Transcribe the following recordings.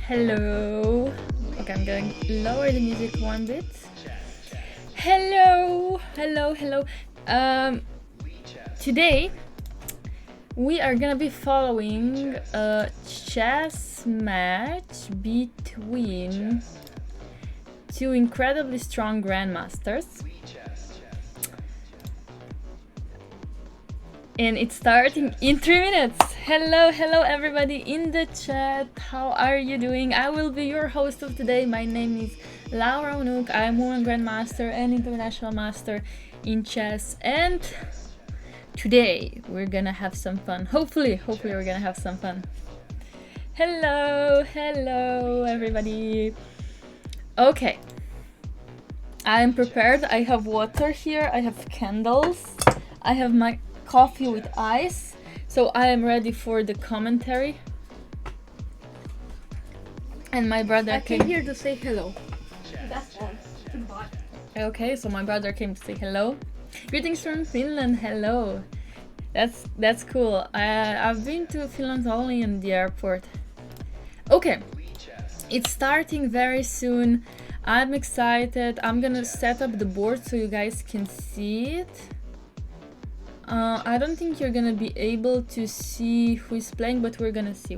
Hello. Okay, I'm going to lower the music one bit. Hello. Today we are gonna be following a chess match between two incredibly strong grandmasters. And it's starting in 3 minutes. Hello everybody in the chat. How are you doing? I will be your host of today. My name is Laura Unuk. I'm woman grandmaster and international master in chess. And today we're gonna have some fun. Hopefully we're gonna have some fun. Hello everybody. Okay. I'm prepared. I have water here. I have candles. I have my coffee with ice. So I am ready for the commentary. And my brother came here to say hello. That's all. Goodbye. Okay, so my brother came to say hello. Greetings from Finland. Hello. That's cool. I've been to Finland only in the airport. Okay, it's starting very soon. I'm excited. I'm gonna set up the board so you guys can see it. I don't think you're gonna be able to see who is playing, but we're gonna see.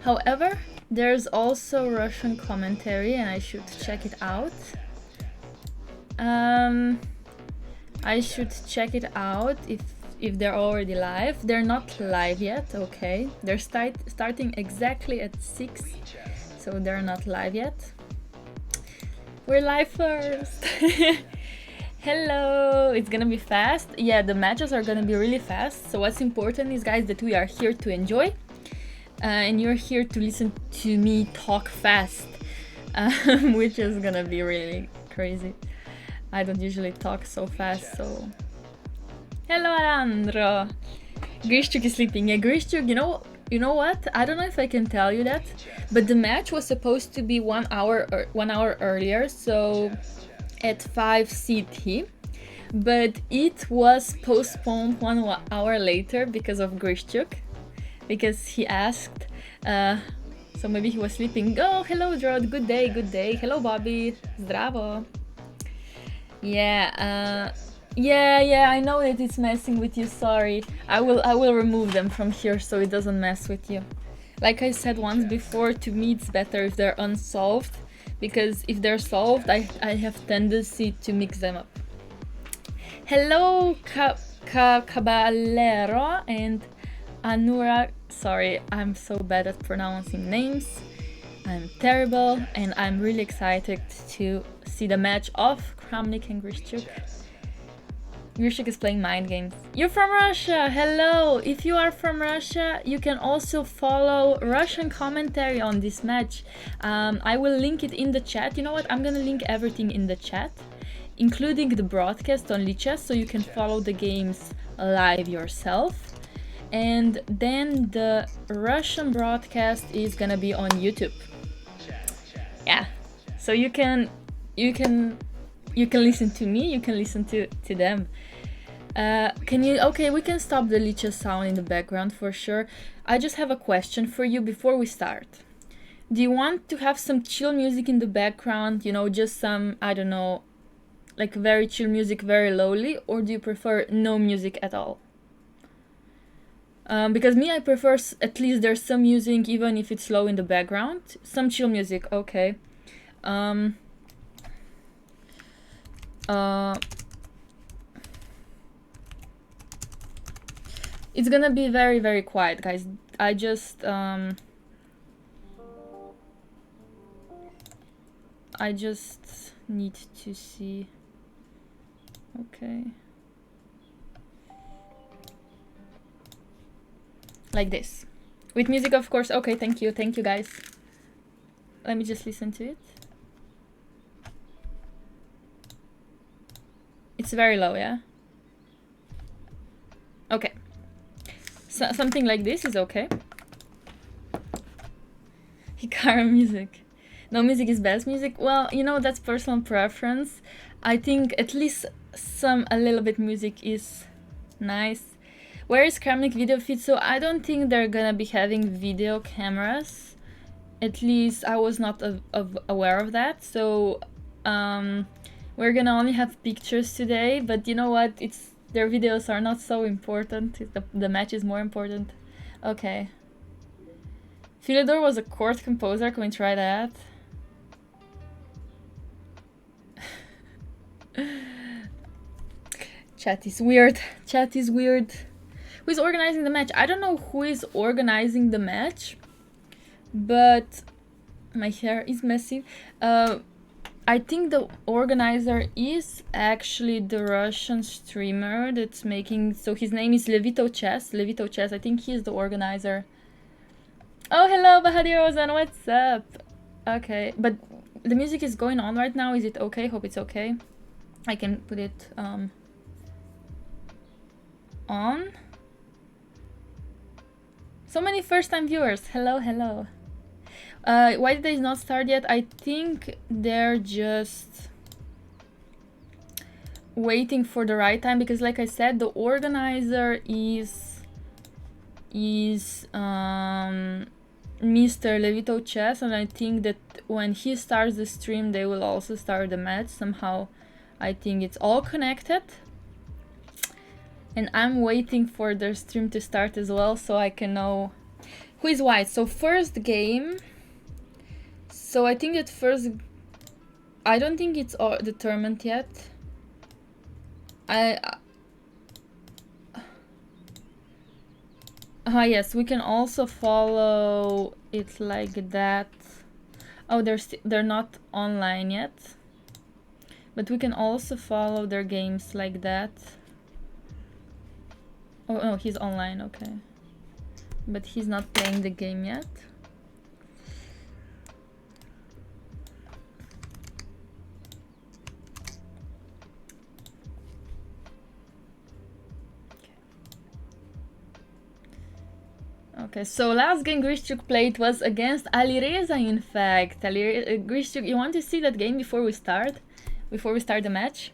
However, there's also Russian commentary and I should check it out. I should check it out if they're already live. They're not live yet, okay. They're starting exactly at 6, so they're not live yet. We're live first. Hello, it's gonna be fast. Yeah, the matches are gonna be really fast. So what's important is, guys, that we are here to enjoy. And you're here to listen to me talk fast, which is gonna be really crazy. I don't usually talk so fast, so... Hello, Alejandro! Grischuk is sleeping. Yeah, Grischuk, you know what? I don't know if I can tell you that, but the match was supposed to be 1 hour earlier, so at 5 CT, but it was postponed 1 hour later because of Grischuk, because he asked, so maybe he was sleeping. Oh, hello, Drod, good day. Hello, Bobby, zdravo. Yeah, yeah, I know that it's messing with you, sorry. I will remove them from here so it doesn't mess with you. Like I said once before, to me it's better if they're unsolved, because if they're solved, I have tendency to mix them up. Hello, Caballero and Anura. Sorry, I'm so bad at pronouncing names. I'm terrible, and I'm really excited to see the match of Kramnik and Grischuk. Grischuk is playing mind games. You're from Russia! Hello! If you are from Russia, you can also follow Russian commentary on this match. I will link it in the chat. You know what? I'm gonna link everything in the chat, including the broadcast on Lichess, so you can follow the games live yourself. And then the Russian broadcast is gonna be on YouTube. Yeah, so you can listen to me, you can listen to them. Okay, we can stop the Lichess sound in the background for sure. I just have a question for you before we start. Do you want to have some chill music in the background, just some, I don't know, like very chill music, very lowly, or do you prefer no music at all? Because me, I prefer at least there's some music, even if it's low in the background. Some chill music, okay. It's gonna be very, very quiet, guys. I just need to see. Okay. Like this. With music, of course. Okay, thank you, guys. Let me just listen to it. It's very low, yeah? Okay. So, something like this is okay. Hikaru music. No music is best music. Well, that's personal preference. I think at least a little bit music is nice. Where is Kramnik video feed? So I don't think they're gonna be having video cameras. At least I was not aware of that. So we're gonna only have pictures today. But you know what? Their videos are not so important. The match is more important. Okay. Philidor was a chord composer. Can we try that? Chat is weird. Who is organizing the match? I don't know who is organizing the match, but my hair is messy. I think the organizer is actually the Russian streamer that's making... So his name is Levito Chess. I think he's the organizer. Oh, hello, Bahadir Ozan. What's up? Okay, but the music is going on right now. Is it okay? Hope it's okay. I can put it on. So many first-time viewers. Hello, hello. Why did they not start yet? I think they're just waiting for the right time, because like I said, the organizer is Mr. Levito Chess, and I think that when he starts the stream they will also start the match somehow. I think it's all connected, and I'm waiting for their stream to start as well so I can know who is white. So first game, so I think that first, I don't think it's all determined yet. Yes, we can also follow it like that. Oh, they're not online yet, but we can also follow their games like that. Oh no, he's online, okay, but he's not playing the game yet. Okay, so last game Grischuk played was against Alireza, in fact. Grischuk, you want to see that game before we start? Before we start the match?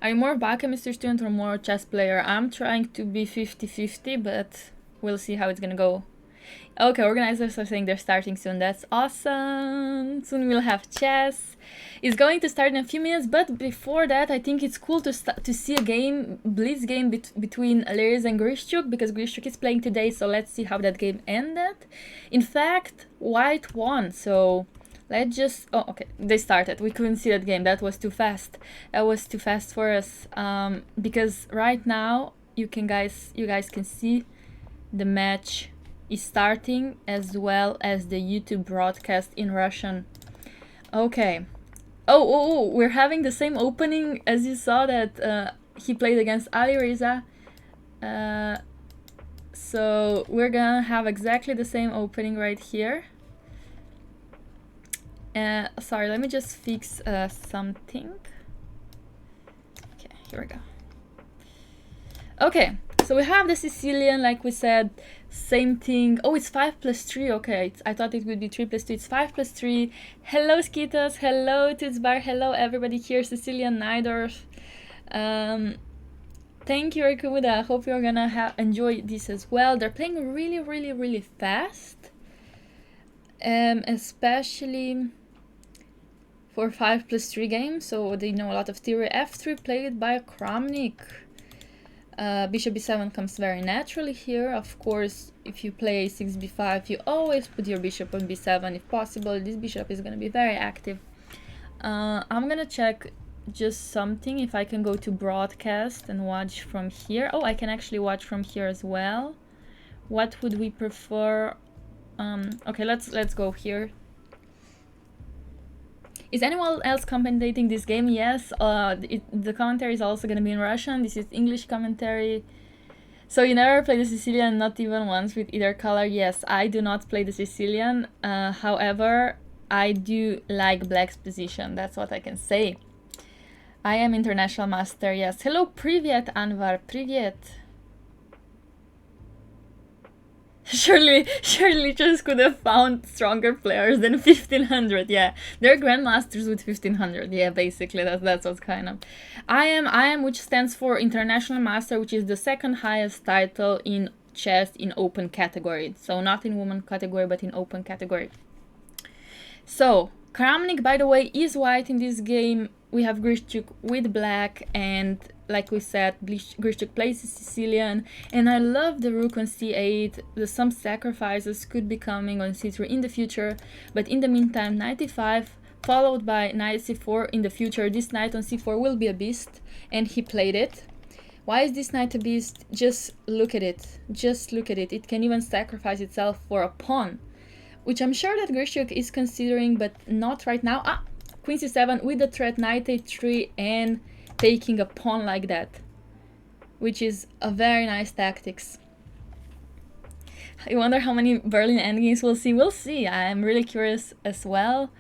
Are you more biochemistry student or more chess player? I'm trying to be 50-50, but we'll see how it's gonna go. Okay, organizers are saying they're starting soon. That's awesome. Soon we'll have chess. It's going to start in a few minutes, but before that, I think it's cool to see a game, blitz game between Alireza and Grischuk, because Grischuk is playing today, so let's see how that game ended. In fact, white won, so let's just... Oh, okay, they started. We couldn't see that game. That was too fast. That was too fast for us, because right now you guys can see the match is starting, as well as the YouTube broadcast in Russian. Okay. Oh, we're having the same opening as you saw that he played against Alireza. So we're gonna have exactly the same opening right here. Sorry, let me just fix something. Okay, here we go. Okay, so we have the Sicilian, like we said, same thing. Oh, it's 5+3. Okay, I thought it would be 3+2. It's 5+3. Hello, Skitos. Hello, Tutsbar. Hello, everybody here. Sicilian Nidorf. Thank you, Rikumuda. I hope you're gonna enjoy this as well. They're playing really, really, really fast. Especially for 5+3 games. So they know a lot of theory. F3 played by Kramnik. Bishop b7 comes very naturally here. Of course, if you play 6b5, you always put your bishop on b7 if possible. This bishop is going to be very active. I'm going to check just something, if I can go to broadcast and watch from here. Oh, I can actually watch from here as well. What would we prefer? Okay, let's go here. Is anyone else commentating this game? Yes, the commentary is also going to be in Russian. This is English commentary. So you never play the Sicilian, not even once, with either color? Yes, I do not play the Sicilian. However, I do like black's position. That's what I can say. I am international master, yes. Hello, Privyet, Anvar. Privyet. Surely just could have found stronger players than 1500. Yeah, they're grandmasters with 1500. Yeah, basically that's what's kind of. I am, which stands for international master, which is the second highest title in chess in open category. So not in woman category, but in open category. So Kramnik, by the way, is white in this game. We have Grischuk with black, and like we said, Grischuk plays the Sicilian, and I love the rook on c8. Some sacrifices could be coming on c3 in the future, but in the meantime, knight e5 followed by knight c4 in the future. This knight on c4 will be a beast, and he played it. Why is this knight a beast? Just look at it. Just look at it. It can even sacrifice itself for a pawn, which I'm sure that Grischuk is considering, but not right now. Ah, queen c7 with the threat knight a3 and taking a pawn like that, which is a very nice tactics. I wonder how many Berlin endgames we'll see. We'll see. I am really curious as well.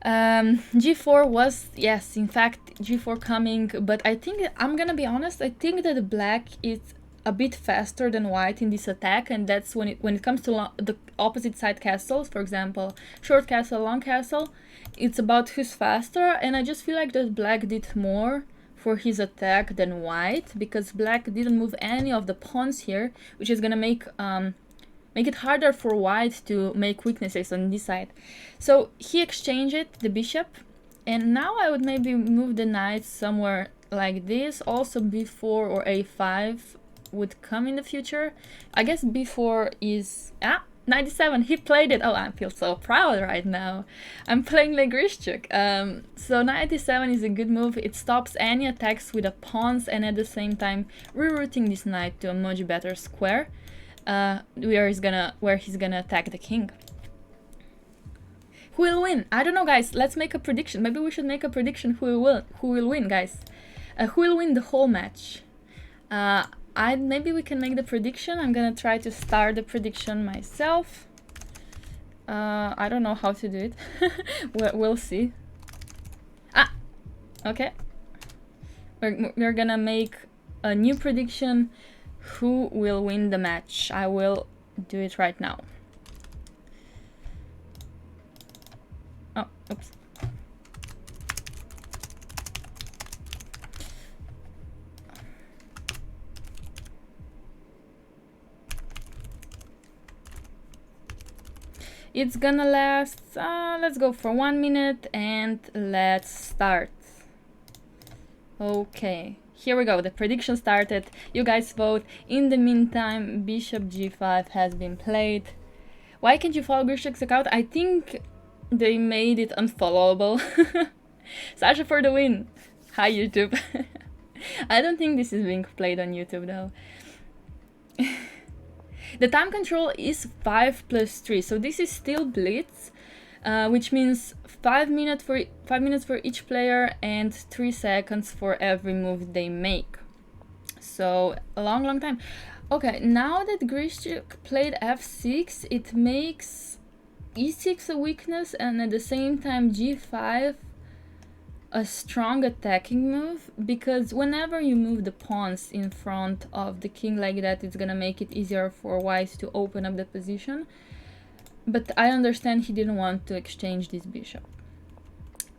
G4 was, yes, in fact, G4 coming, but I think, I'm gonna be honest, I think that black is a bit faster than white in this attack, and that's when it comes to the opposite side castles, for example, short castle, long castle, it's about who's faster, and I just feel like that black did more for his attack than white, because black didn't move any of the pawns here, which is gonna make it harder for white to make weaknesses on this side. So he exchanged it, the bishop, and now I would maybe move the knight somewhere like this. Also b4 or a5 would come in the future. I guess b4 is 97. He played it. Oh, I feel so proud right now. I'm playing like Grischuk. So 97 is a good move. It stops any attacks with the pawns, and at the same time rerouting this knight to a much better square, where he's gonna attack the king. Who will win? I don't know, guys. Let's make a prediction. Maybe we should make a prediction who will win, guys. Who will win the whole match? Maybe we can make the prediction. I'm gonna try to start the prediction myself. I don't know how to do it. We'll see. Okay. We're gonna make a new prediction. Who will win the match? I will do it right now. Oh, oops. It's gonna last, let's go for 1 minute and let's start. Okay, here we go, the prediction started. You guys vote. In the meantime, bishop g5 has been played. Why can't you follow Grischuk's account? I think they made it unfollowable. Sasha for the win. Hi, YouTube. I don't think this is being played on YouTube though. The time control is 5 plus 3, so this is still blitz, which means 5 minutes for each player and 3 seconds for every move they make. So a long time. Okay, now that Grischuk played f6, it makes e6 a weakness and at the same time g5 a strong attacking move, because whenever you move the pawns in front of the king like that, it's gonna make it easier for white to open up the position. But I understand he didn't want to exchange this bishop.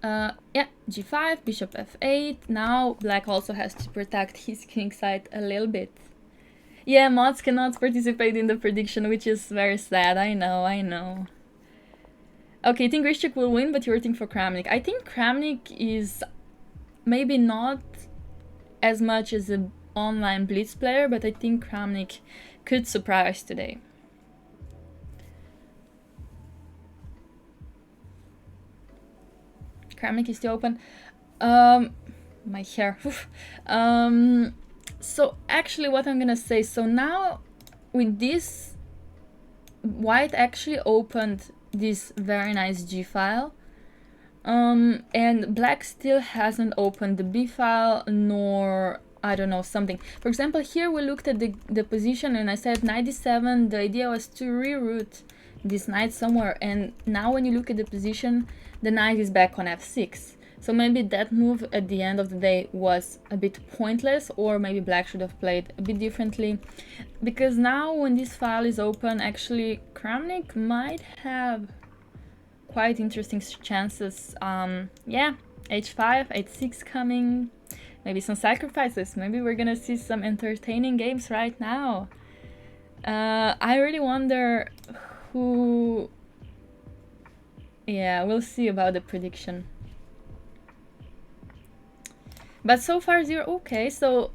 Yeah, g5, bishop f8. Now black also has to protect his king side a little bit. Yeah, mods cannot participate in the prediction, which is very sad. I know. Okay, I think Grischuk will win, but you're rooting for Kramnik. I think Kramnik is maybe not as much as an online blitz player, but I think Kramnik could surprise today. Kramnik is still open. My hair. So actually what I'm gonna say, so now with this, white actually opened this very nice G file, and black still hasn't opened the B file, nor, I don't know, something. For example, here we looked at the position and I said 97, the idea was to reroute this knight somewhere, and now when you look at the position, the knight is back on f6. So maybe that move at the end of the day was a bit pointless, or maybe black should have played a bit differently. Because now when this file is open, actually Kramnik might have quite interesting chances. Yeah, h5, h6 coming, maybe some sacrifices. Maybe we're gonna see some entertaining games right now. I really wonder who... Yeah, we'll see about the prediction. But so far 0, okay, so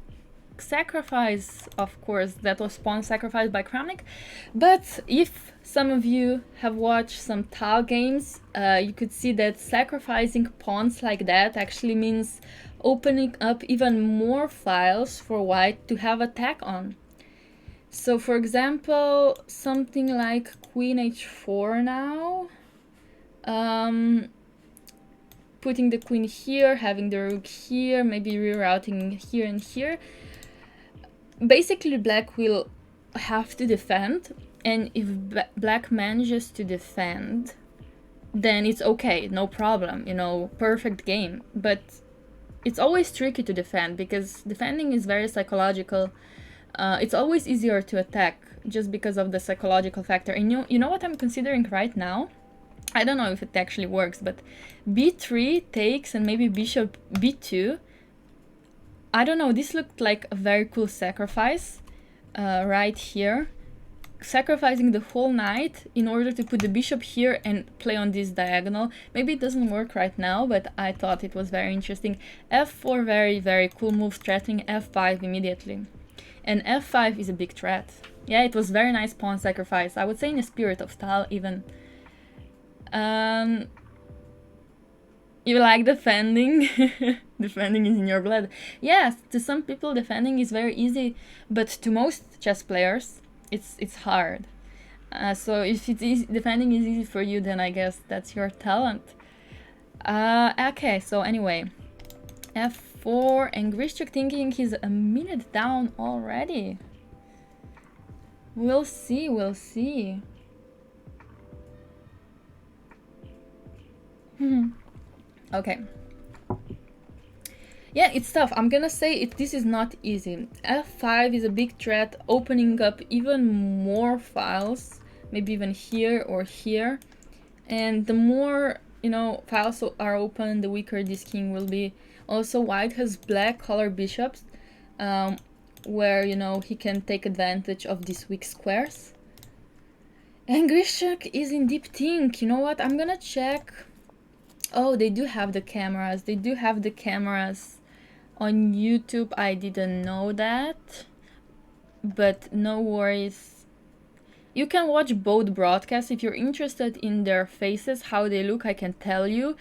sacrifice, of course, that was pawn sacrificed by Kramnik. But if some of you have watched some Tau games, you could see that sacrificing pawns like that actually means opening up even more files for white to have attack on. So for example, something like queen h4 now. Putting the queen here, having the rook here, maybe rerouting here and here. Basically, black will have to defend, and if black manages to defend, then it's okay, no problem, you know, perfect game. But it's always tricky to defend because defending is very psychological. It's always easier to attack just because of the psychological factor. And you know what I'm considering right now? I don't know if it actually works, but b3 takes and maybe bishop b2. I don't know, this looked like a very cool sacrifice right here. Sacrificing the whole knight in order to put the bishop here and play on this diagonal. Maybe it doesn't work right now, but I thought it was very interesting. f4, very, very cool move, threatening f5 immediately. And f5 is a big threat. Yeah, it was very nice pawn sacrifice. I would say in the spirit of style even. You like defending? Defending is in your blood. Yes, to some people defending is very easy, but to most chess players it's hard. So if it's easy, defending is easy for you, then I guess that's your talent. Okay, so anyway, f4, and Grischuk thinking he's a minute down already. We'll see, we'll see. Okay. Yeah, it's tough. I'm gonna say this is not easy. f5 is a big threat, opening up even more files, maybe even here or here. And the more, you know, files are open, the weaker this king will be. Also, white has black color bishops, where, you know, he can take advantage of these weak squares. And Grischuk is in deep think. You know what? I'm gonna check. Oh, they do have the cameras. They do have the cameras on YouTube. I didn't know that, but no worries. You can watch both broadcasts if you're interested in their faces, how they look. I can tell you.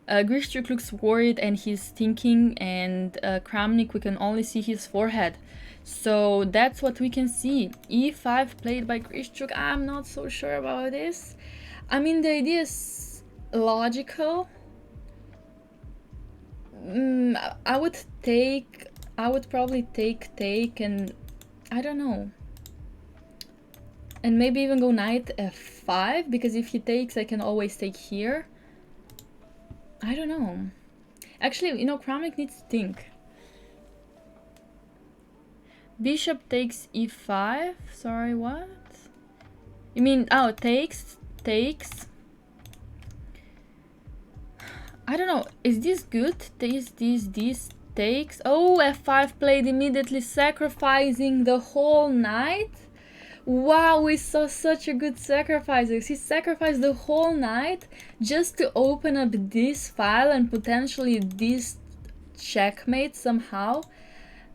Grischuk looks worried and he's thinking, and Kramnik, we can only see his forehead. So that's what we can see. e5 played by Grischuk. I'm not so sure about this. I mean, the idea is logical. I would probably take, and I don't know. And maybe even go knight f5, because if he takes, I can always take here. I don't know. Actually, you know, Kramnik needs to think. Bishop takes e5. Sorry, what? You mean, oh, takes. I don't know, is this good? This takes. Oh, f5 played immediately, sacrificing the whole knight. Wow, we saw such a good sacrifices. He sacrificed the whole knight just to open up this file and potentially this checkmate somehow.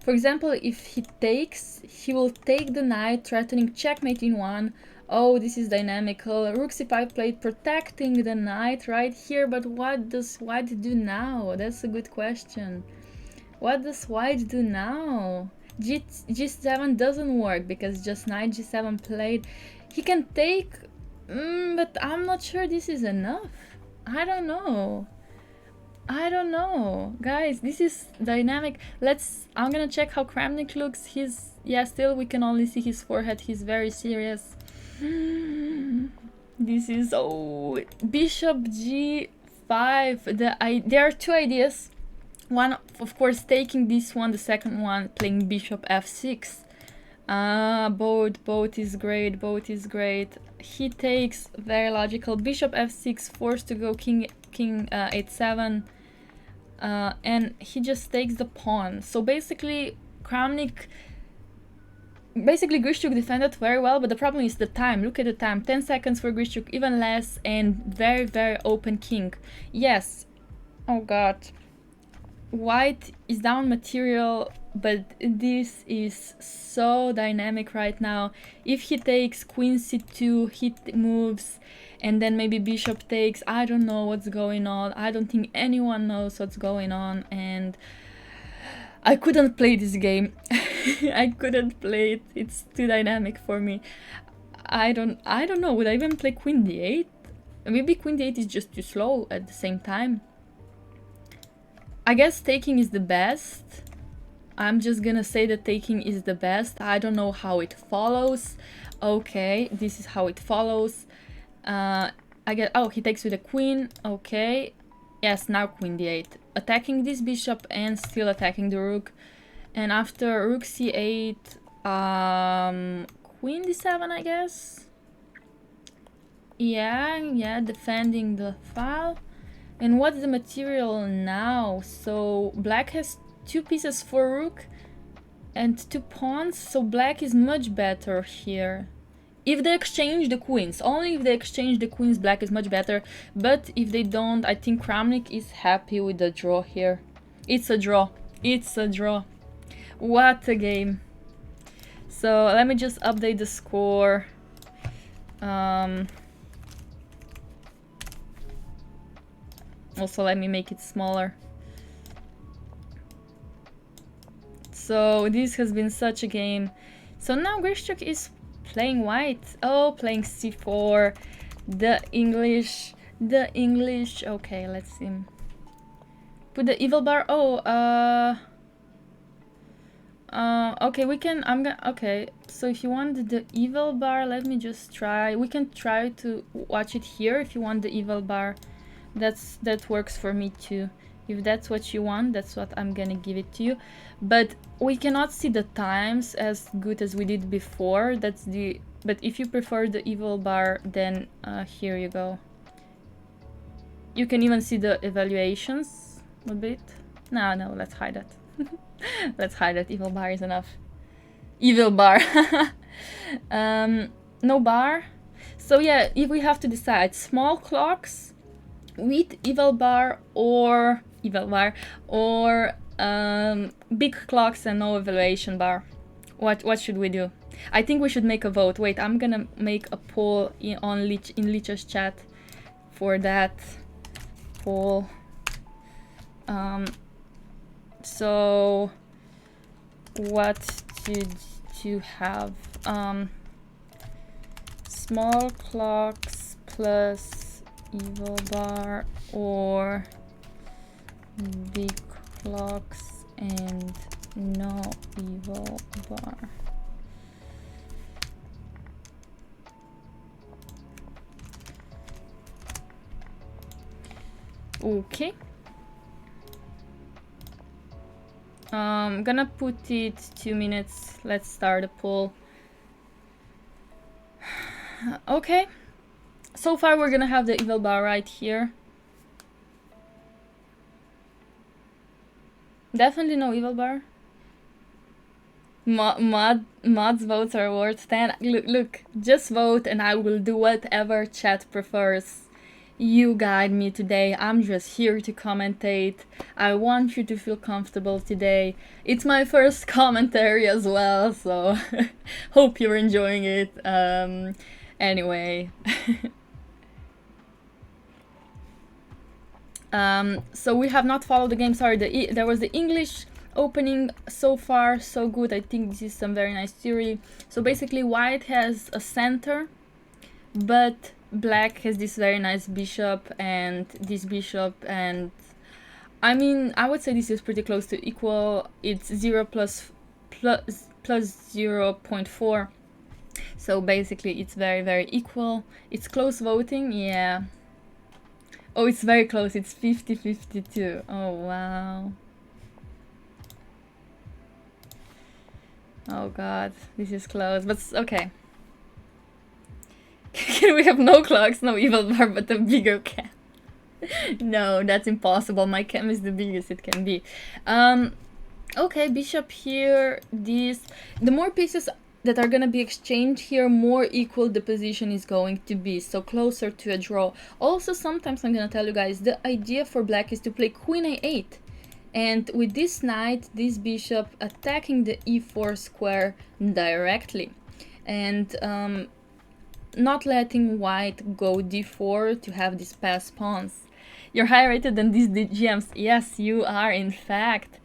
For example, if he takes, he will take the knight, threatening checkmate in one. Oh, this is dynamical. Rook c5 played, protecting the knight right here, but what does white do now? That's a good question. What does white do now? G7 doesn't work because just knight g7 played. He can take, but I'm not sure this is enough. I don't know. Guys, this is dynamic. I'm gonna check how Kramnik looks. Yeah, still we can only see his forehead. He's very serious. This is, oh, bishop g5. There are two ideas. One, of course, taking this one. The second one, playing bishop f6. Both is great. He takes, very logical. Bishop f6, forced to go king h7. And he just takes the pawn. So basically, Grischuk defended very well, but the problem is the time. Look at the time, 10 seconds for Grischuk, even less, and very, very open king. Yes, oh god. White is down material, but this is so dynamic right now. If he takes queen c2, he moves, and then maybe bishop takes. I don't know what's going on. I don't think anyone knows what's going on, and I couldn't play this game. I couldn't play it. It's too dynamic for me. I don't know. Would I even play queen d8? Maybe queen d8 is just too slow at the same time. I guess taking is the best. I'm just gonna say that taking is the best. I don't know how it follows. Okay, this is how it follows. I get, oh, he takes with the queen, okay. Yes, now queen d8. Attacking this bishop and still attacking the rook. And after rook c8, queen d7, I guess. Yeah, defending the file. And what's the material now? So black has 2 pieces for rook and 2 pawns, so black is much better here. If they exchange the queens, only if they exchange the queens, black is much better. But if they don't, I think Kramnik is happy with the draw here. It's a draw. It's a draw. What a game. So let me just update the score. Also, let me make it smaller. So this has been such a game. So now Grischuk is playing white. Oh, playing c4. The English. Okay, let's see. Put the evil bar. Oh, okay, we can. Okay, so if you want the evil bar, let me just try. We can try to watch it here if you want the evil bar. That works for me too. If that's what you want, that's what I'm gonna give it to you. But we cannot see the times as good as we did before. But if you prefer the evil bar, then here you go. You can even see the evaluations a bit. No, let's hide that. Let's hide that. Evil bar is enough. Evil bar. No bar. So yeah, if we have to decide small clocks with evil bar or big clocks and no evaluation bar, what should we do? I think we should make a vote. Wait, I'm gonna make a poll in Licha's chat for that poll. So what did you have? Small clocks plus evil bar or big clocks and no evil bar. Okay. I'm gonna put it 2 minutes. Let's start a poll. Okay. So far we're gonna have the evil bar right here. Definitely no evil bar. Mod's votes are worth 10. Look, just vote and I will do whatever chat prefers. You guide me today. I'm just here to commentate. I want you to feel comfortable today. It's my first commentary as well, so hope you're enjoying it. Anyway. So we have not followed the game. Sorry, there was the English opening. So far so good. I think this is some very nice theory. So basically white has a center, but black has this very nice bishop and this bishop, and I mean I would say this is pretty close to equal. It's 0 plus 0.4, so basically it's very equal. It's close voting, yeah. Oh, it's very close. It's 50-52. Oh wow. Oh god, this is close, but okay. We have no clocks, no evil bar, but a bigger cam. No, that's impossible. My cam is the biggest it can be. Okay, bishop here. The more pieces that are gonna be exchanged here, more equal the position is going to be, so closer to a draw. Also, sometimes I'm gonna tell you guys, the idea for black is to play queen a8, and with this knight, this bishop attacking the e4 square directly, and not letting white go d4 to have these pass pawns. You're higher rated than these GMs. Yes, you are, in fact.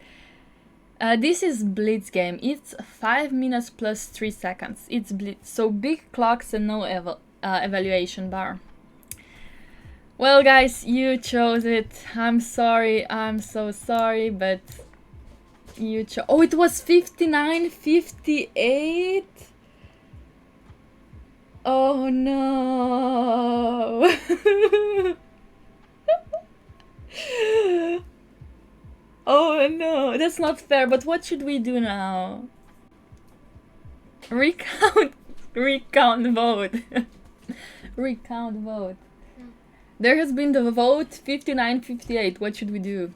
This is blitz game. It's 5 minutes plus 3 seconds. It's blitz, so big clocks and no evaluation bar. Well guys, you chose it. I'm sorry, I'm so sorry, but you chose. Oh, it was 59-58. Oh no! Oh no, that's not fair, but what should we do now? Recount. Recount vote. Recount vote. There has been the vote 59-58. What should we do?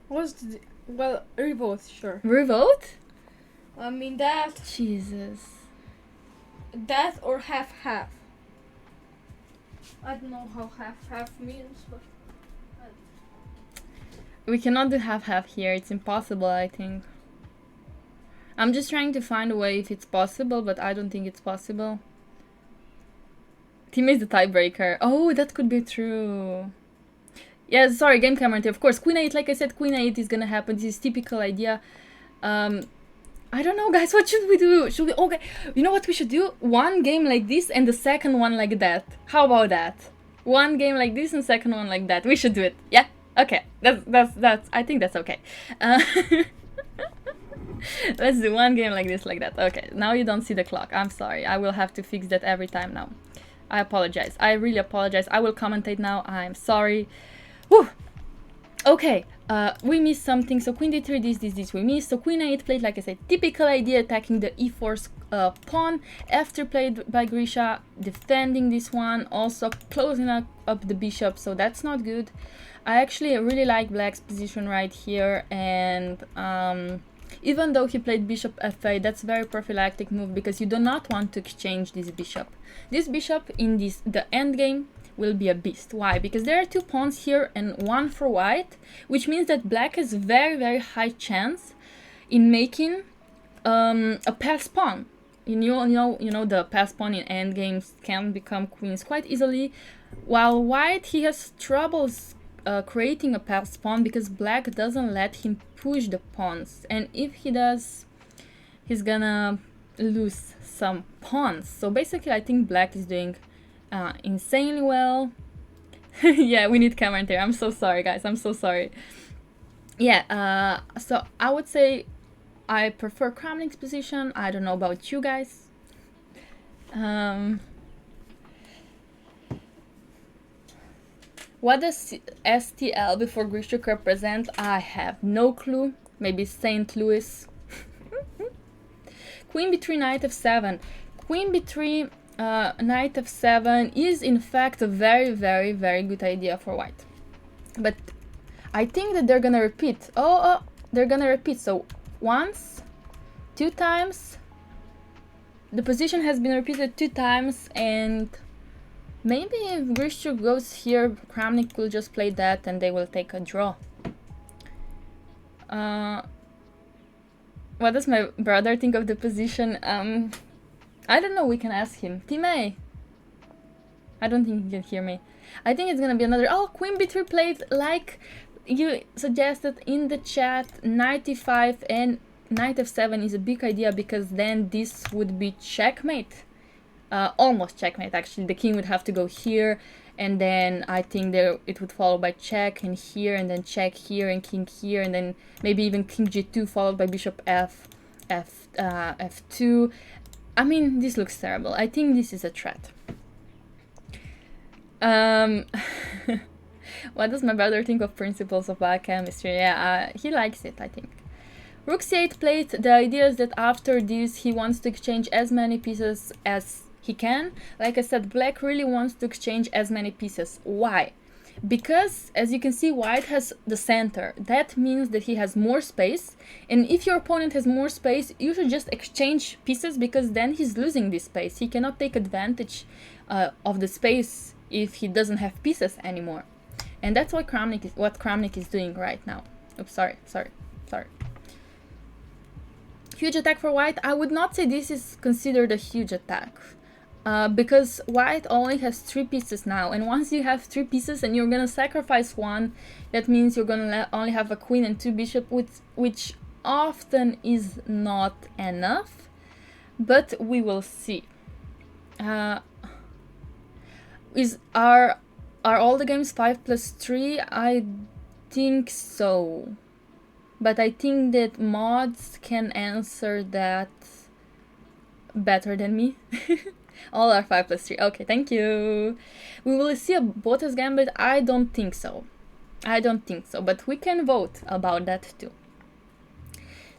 What's the... Well, revote, sure. Revote? I mean that Jesus. or half-half. I don't know how half-half means, but... We cannot do half-half here. It's impossible, I think. I'm just trying to find a way if it's possible, but I don't think it's possible. Team is the tiebreaker. Oh, that could be true. Yeah, sorry, game commentary. Of course, Queen 8, like I said, Queen 8 is gonna happen. This is typical idea. I don't know, guys, what should we do? Should we... Okay, you know what we should do? One game like this and the second one like that. How about that? One game like this and second one like that. We should do it. Yeah? Okay. That's I think that's okay. Let's do one game like this, like that. Okay, now you don't see the clock. I'm sorry. I will have to fix that every time now. I apologize. I really apologize. I will commentate now. I'm sorry. Whew. Okay, we missed something. So Queen d3, this we missed. So Queen a8 played, like I said, typical idea, attacking the e4 pawn. After played by Grisha, defending this one, also closing up the bishop. So that's not good. I actually really like Black's position right here, and even though he played bishop f8, that's a very prophylactic move because you do not want to exchange this bishop. This bishop in the endgame will be a beast. Why? Because there are two pawns here and one for white, which means that black has very high chance in making a pass pawn. You know the pass pawn in endgames can become queens quite easily, while white, he has troubles creating a pass pawn because black doesn't let him push the pawns, and if he does, he's gonna lose some pawns. So basically I think black is doing insanely well. Yeah, we need commentary. I'm so sorry, guys. I'm so sorry. Yeah, so I would say I prefer Kramnik's position. I don't know about you guys. What does STL before Grischuk represent? I have no clue. Maybe St. Louis. Queen b3, knight f7. Queen b3, knight f7 is in fact a very good idea for white. But I think that they're gonna repeat. Oh, they're gonna repeat. So once, two times. The position has been repeated 2 times, and maybe if Grischuk goes here, Kramnik will just play that and they will take a draw. What does my brother think of the position? I don't know, we can ask him. Team A. I don't think he can hear me. I think it's gonna be another... Oh, Queen b3 played like you suggested in the chat. Knight e5 and knight f7 is a big idea because then this would be checkmate. Almost checkmate, actually. The king would have to go here, and then I think there it would follow by check and here, and then check here and king here, and then maybe even king g2 followed by bishop f2. I mean, this looks terrible. I think this is a threat. What does my brother think of principles of biochemistry? Yeah, he likes it, I think. Rook c8 played. The idea is that after this he wants to exchange as many pieces as he can. Like I said, black really wants to exchange as many pieces. Why? Because, as you can see, white has the center. That means that he has more space, and if your opponent has more space, you should just exchange pieces, because then he's losing this space. He cannot take advantage of the space if he doesn't have pieces anymore. And that's what Kramnik is doing right now. Oops, sorry. Huge attack for white. I would not say this is considered a huge attack. Because white only has 3 pieces now, and once you have 3 pieces and you're gonna sacrifice one, that means you're gonna only have a queen and 2 bishops, which often is not enough, but we will see. Are all the games 5+3? I think so, but I think that mods can answer that better than me. All are 5+3. Okay, thank you. We will see a Botas gambit? I don't think so. I don't think so, but we can vote about that too.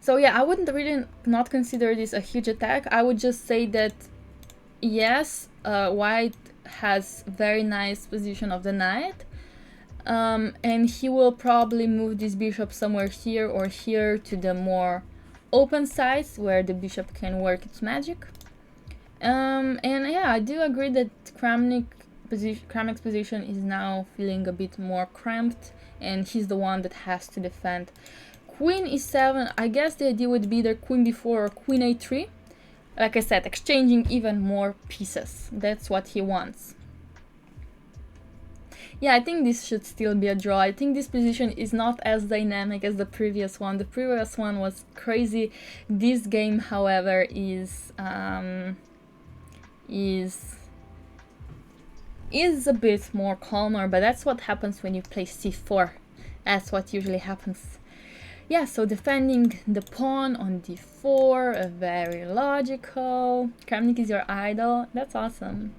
So yeah, I wouldn't really not consider this a huge attack. I would just say that yes, white has very nice position of the knight, and he will probably move this bishop somewhere here or here to the more open sides where the bishop can work its magic. And yeah, I do agree that Kramnik's position is now feeling a bit more cramped, and he's the one that has to defend. Queen e7, I guess the idea would be either queen b4 or queen a3. Like I said, exchanging even more pieces. That's what he wants. Yeah, I think this should still be a draw. I think this position is not as dynamic as the previous one. The previous one was crazy. This game, however, is a bit more calmer, but that's what happens when you play c4. That's what usually happens. Yeah, so defending the pawn on d4, very logical. Kramnik is your idol. That's awesome.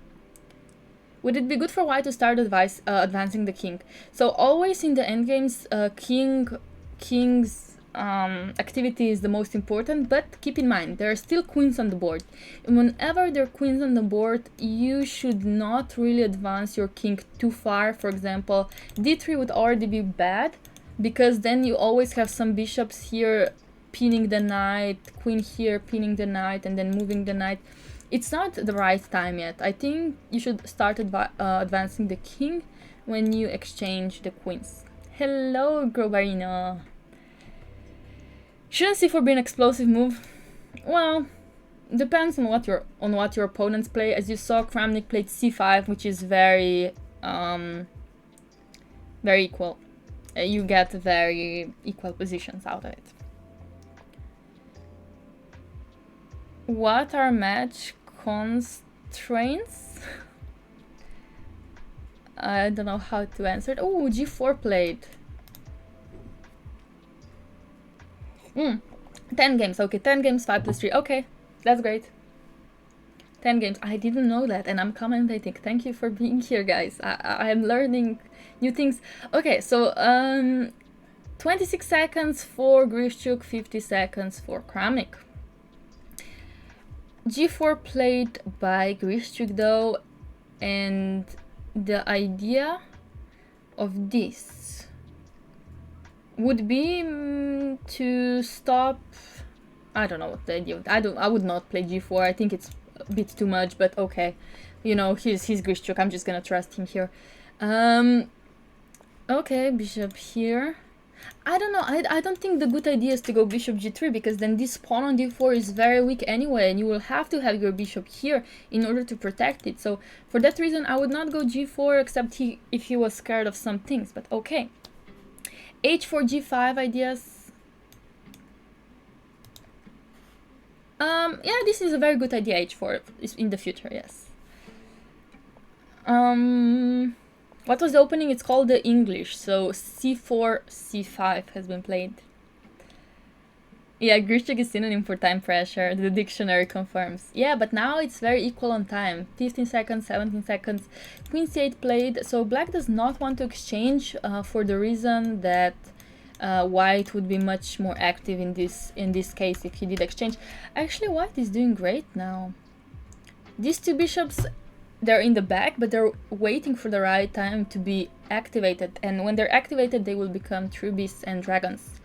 Would it be good for white to start advancing the king? So always in the endgames, king's activity is the most important, but keep in mind, there are still queens on the board. And whenever there are queens on the board, you should not really advance your king too far. For example, d3 would already be bad, because then you always have some bishops here pinning the knight, queen here pinning the knight, and then moving the knight. It's not the right time yet. I think you should start advancing the king when you exchange the queens. Hello, Grobarino. Shouldn't c4 be an explosive move? Well, depends on what your opponents play. As you saw, Kramnik played c5, which is very equal. You get very equal positions out of it. What are match constraints? I don't know how to answer it. Oh, g4 played. 10 games. Okay, 10 games, 5+3. Okay, that's great. 10 games. I didn't know that, and I'm commentating. Thank you for being here, guys. I am learning new things. Okay, so 26 seconds for Grischuk, 50 seconds for Kramnik. g4 played by Grischuk though, and the idea of this would be to stop. I don't know what the idea. I would not play g4. I think it's a bit too much, but okay. You know, he's Grischuk. I'm just gonna trust him here. Okay, bishop here. I don't know. I don't think the good idea is to go bishop g3, because then this pawn on d4 is very weak anyway, and you will have to have your bishop here in order to protect it. So for that reason, I would not go g4, except if he was scared of some things. But okay. h4 g5 ideas. Yeah, this is a very good idea. h4 is in the future. Yes. What was the opening? It's called the English. So c4, c5 has been played. Yeah, Grischuk is synonym for time pressure. The dictionary confirms. Yeah, but now it's very equal on time. 15 seconds, 17 seconds. Queen c8 played. So black does not want to exchange for the reason that white would be much more active in this case if he did exchange. Actually, white is doing great now. These two bishops, they're in the back, but they're waiting for the right time to be activated. And when they're activated, they will become true beasts and dragons.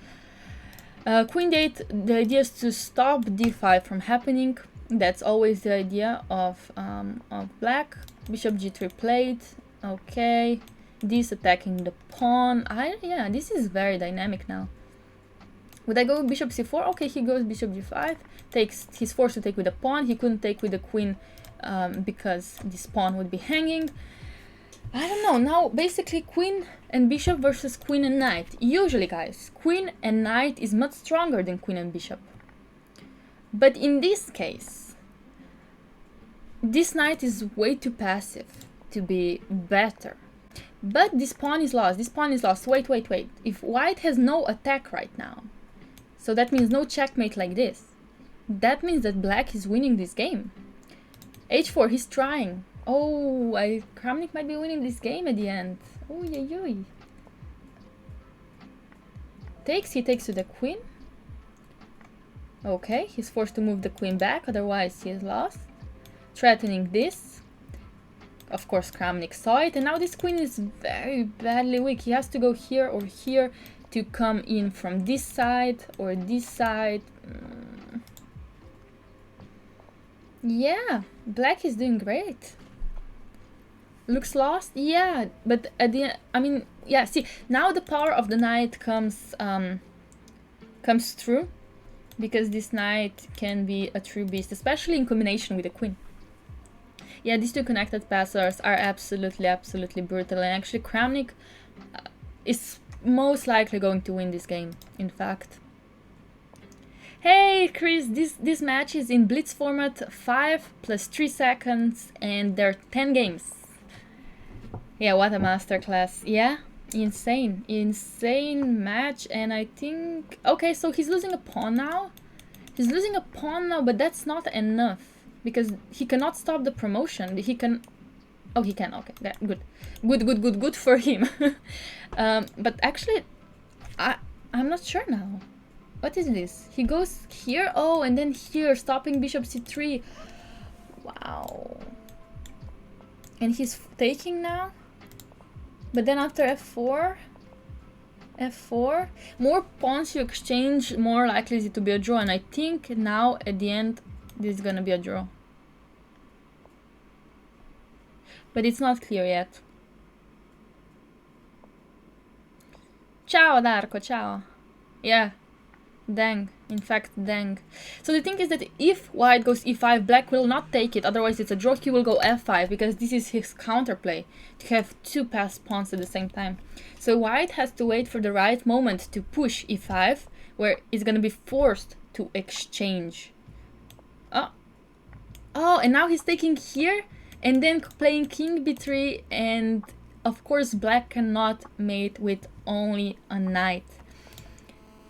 Queen d8, the idea is to stop d5 from happening. That's always the idea of black. Bishop g3 played. Okay. This attacking the pawn. Yeah, this is very dynamic now. Would I go bishop c4? Okay, he goes bishop g5. He's forced to take with the pawn. He couldn't take with the queen because this pawn would be hanging. I don't know. Now, basically, queen and bishop versus queen and knight. Usually, guys, queen and knight is much stronger than queen and bishop. But in this case, this knight is way too passive to be better. But this pawn is lost. This pawn is lost. Wait. If white has no attack right now, so that means no checkmate like this, that means that black is winning this game. H4, he's trying. Oh, Kramnik might be winning this game at the end. Oh, yeah. He takes to the queen. Okay, he's forced to move the queen back, otherwise he is lost. Threatening this. Of course, Kramnik saw it, and now this queen is very badly weak. He has to go here or here to come in from this side or this side. Yeah, black is doing great. Looks lost? Yeah, but at the end, I mean, yeah, see, now the power of the knight comes through, because this knight can be a true beast, especially in combination with the queen. Yeah, these two connected passers are absolutely brutal, and actually Kramnik is most likely going to win this game, in fact. Hey Chris, this match is in Blitz format, 5 + 3 seconds, and there are 10 games. Yeah, what a masterclass. Yeah, insane match. And I think, okay, so he's losing a pawn now. But that's not enough, because he cannot stop the promotion. He can, oh, he can. Okay, yeah, good for him. But actually, I'm not sure now. What is this? He goes here, oh, and then here, stopping bishop c3. Wow. And he's taking now. But then after f4, more pawns you exchange, more likely is it to be a draw. And I think now at the end, this is gonna be a draw. But it's not clear yet. Ciao, Darko, ciao. Yeah. Dang, in fact, dang. So the thing is that if white goes e5, black will not take it, otherwise it's a draw. He will go f5, because this is his counterplay, to have two passed pawns at the same time. So white has to wait for the right moment to push e5, where it's gonna be forced to exchange. Oh, and now he's taking here, and then playing king b3, and of course black cannot mate with only a knight.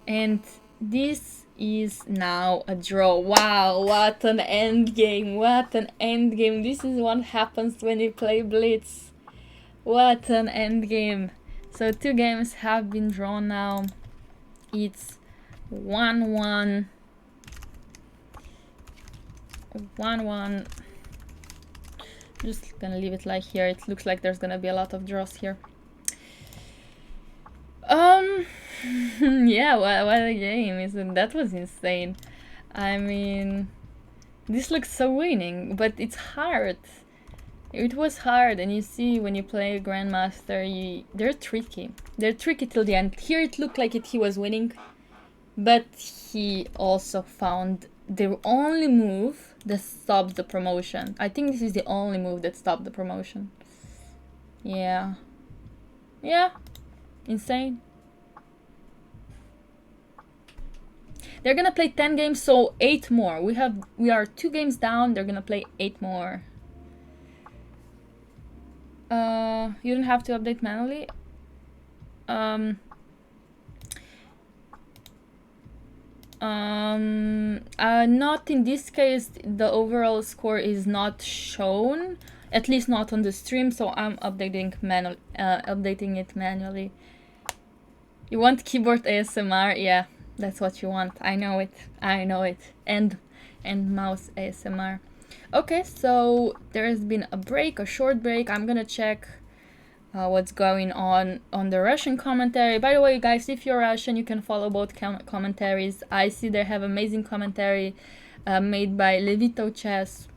And this is now a draw. Wow, what an end game. This is what happens when you play Blitz. What an end game. So 2 games have been drawn now. It's 1-1. 1-1. Just gonna leave it like here. It looks like there's gonna be a lot of draws here. Yeah, what a game. That was insane. I mean, this looks so winning, but it's hard. It was hard, and you see when you play Grandmaster, they're tricky. They're tricky till the end. Here it looked like he was winning, but he also found the only move that stopped the promotion. I think this is the only move that stopped the promotion. Yeah. Yeah. Insane. They're gonna play 10 games, so 8 more. We are 2 games down. They're gonna play 8 more. You don't have to update manually. Not in this case. The overall score is not shown, at least not on the stream. So I'm updating it manually. You want keyboard ASMR? Yeah. That's what you want. I know it. And mouse ASMR. Okay, so there has been a short break. I'm gonna check what's going on the Russian commentary. By the way, guys, if you're Russian, you can follow both commentaries. I see they have amazing commentary made by Levito Chess.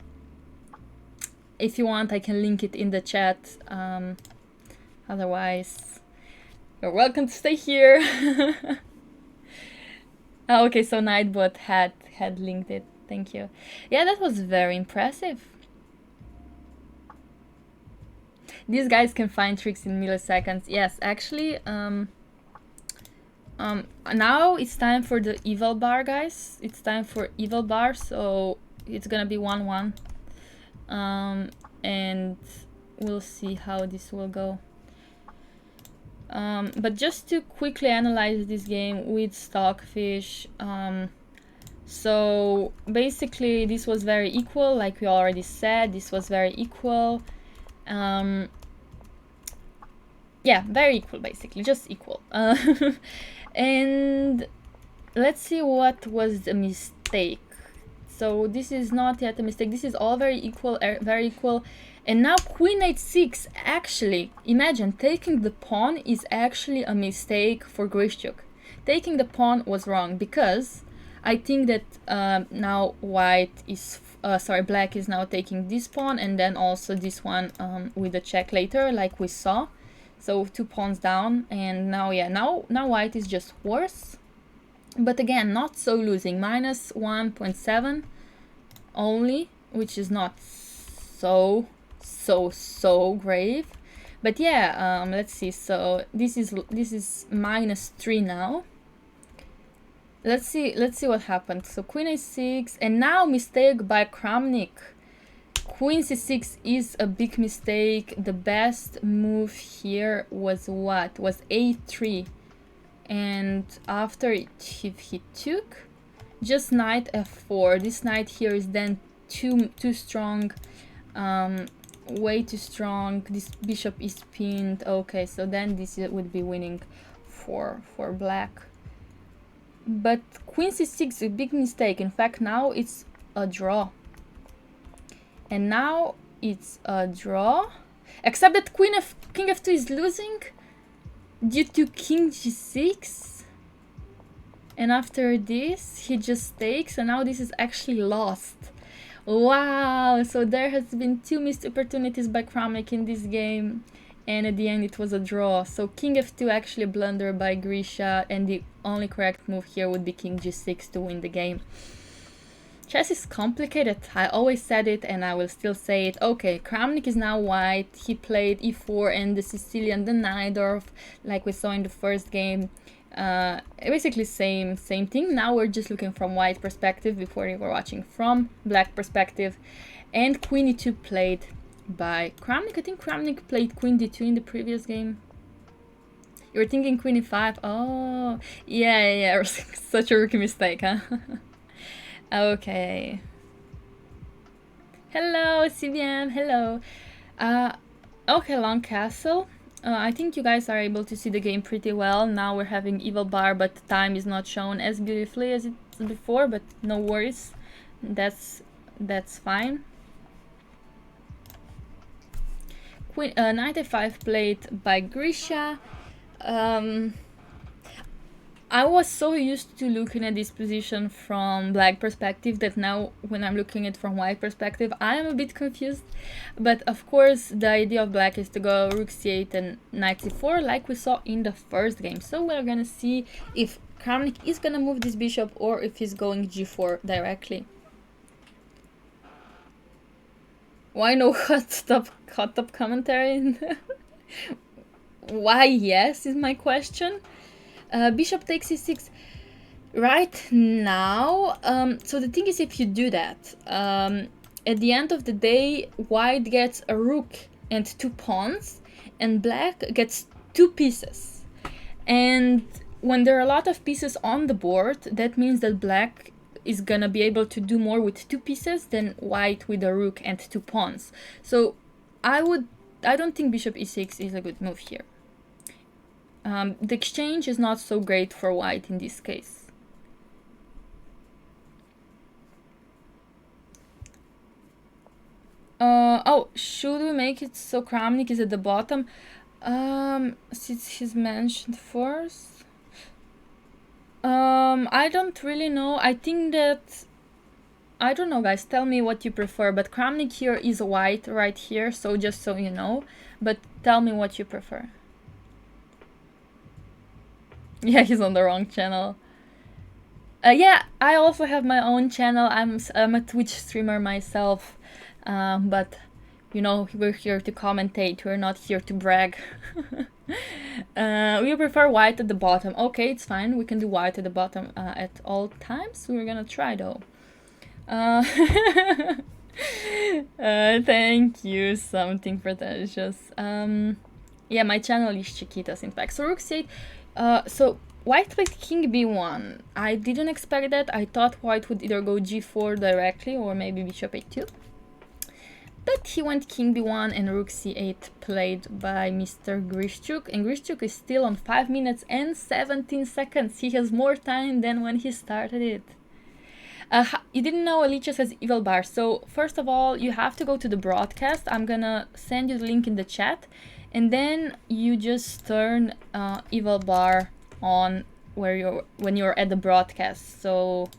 If you want, I can link it in the chat. Otherwise, you're welcome to stay here. Oh, okay, so Nightbot had linked it. Thank you. Yeah, that was very impressive. These guys can find tricks in milliseconds. Yes, actually, now it's time for the evil bar, guys. It's time for evil bar, so it's gonna be 1-1. And we'll see how this will go. But just to quickly analyze this game with Stockfish, So basically this was very equal, like we already said, this was very equal. Yeah, very equal, basically, just equal. And let's see what was the mistake. So this is not yet a mistake, this is all very equal, very equal. And now queen h6, actually, imagine, taking the pawn is actually a mistake for Grischuk. Taking the pawn was wrong, because I think that now white is, black is now taking this pawn, and then also this one with the check later, like we saw. So 2 pawns down, and now, yeah, now white is just worse. But again, not so losing, minus 1.7 only, which is not so grave. But yeah, let's see. So this is minus 3 now. Let's see what happened. So queen a6, and now mistake by Kramnik. Queen c6 is a big mistake. The best move here was what? Was a3. And after he took, just knight f4. This knight here is then too strong, way too strong. This bishop is pinned. Okay, so then this would be winning for black. But queen c6 is a big mistake. In fact, now it's a draw. And now it's a draw, except that king f2 is losing due to king g6. And after this, he just takes, and now this is actually lost. Wow, so there has been 2 missed opportunities by Kramnik in this game, and at the end it was a draw. So king f2 actually a blunder by Grisha, and the only correct move here would be king g6 to win the game. Chess is complicated, I always said it and I will still say it. Okay, Kramnik is now white, he played e4 and the Sicilian, the Najdorf, like we saw in the first game. Basically same thing. Now we're just looking from white perspective, before we were watching from black perspective. And queen e2 played by Kramnik. I think Kramnik played queen d2 in the previous game. You were thinking queen e5? Oh, yeah, such a rookie mistake, huh? Okay. Hello, CBM, hello. Okay, long castle. I think you guys are able to see the game pretty well. Now we're having evil bar, but the time is not shown as beautifully as it was before, but no worries. That's fine. Knight a5 played by Grisha. I was so used to looking at this position from black perspective that now when I'm looking at it from white perspective, I am a bit confused. But of course the idea of black is to go rook c8 and knight c4 like we saw in the first game. So we're gonna see if Kramnik is gonna move this bishop or if he's going g4 directly. Why no hot top commentary? Why yes is my question. Bishop takes e6 right now. So the thing is, if you do that, at the end of the day, white gets a rook and 2 pawns, and black gets 2 pieces. And when there are a lot of pieces on the board, that means that black is gonna be able to do more with 2 pieces than white with a rook and 2 pawns. So I don't think bishop e6 is a good move here. The exchange is not so great for white in this case. Oh, should we make it so Kramnik is at the bottom? Since he's mentioned first. I don't really know. I think that... I don't know, guys. Tell me what you prefer. But Kramnik here is white right here, so just so you know. But tell me what you prefer. Yeah, he's on the wrong channel. Yeah, I also have my own channel. I'm a Twitch streamer myself. But, you know, we're here to commentate. We're not here to brag. We prefer white at the bottom. Okay, it's fine. We can do white at the bottom at all times. We're gonna try, though. Thank you. Something pretentious. Yeah, my channel is Chiquitas, in fact. So rook c8. So white played king b1. I didn't expect that. I thought white would either go g4 directly or maybe bishop a2. But he went king b1 and rook c8 played by Mr. Grischuk. And Grischuk is still on 5 minutes and 17 seconds. He has more time than when he started it. You didn't know Alicia says evil bar. So first of all, you have to go to the broadcast. I'm gonna send you the link in the chat. And then you just turn evil bar on when you're at the broadcast. So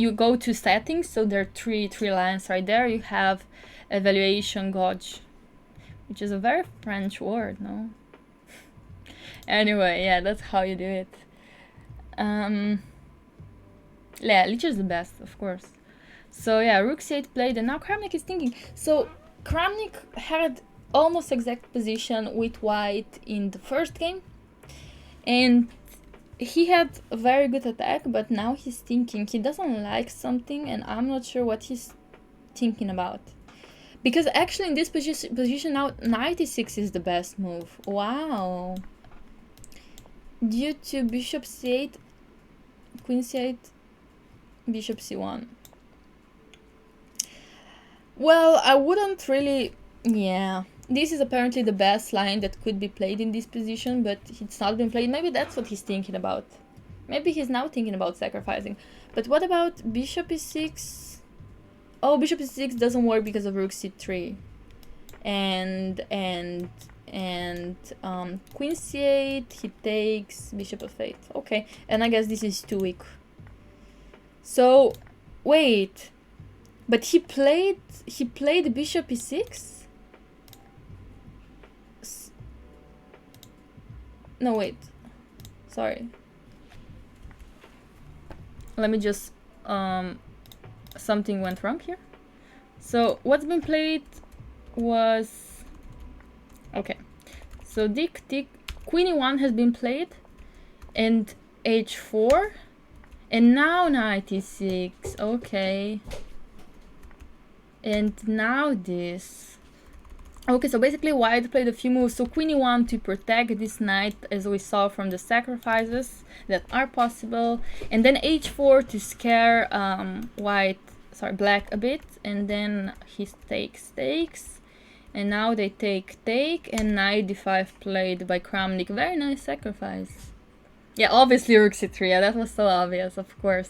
you go to settings. So there are three lines right there. You have evaluation gauge, which is a very French word, no? Anyway, yeah, that's how you do it. Yeah, Lich is the best, of course. So yeah, rook c8 played, and now Kramnik is thinking. So Kramnik had almost exact position with white in the first game, and he had a very good attack, but now he's thinking he doesn't like something, and I'm not sure what he's thinking about. Because actually in this position now, knight e6 is the best move. Wow. Due to bishop c8, queen c8, bishop c1. Well, I wouldn't really... Yeah. This is apparently the best line that could be played in this position, but it's not been played. Maybe that's what he's thinking about. Maybe he's now thinking about sacrificing. But what about bishop e6? Oh, bishop e6 doesn't work because of rook c3. And queen c8, he takes bishop f8. Okay, and I guess this is too weak. So, wait. But he played bishop e6? No, wait. Sorry. Let me just... something went wrong here. So, what's been played was... Okay. So, queen e1 has been played. And h4. And now knight e6. Okay. And now this. Okay, so basically white played a few moves. So queen e1 to protect this knight, as we saw from the sacrifices that are possible. And then h4 to scare black a bit. And then he takes. And now they take. And knight d5 played by Kramnik. Very nice sacrifice. Yeah, obviously rook c3. Yeah, that was so obvious, of course.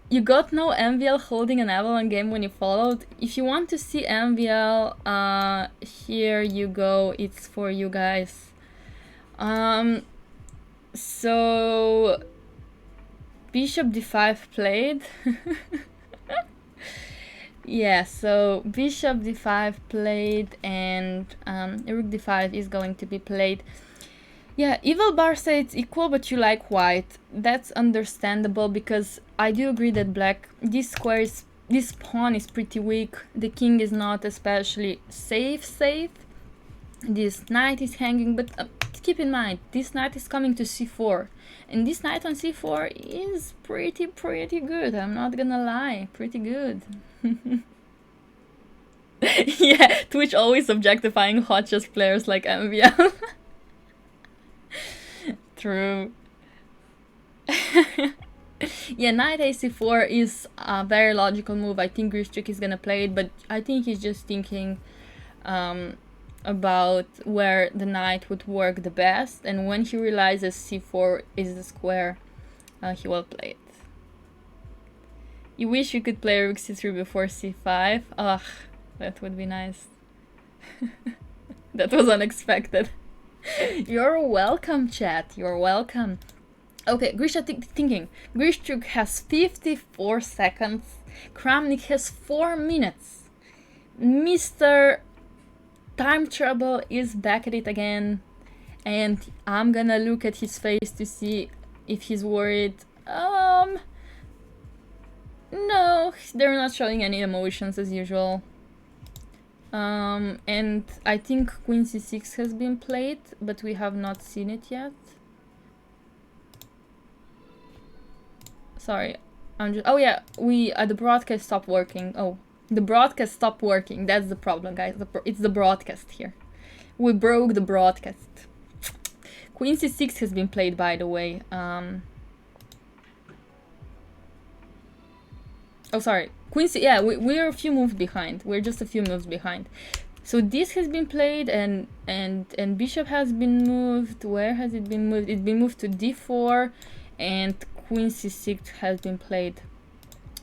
You got no MVL holding an Avalon game when you followed. If you want to see MVL, here you go. It's for you guys. So bishop d5 played. Yeah, so bishop d5 played, and rook d5 is going to be played. Yeah, Evil Bar said it's equal, but you like white. That's understandable, because I do agree that black, this pawn is pretty weak. The king is not especially safe. This knight is hanging, but keep in mind, this knight is coming to c4. And this knight on c4 is pretty good. I'm not gonna lie, pretty good. Yeah, Twitch always objectifying hot chess players like MVL. True. Yeah, knight ac4 is a very logical move. I think Grischuk is gonna play it, but I think he's just thinking about where the knight would work the best, and when he realizes c4 is the square, he will play it. You wish you could play rook c3 before c5? Ugh, that would be nice. That was unexpected. You're welcome, chat. You're welcome. Okay, Grischuk thinking. Grischuk has 54 seconds. Kramnik has 4 minutes. Mr. Time Trouble is back at it again. And I'm gonna look at his face to see if he's worried. No, they're not showing any emotions as usual. And I think queen c6 has been played, but we have not seen it yet. Sorry, oh yeah, the broadcast stopped working. Oh, the broadcast stopped working. That's the problem, guys. It's the broadcast here. We broke the broadcast. Queen c6 has been played, by the way. Oh, sorry. Queen c... Yeah, we're a few moves behind. We're just a few moves behind. So this has been played, and bishop has been moved. Where has it been moved? It's been moved to d4, and queen c6 has been played.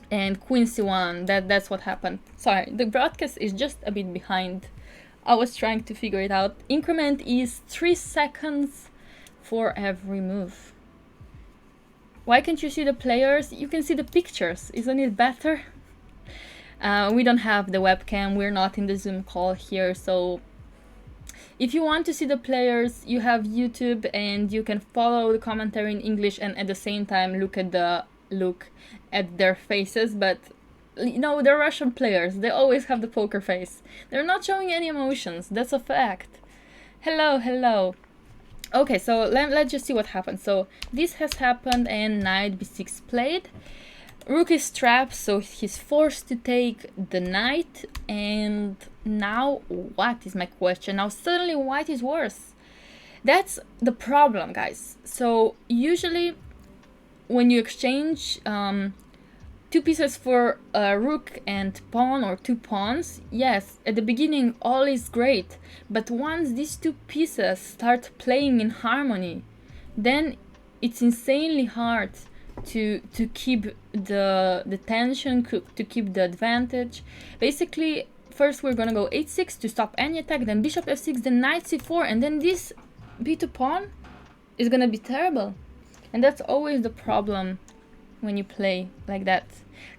And queen c1, that's what happened. Sorry, the broadcast is just a bit behind. I was trying to figure it out. Increment is 3 seconds for every move. Why can't you see the players? You can see the pictures. Isn't it better? We don't have the webcam. We're not in the Zoom call here. So if you want to see the players, you have YouTube and you can follow the commentary in English and at the same time look at their faces. But you know, they're Russian players. They always have the poker face. They're not showing any emotions. That's a fact. Hello, hello. Okay, so let's just see what happened. So this has happened and knight b6 played. Rook is trapped, so he's forced to take the knight. And now what is my question? Now suddenly white is worse. That's the problem, guys. So usually when you exchange two pieces for a rook and pawn, or two pawns, yes, at the beginning all is great, but once these two pieces start playing in harmony, then it's insanely hard to keep the tension, to keep the advantage. Basically, first we're gonna go h6 to stop any attack, then bishop f6, then knight c4, and then this b2 pawn is gonna be terrible. And that's always the problem when you play like that.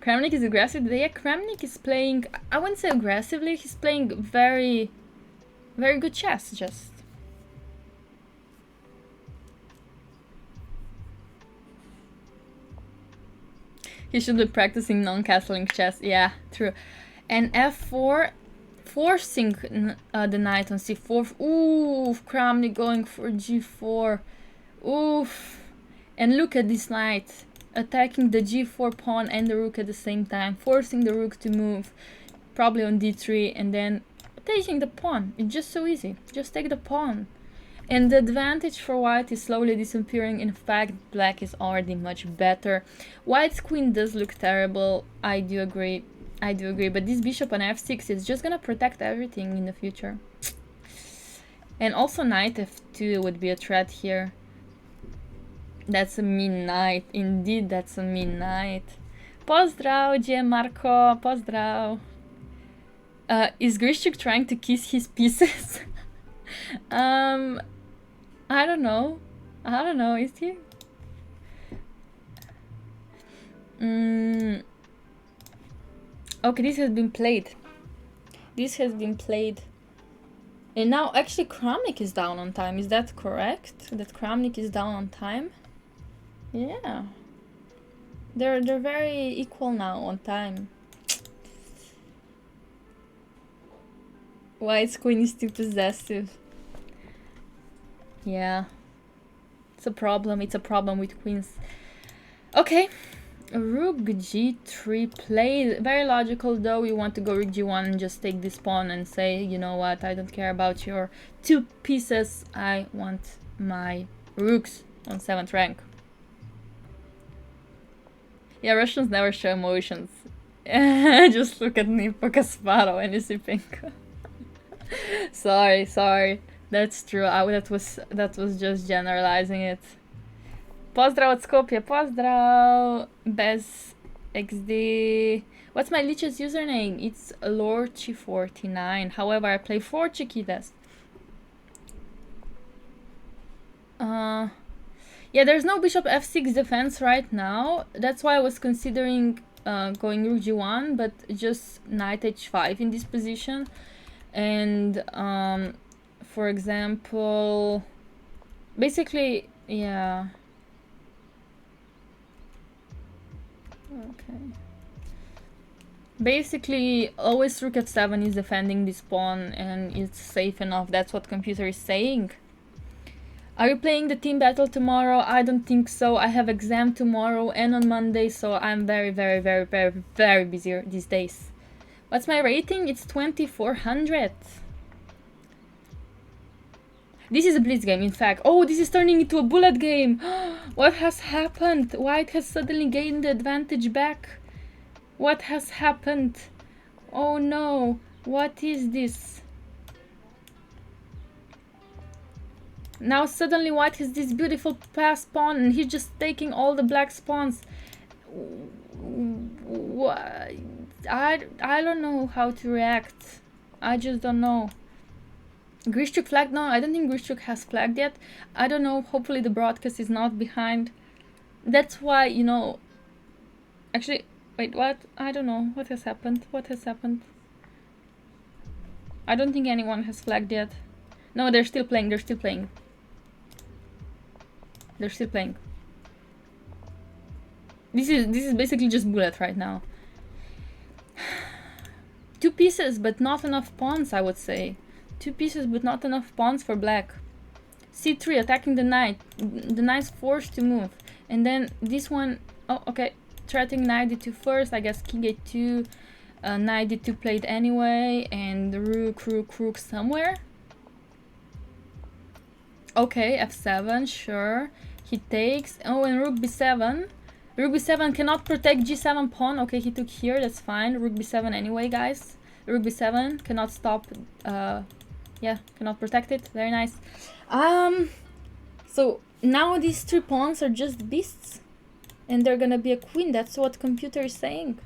Kramnik is aggressive. Yeah, Kramnik is playing, I wouldn't say aggressively, he's playing very, very good chess, just. He should be practicing non-castling chess. Yeah, true. And f4, forcing the knight on c4. Ooh, Kramnik going for g4. Oof. And look at this knight, attacking the g4 pawn and the rook at the same time, forcing the rook to move, probably on d3, and then taking the pawn. It's just so easy. Just take the pawn. And the advantage for white is slowly disappearing. In fact, black is already much better. White's queen does look terrible. I do agree. But this bishop on f6 is just gonna protect everything in the future. And also knight f2 would be a threat here. That's a mean knight. Indeed, that's a mean knight. Pozdrav, J. Marco. Pozdrav. Is Grischuk trying to kiss his pieces? I don't know. Is he? Okay, this has been played. And now actually Kramnik is down on time. Is that correct? That Kramnik is down on time? Yeah. They're very equal now on time. White's queen is too possessive. Yeah. It's a problem with queens. Okay. Rook g3 played. Very logical though. We want to go rook g1 and just take this pawn and say, you know what, I don't care about your two pieces. I want my rooks on 7th rank. Yeah, Russians never show emotions. Just look at Nipo Kasparov and Isipenko. Sorry. That's true. That was just generalizing it. Pozdrav od Skopje, pozdrav! Bez XD. What's my Lich's username? It's Lorchi49. However, I play 4 Chiquitas. Yeah, there's no bishop f6 defense right now. That's why I was considering going rook g1, but just knight h5 in this position. And for example, basically, yeah. Okay. Basically, always rook f7 is defending this pawn and it's safe enough. That's what computer is saying. Are you playing the team battle tomorrow? I don't think so. I have exam tomorrow and on Monday, so I'm very busy these days. What's my rating? It's 2400. This is a blitz game, in fact. Oh, this is turning into a bullet game. What has happened? White has suddenly gained the advantage back. What has happened? Oh no, what is this? Now suddenly White has this beautiful pass pawn and he's just taking all the black spawns. What? I don't know how to react. I just don't know. Grischuk flagged? No, I don't think Grischuk has flagged yet. I don't know, hopefully the broadcast is not behind. That's why, you know... Actually, wait, what? I don't know. What has happened? What has happened? I don't think anyone has flagged yet. No, they're still playing, they're still playing. They're still playing. This is basically just bullet right now. 2 pieces, but not enough pawns, I would say. 2 pieces, but not enough pawns for black. C3 attacking the knight. The knight's forced to move. And then this one... Oh, okay. Threatening knight d2 first. I guess king a2. Knight d2 played anyway. And the rook somewhere. Okay, f7, sure. He takes... Oh, and rook b7. Rook b7 cannot protect g7 pawn. Okay, he took here, that's fine. Rook b7 anyway, guys. Rook b7 cannot stop... yeah, cannot protect it. Very nice. So now these 3 pawns are just beasts. And they're gonna be a queen. That's what computer is saying.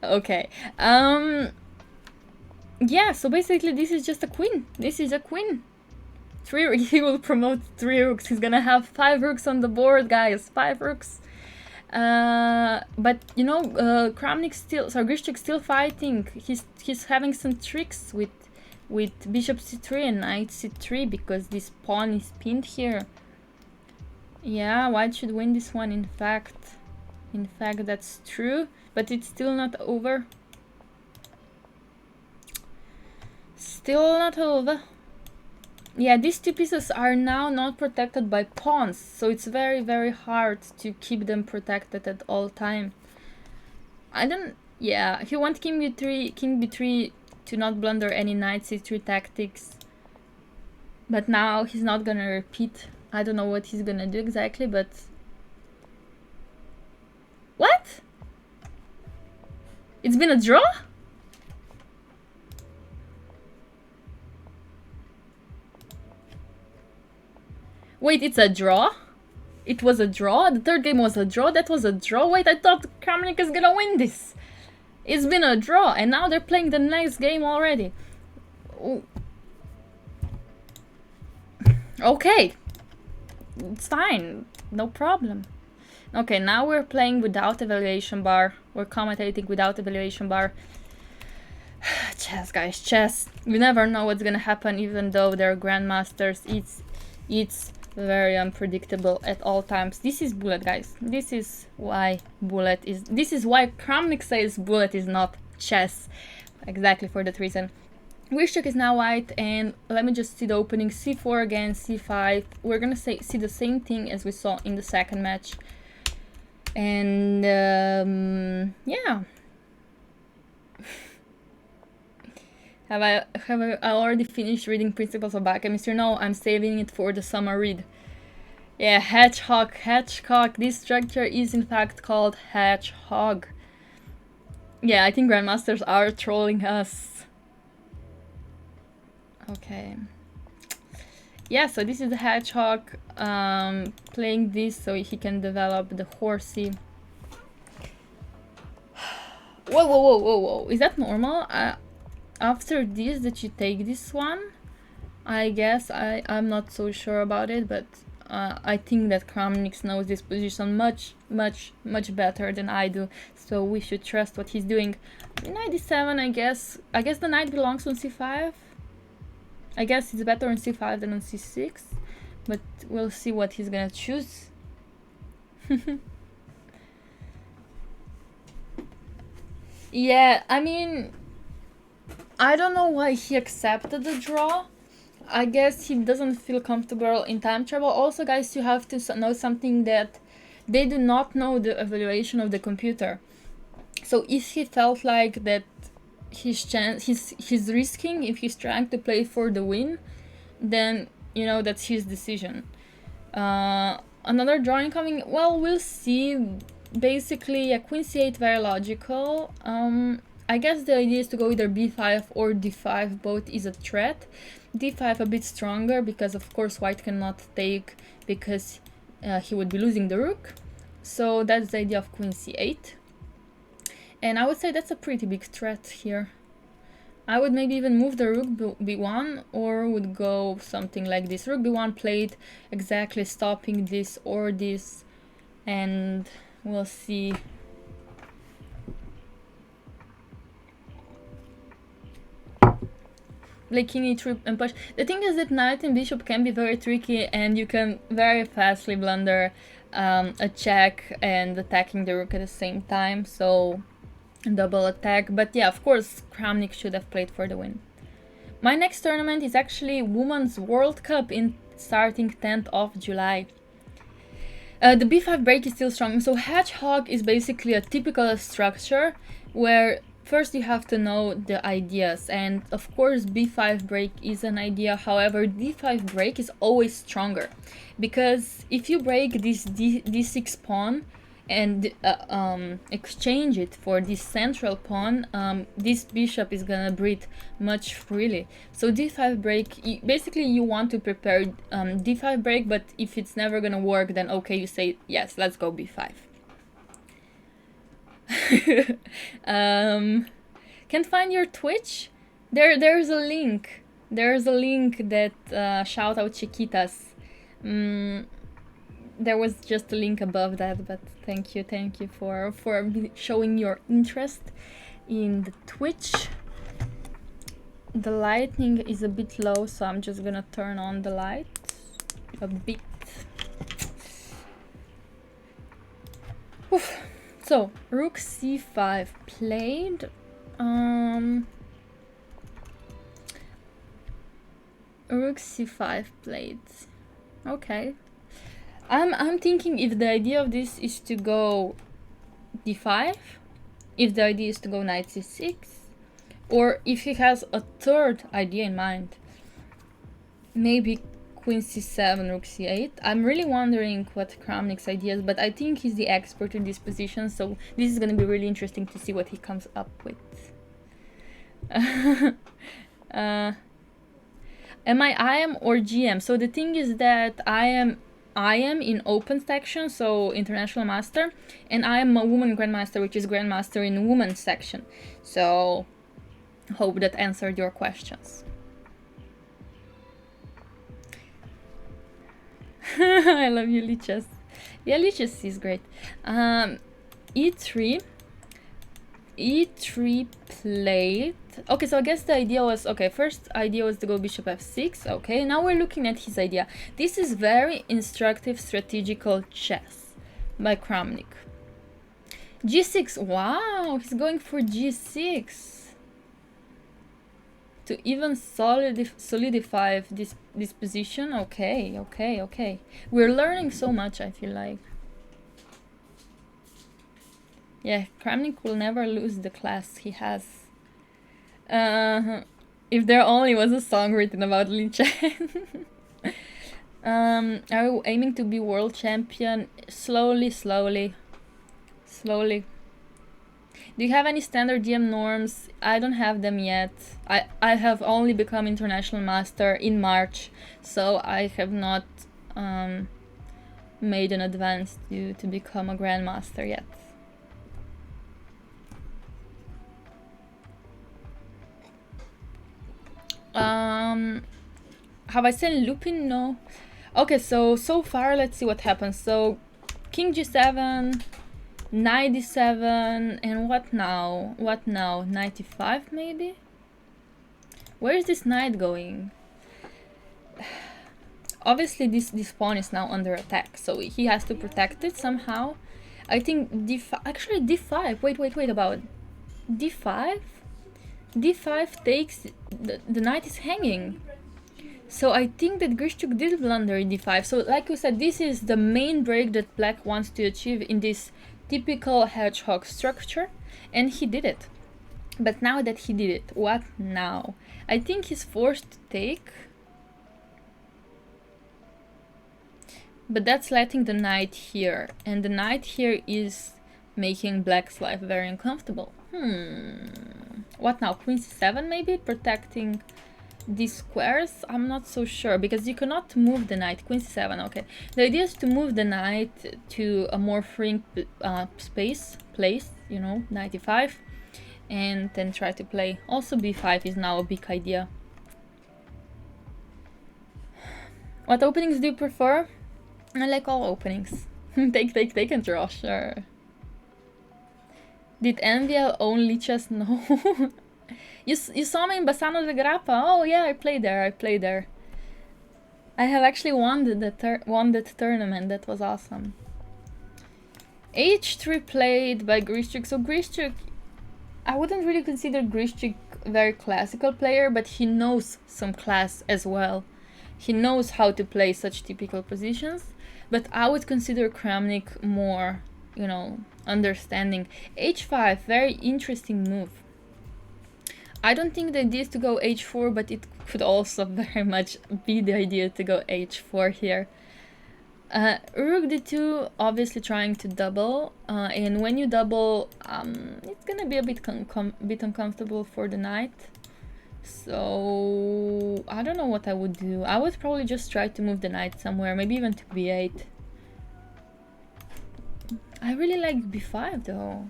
Okay. Yeah, so basically this is just a queen. This is a queen. He will promote 3 rooks. He's gonna have 5 rooks on the board, guys. 5 rooks. But you know, Kramnik still, so Grischuk still fighting. He's having some tricks with bishop c3 and knight c3 because this pawn is pinned here. Yeah, White should win this one. In fact, that's true, but it's still not over. Still not over. Yeah, these 2 pieces are now not protected by pawns, so it's very, very hard to keep them protected at all time. Yeah, he wants king b3 to not blunder any knight c3 tactics. But now he's not gonna repeat. I don't know what he's gonna do exactly, but... What? It's been a draw? Wait, it's a draw? It was a draw? The third game was a draw? That was a draw? Wait, I thought Kramnik is gonna win this. It's been a draw, and now they're playing the next game already. Ooh. Okay. It's fine. No problem. Okay, now we're playing without evaluation bar. We're commentating without evaluation bar. Chess, guys, chess. You never know what's gonna happen, even though they're grandmasters. It's very unpredictable at all times. This is bullet, guys. This is why Kramnik says bullet is not chess. Exactly for that reason. Grischuk is now white, and let me just see the opening. c4 again, c5. We're gonna see the same thing as we saw in the second match. And yeah. Have I already finished reading Principles of Biochemistry? No, I'm saving it for the summer read. Yeah, hedgehog. This structure is in fact called hedgehog. Yeah, I think grandmasters are trolling us. Okay. Yeah, so this is the hedgehog playing this so he can develop the horsey. Whoa. Is that normal? After this, that you take this one? I guess I'm not so sure about it, but I think that Kramnik knows this position much better than I do, so we should trust what he's doing. Knight d7, I guess the knight belongs on c5. I guess it's better on c5 than on c6, but we'll see what he's gonna choose. Yeah, I mean, I don't know why he accepted the draw. I guess he doesn't feel comfortable in time travel. Also, guys, you have to know something, that they do not know the evaluation of the computer. So if he felt like that he's risking, if he's trying to play for the win, then you know that's his decision. Another drawing coming, well, we'll see. Basically, queen c8, very logical. I guess the idea is to go either b5 or d5, both is a threat. d5 a bit stronger because of course white cannot take, because he would be losing the rook. So that's the idea of queen c8. And I would say that's a pretty big threat here. I would maybe even move the rook b1, or would go something like this. Rook b1 played exactly stopping this or this, and we'll see. Play king e3 and push. The thing is that knight and bishop can be very tricky, and you can very fastly blunder a check and attacking the rook at the same time, so double attack. But yeah, of course, Kramnik should have played for the win. My next tournament is actually Women's World Cup in starting 10th of July. The b5 break is still strong. So hedgehog is basically a typical structure where first you have to know the ideas, and of course b5 break is an idea. However, d5 break is always stronger, because if you break this d6 pawn and exchange it for this central pawn, this bishop is gonna breathe much freely. So d5 break, basically you want to prepare d5 break, but if it's never gonna work, then okay, you say yes, let's go b5. Can't find your Twitch? There's a link. There's a link that shout out Chiquitas. There was just a link above that, but thank you for showing your interest in the Twitch. The lighting is a bit low, so I'm just gonna turn on the light a bit. Oof. So rook c5 played. Rook c5 played. Okay. I'm thinking if the idea of this is to go d5, if the idea is to go knight c6, or if he has a third idea in mind, maybe queen c7, rook c8. I'm really wondering what Kramnik's idea is, but I think he's the expert in this position, so this is going to be really interesting to see what he comes up with. Am I IM or GM? So the thing is that I am in open section, so international master, and I am a woman grandmaster, which is grandmaster in women's section. So hope that answered your questions. I love you, Lichess. Yeah, Lichess is great. E3 played. Okay, so I guess the idea was, okay, first idea was to go bishop f6. Okay, now we're looking at his idea. This is very instructive strategical chess by Kramnik. G6. Wow, he's going for G6 to even solidify this position. Okay. We're learning so much, I feel like. Yeah, Kramnik will never lose the class he has. If there only was a song written about Lee Chen. Are you aiming to be world champion? Slowly. Do you have any standard DM norms? I don't have them yet. I have only become international master in March, so I have not made an advance to become a grandmaster yet. Have I seen Lupin? No. Okay, so far let's see what happens. So king g7, knight d7, and what now? Knight e5 maybe? Where is this knight going? Obviously this pawn is now under attack, so he has to protect it somehow. I think d5, actually d5, wait, about d5? d5 takes, the knight is hanging. So I think that Grischuk did blunder in d5. So like you said, this is the main break that black wants to achieve in this typical hedgehog structure. and he did it. But now that he did it, what now? I think he's forced to take. But that's letting the knight here. And the knight here is making black's life very uncomfortable. What now? Queen c7 maybe? Protecting these squares? I'm not so sure, because you cannot move the knight. Queen c7, okay. The idea is to move the knight to a more free place, you know, knight e5. And then try to play. Also b5 is now a big idea. What openings do you prefer? I like all openings. Take and draw, sure. Did NVL own lichess? No. you saw me in Bassano de Grappa? Oh yeah, I played there. I have actually won that tournament. That was awesome. H3 played by Grischuk. So Grischuk, I wouldn't really consider Grischuk a very classical player, but he knows some class as well. He knows how to play such typical positions. But I would consider Kramnik more, you know, understanding. H5, very interesting move. I don't think the idea is to go H4, but it could also very much be the idea to go H4 here. Rook d2, obviously trying to double, and when you double, it's gonna be a bit uncomfortable for the knight. So I don't know what I would do. I would probably just try to move the knight somewhere, maybe even to b8. I really like b5 though.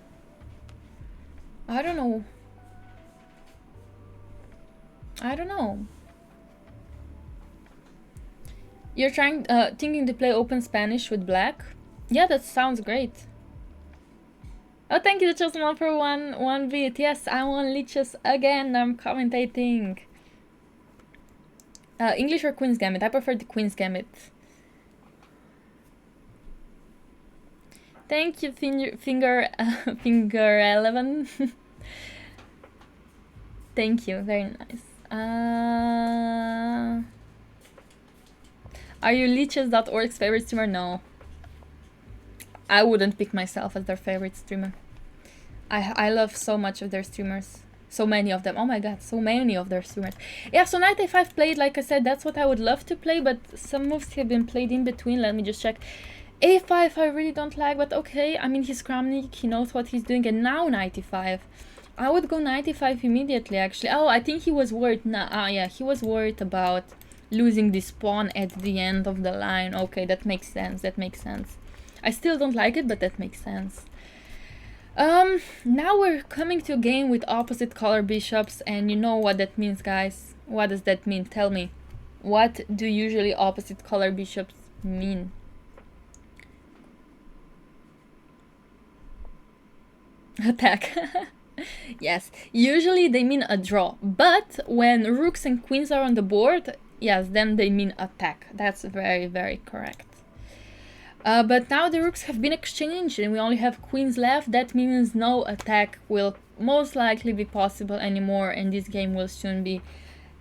I don't know. You're thinking to play open Spanish with black? Yeah, that sounds great. Oh, thank you, Chosman, for one bit. Yes, I won lichess again. I'm commentating. English or Queen's Gambit? I prefer the Queen's Gambit. Thank you, finger 11. Thank you, very nice. Are you lichess.org's favorite streamer? No. I wouldn't pick myself as their favorite streamer. I love so much of their streamers. So many of them. Oh my god, so many of their streamers. Yeah, so knight a5 played, like I said, that's what I would love to play, but some moves have been played in between. Let me just check. a5 I really don't like, but okay. I mean, he's Kramnik, he knows what he's doing, and now knight e5. I would go knight e5 immediately, actually. Oh, I think he was worried. Yeah, he was worried about losing this pawn at the end of the line. Okay, that makes sense. I still don't like it, but that makes sense. Now we're coming to a game with opposite color bishops, and you know what that means, guys. What does that mean? Tell me. What do usually opposite color bishops mean? Attack. Yes, usually they mean a draw, but when rooks and queens are on the board, yes, then they mean attack. That's very, very correct. But now the rooks have been exchanged and we only have queens left. That means no attack will most likely be possible anymore, and this game will soon be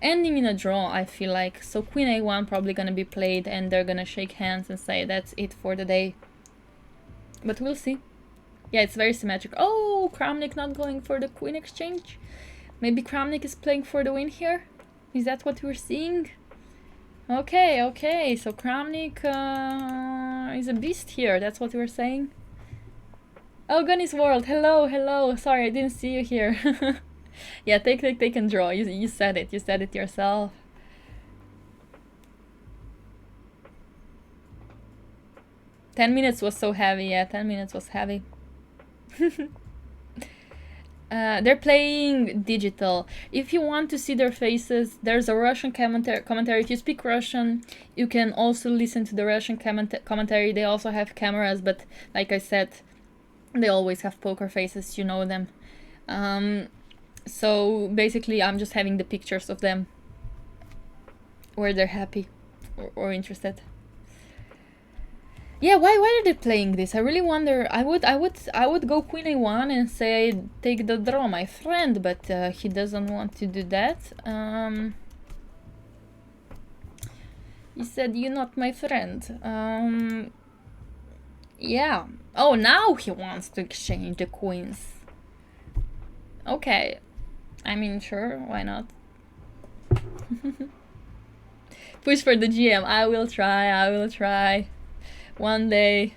ending in a draw, I feel like. So queen a1 probably gonna be played and they're gonna shake hands and say that's it for the day. But we'll see. Yeah, it's very symmetric. Oh, Kramnik not going for the queen exchange. Maybe Kramnik is playing for the win here? Is that what we're seeing? Okay, so Kramnik is a beast here, that's what we're saying. Oh, Gunny's World, hello, sorry, I didn't see you here. Yeah, take and draw, you said it yourself. $10 was so heavy, yeah, 10 minutes was heavy. They're playing digital. If you want to see their faces, there's a Russian commentary. If you speak Russian, you can also listen to the Russian commentary. They also have cameras, but like I said, they always have poker faces, you know them. So basically, I'm just having the pictures of them where they're happy or interested. Yeah, why are they playing this? I really wonder. I would go queen a1 and say take the draw, my friend, but he doesn't want to do that. He said you're not my friend. Yeah. Oh, now he wants to exchange the queens. Okay. I mean, sure, why not? Push for the GM. I will try. One day.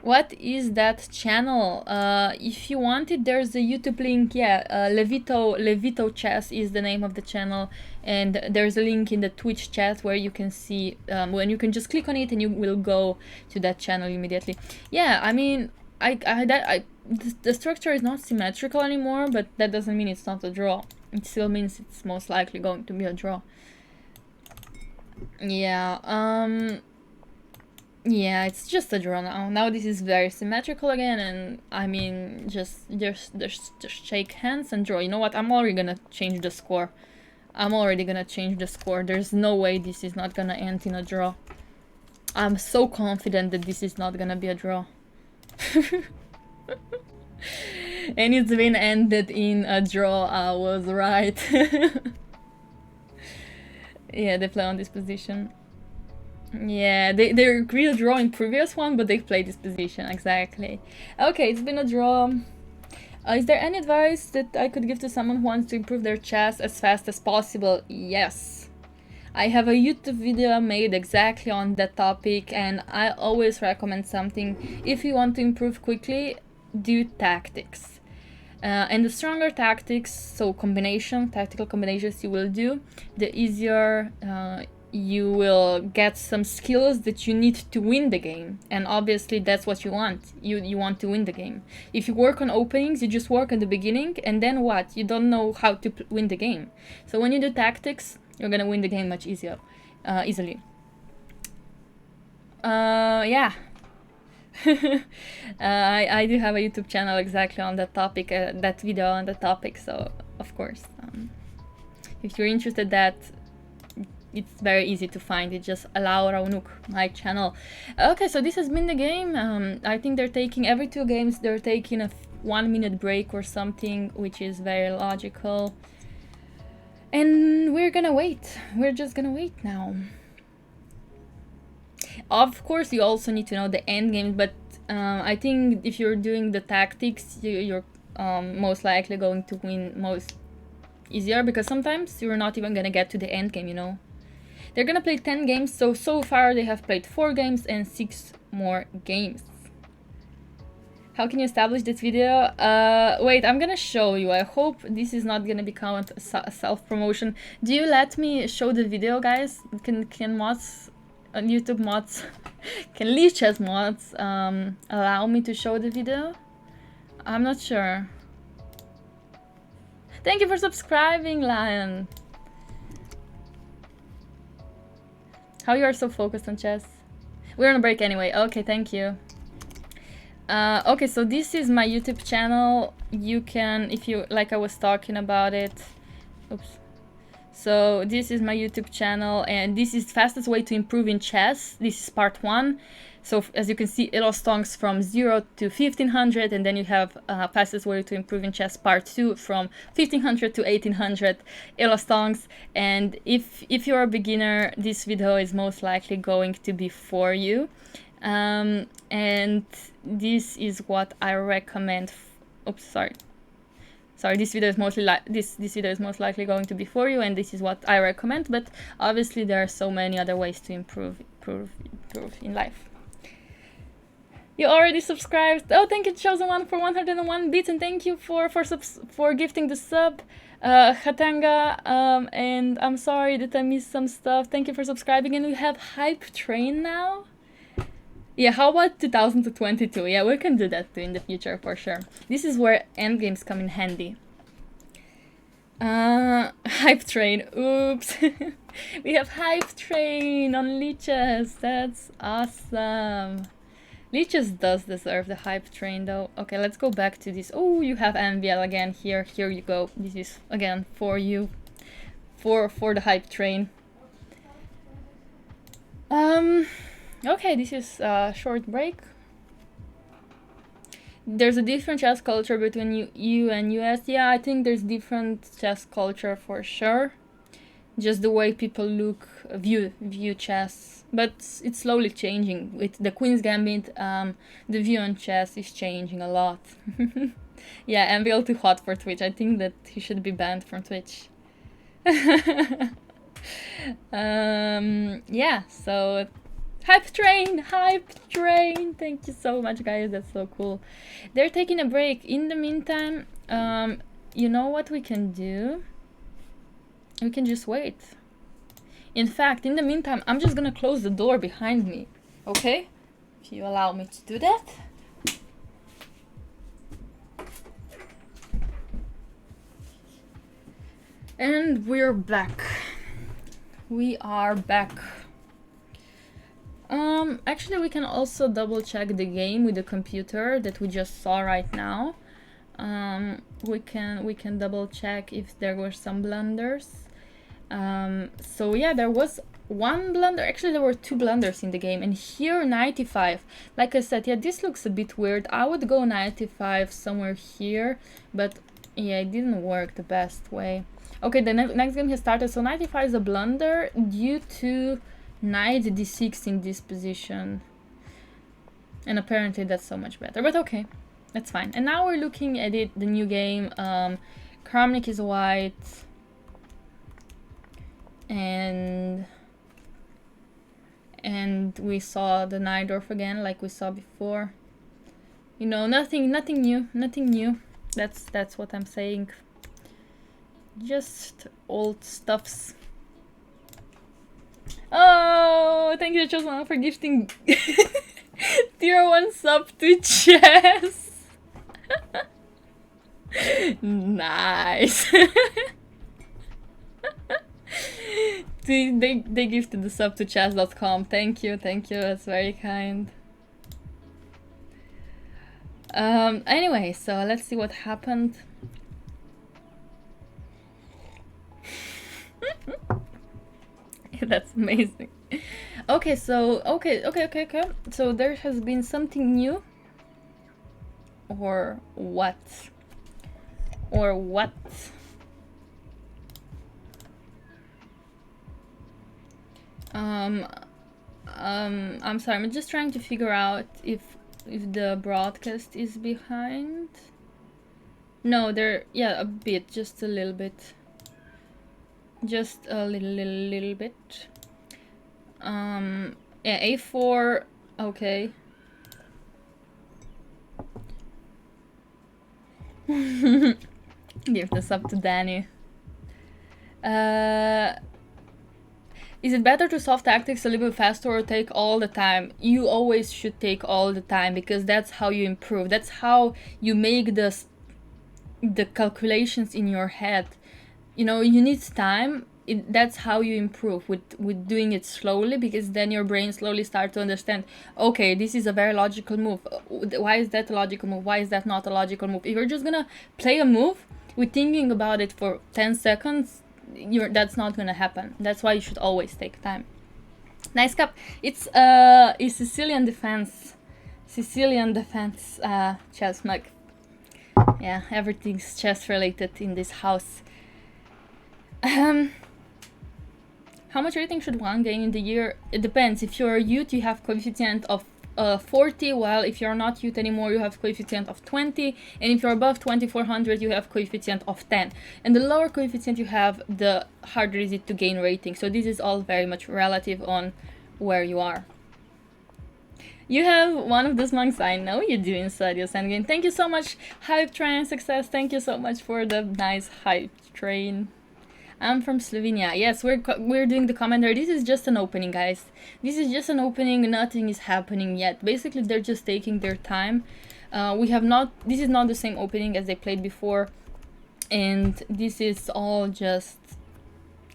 What is that channel? If you want it, there's a YouTube link. Yeah, Levito Chess is the name of the channel, and there's a link in the Twitch chat where you can see when you can just click on it and you will go to that channel immediately. Yeah, I mean, the structure is not symmetrical anymore, but that doesn't mean it's not a draw. It still means it's most likely going to be a draw. Yeah. Yeah, it's just a draw now. Now this is very symmetrical again, and I mean, just shake hands and draw. You know what? I'm already gonna change the score. There's no way this is not gonna end in a draw. I'm so confident that this is not gonna be a draw. And it's been ended in a draw. I was right. Yeah, they play on this position. Yeah, they agreed a draw in previous one, but they played this position, exactly. Okay, it's been a draw. Is there any advice that I could give to someone who wants to improve their chess as fast as possible? Yes. I have a YouTube video made exactly on that topic, and I always recommend something. If you want to improve quickly, do tactics. And the stronger tactics, so tactical combinations you will do, the easier you will get some skills that you need to win the game. And obviously that's what you want. You want to win the game. If you work on openings, you just work at the beginning, and then what? You don't know how to win the game. So when you do tactics, you're gonna win the game much easier, easily. Yeah. I do have a YouTube channel exactly on that topic, that video on the topic, so of course, if you're interested, that it's very easy to find. It's just Unuk, my channel. Okay, so this has been the game. I think they're taking every 2 games, they're taking a 1-minute break or something, which is very logical. And we're gonna wait. We're just gonna wait now. Of course, you also need to know the end game, but I think if you're doing the tactics, you're most likely going to win most easier, because sometimes you're not even gonna get to the end game, you know. They're gonna play 10 games, so far they have played 4 games and 6 more games. How can you establish this video? Wait, I'm gonna show you. I hope this is not gonna become a self-promotion. Do you let me show the video, guys? Can mods, YouTube mods, can Lichess mods allow me to show the video? I'm not sure. Thank you for subscribing, Lion. How you are so focused on chess? We're on a break anyway. Okay, thank you. Okay, so this is my YouTube channel. You can, if you, like I was talking about it. Oops. So this is my YouTube channel, and this is the fastest way to improve in chess. This is part 1. So as you can see, it all stonks from 0 to 1500, and then you have fastest way to improve in chess part 2 from 1500 to 1800 stonks. And if you're a beginner, this video is most likely going to be for you. And this is what I recommend. Oops, sorry, this video is mostly this video is most likely going to be for you, and this is what I recommend. But obviously there are so many other ways to improve in life. You already subscribed. Oh, thank you, Chosen One, for 101 bits, and thank you for gifting the sub, Hatanga. And I'm sorry that I missed some stuff. Thank you for subscribing. And we have Hype Train now. Yeah, how about 2022? Yeah, we can do that too in the future for sure. This is where endgames come in handy. Hype Train. Oops. We have Hype Train on Lichess. That's awesome. Lichess does deserve the Hype Train though. Okay, let's go back to this. Oh, you have MVL again here. Here you go. This is again for you. For the Hype Train. Okay, this is a short break. There's a different chess culture between EU and US. Yeah, I think there's different chess culture for sure. Just the way people view chess. But it's slowly changing. With the Queen's Gambit, the view on chess is changing a lot. Yeah, MBL too hot for Twitch. I think that he should be banned from Twitch. Yeah, so hype train. Thank you so much, guys. That's so cool. They're taking a break. In the meantime, you know what we can do? We can just wait. In fact, in the meantime, I'm just gonna close the door behind me. Okay? If you allow me to do that. And we're back. We are back. Actually, we can also double check the game with the computer that we just saw right now. We can double check if there were some blunders. So yeah, there was one blunder. Actually, there were two blunders in the game, and here 95. Like I said, yeah, this looks a bit weird. I would go 95 somewhere here, but yeah, it didn't work the best way. Okay, the next game has started. So 95 is a blunder due to knight d6 in this position, and apparently that's so much better. But okay, that's fine. And now we're looking at it, the new game. Kramnik is white, and we saw the Najdorf again, like we saw before. You know, nothing new. That's what I'm saying. Just old stuffs. Oh, thank you, Chosman, for gifting tier 1 sub to chess. Nice. They gifted the sub to chess.com. Thank you, that's very kind. Anyway, so let's see what happened. That's amazing. Okay, so okay. So there has been something new, or what? I'm sorry. I'm just trying to figure out if the broadcast is behind. No, yeah, a bit, just a little bit. Just a little bit. Yeah, A4, okay. Give this up to Danny. Is it better to solve tactics a little bit faster or take all the time? You always should take all the time, because that's how you improve. That's how you make the calculations in your head. You know, you need time. That's how you improve, with doing it slowly, because then your brain slowly starts to understand, okay, this is a very logical move. Why is that a logical move? Why is that not a logical move? If you're just gonna play a move with thinking about it for 10 seconds, that's not gonna happen. That's why you should always take time. Nice cup. It's Sicilian defense. Chess mug. Yeah, everything's chess related in this house. How much rating should one gain in the year? It depends. If you're a youth, you have coefficient of 40, while if you're not youth anymore, you have coefficient of 20, and if you're above 2400, you have coefficient of 10. And the lower coefficient you have, the harder is it to gain rating. So this is all very much relative on where you are. You have one of those monks. I know you do inside your sand game. Thank you so much, Hype Train Success. Thank you so much for the nice Hype Train. I'm from Slovenia. Yes, we're doing the commentary. This is just an opening, guys. This is just an opening. Nothing is happening yet. Basically, they're just taking their time. This is not the same opening as they played before, and this is all just,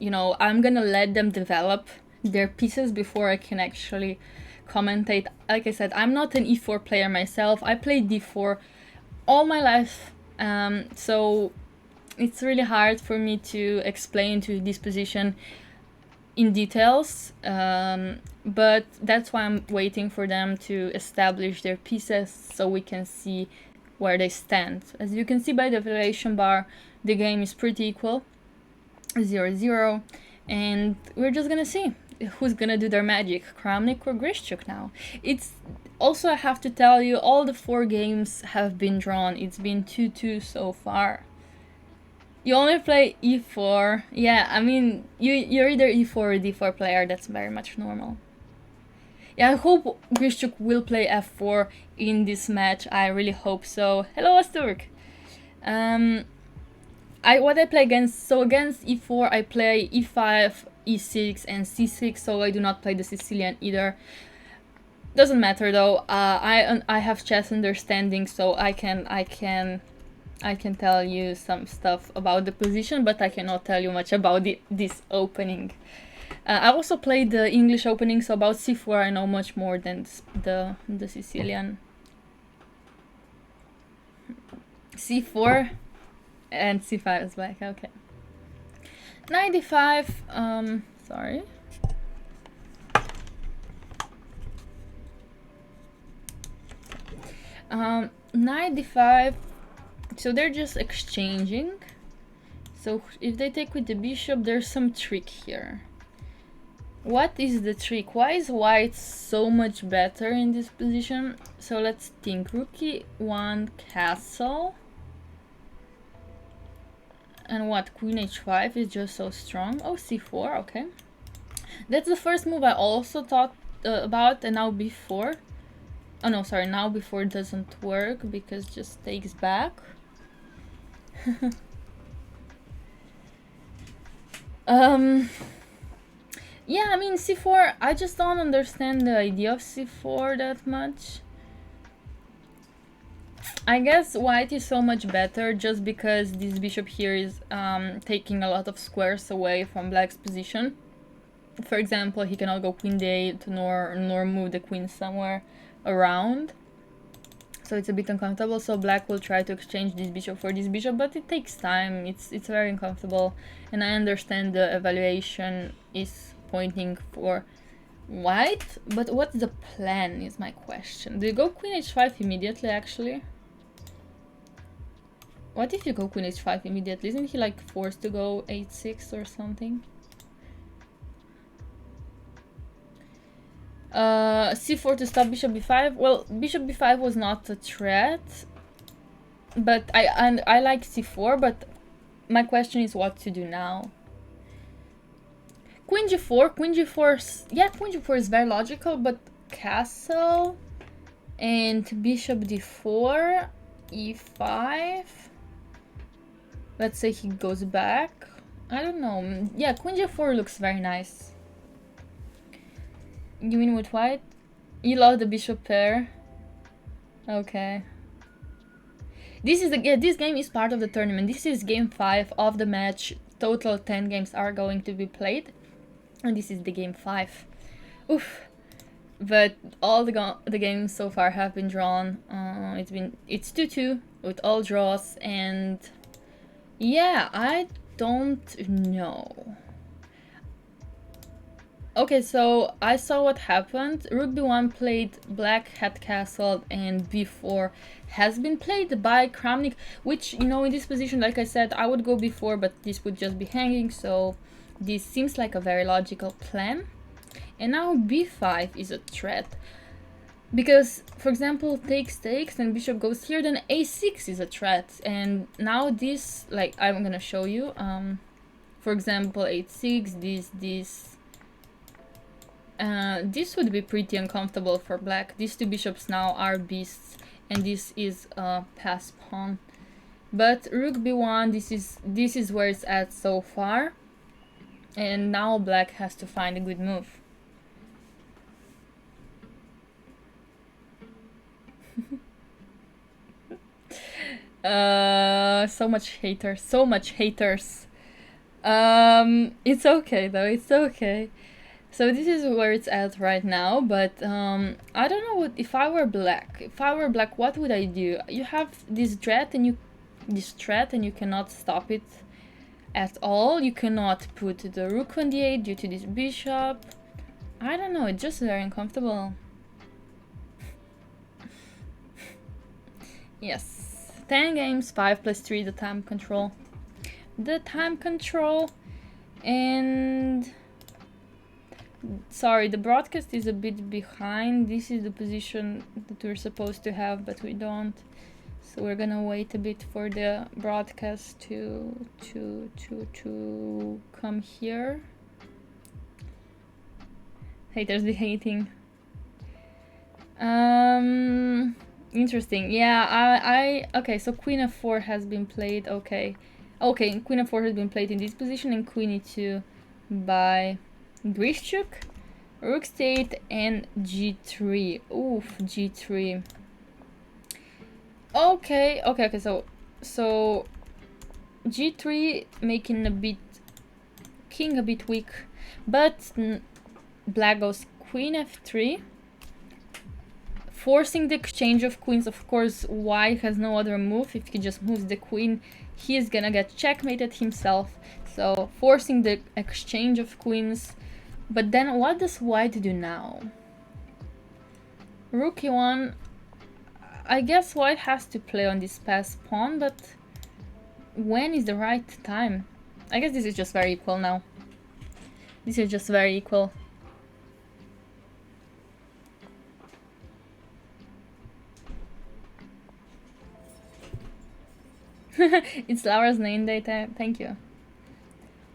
you know, I'm gonna let them develop their pieces before I can actually commentate. Like I said, I'm not an e4 player myself. I played d4 all my life, so it's really hard for me to explain to this position in details, but that's why I'm waiting for them to establish their pieces so we can see where they stand. As you can see by the evaluation bar, the game is pretty equal, 0-0, and we're just gonna see. who's gonna do their magic, Kramnik or Grischuk now. It's also, I have to tell you, all the 4 games have been drawn. It's been 2-2 so far. You only play e4. Yeah, I mean, you're either e4 or d4 player. That's very much normal. Yeah, I hope Grischuk will play f4 in this match. I really hope so. Hello, Asturk. What I play against, so against e4 I play e5, e6 and c6, so I do not play the Sicilian either. Doesn't matter though. I have chess understanding, so I can tell you some stuff about the position, but I cannot tell you much about this opening. I also played the English opening, so about c4 I know much more than the Sicilian. c4 and c5 is black. Okay. Knight d5. Sorry. Knight d5. So they're just exchanging. So if they take with the bishop, there's some trick here. What is the trick? Why is white so much better in this position? So let's think. Rook e1, castle. And what? Queen h5 is just so strong. Oh, c4, okay. That's the first move I also thought about, and now b4. Oh no, sorry, now b4 doesn't work because just takes back. Yeah, I mean, c4, I just don't understand the idea of c4 that much. I guess white is so much better just because this bishop here is taking a lot of squares away from black's position. For example, he cannot go queen d8 nor move the queen somewhere around. So it's a bit uncomfortable, so black will try to exchange this bishop for this bishop, but it takes time, it's very uncomfortable, and I understand the evaluation is pointing for white, but what's the plan is my question. Do you go queen h5 immediately, actually? What if you go queen h5 immediately? Isn't he like forced to go h6 or something? c4 to stop bishop b5. Well, bishop b5 was not a threat, but I like c4, but my question is what to do now. Queen g4, yeah, queen g4 is very logical, but castle and bishop d4, e5. Let's say he goes back. I don't know. Yeah, queen g4 looks very nice. You mean with white? You love the bishop pair? Okay. This game is part of the tournament. This is game 5 of the match. Total 10 games are going to be played. And this is the game 5. Oof. But all the games so far have been drawn. It's 2-2 with all draws, and yeah, I don't know. Okay, so I saw what happened. Rook b1 played, black had castled, and b4 has been played by Kramnik, which, you know, in this position, like I said, I would go b4, but this would just be hanging, so this seems like a very logical plan. And now b5 is a threat, because, for example, takes and bishop goes here, then a6 is a threat, and now this, like, I'm gonna show you, for example, h6, this would be pretty uncomfortable for black. These two bishops now are beasts, and this is a pass pawn. But rook b1, this is where it's at so far, and now black has to find a good move. So much haters. It's okay though, it's okay. So this is where it's at right now, but I don't know what if I were black. If I were black, what would I do? You have this threat and you cannot stop it at all. You cannot put the rook on d8 due to this bishop. I don't know, it's just very uncomfortable. Yes, 10 games, 5 plus 3, the time control. Sorry, the broadcast is a bit behind. This is the position that we're supposed to have, but we don't. So we're gonna wait a bit for the broadcast to come here. Haters be hating. Interesting. Yeah, okay, so Queen f4 has been played. Okay, Queen f4 has been played in this position, and Queen e2 by Grischuk. Rook state and g3. Oof, g3. Okay, so g3 making a bit king a bit weak, but black goes queen f3, forcing the exchange of queens. Of course, white has no other move. If he just moves the queen, he is gonna get checkmated himself. So forcing the exchange of queens. But then what does white do now? Rook e1. I guess white has to play on this passed pawn, but when is the right time? I guess this is just very equal now. This is just very equal. It's Laura's name data. Thank you.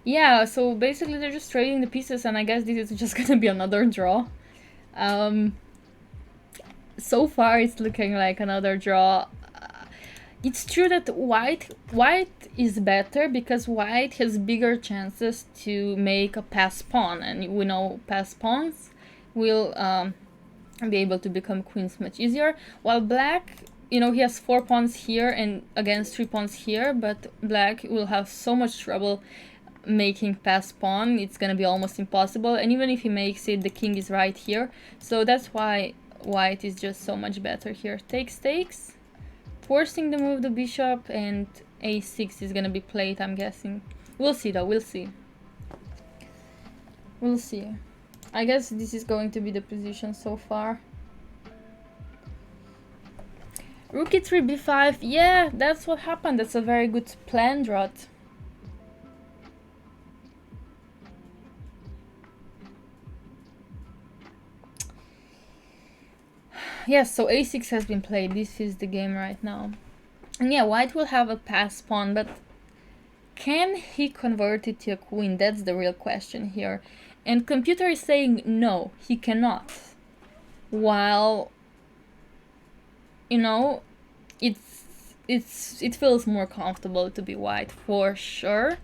Yeah, so basically they're just trading the pieces, and I guess this is just gonna be another draw. So far it's looking like another draw. It's true that white is better because white has bigger chances to make a pass pawn, and we know pass pawns will be able to become queens much easier, while black, you know, he has 4 pawns here and against 3 pawns here, but black will have so much trouble making pass pawn. It's gonna be almost impossible, and even if he makes it, the king is right here, so that's why white is just so much better here. Takes, forcing the move the bishop, and a6 is gonna be played, I'm guessing. We'll see though, we'll see. I guess this is going to be the position so far. Rook e3 b5, yeah, that's what happened. That's a very good plan, Drot. Yes, so a6 has been played. This is the game right now. And yeah, white will have a pass pawn, but can he convert it to a queen? That's the real question here. And computer is saying no, he cannot. While, you know, it feels more comfortable to be white for sure.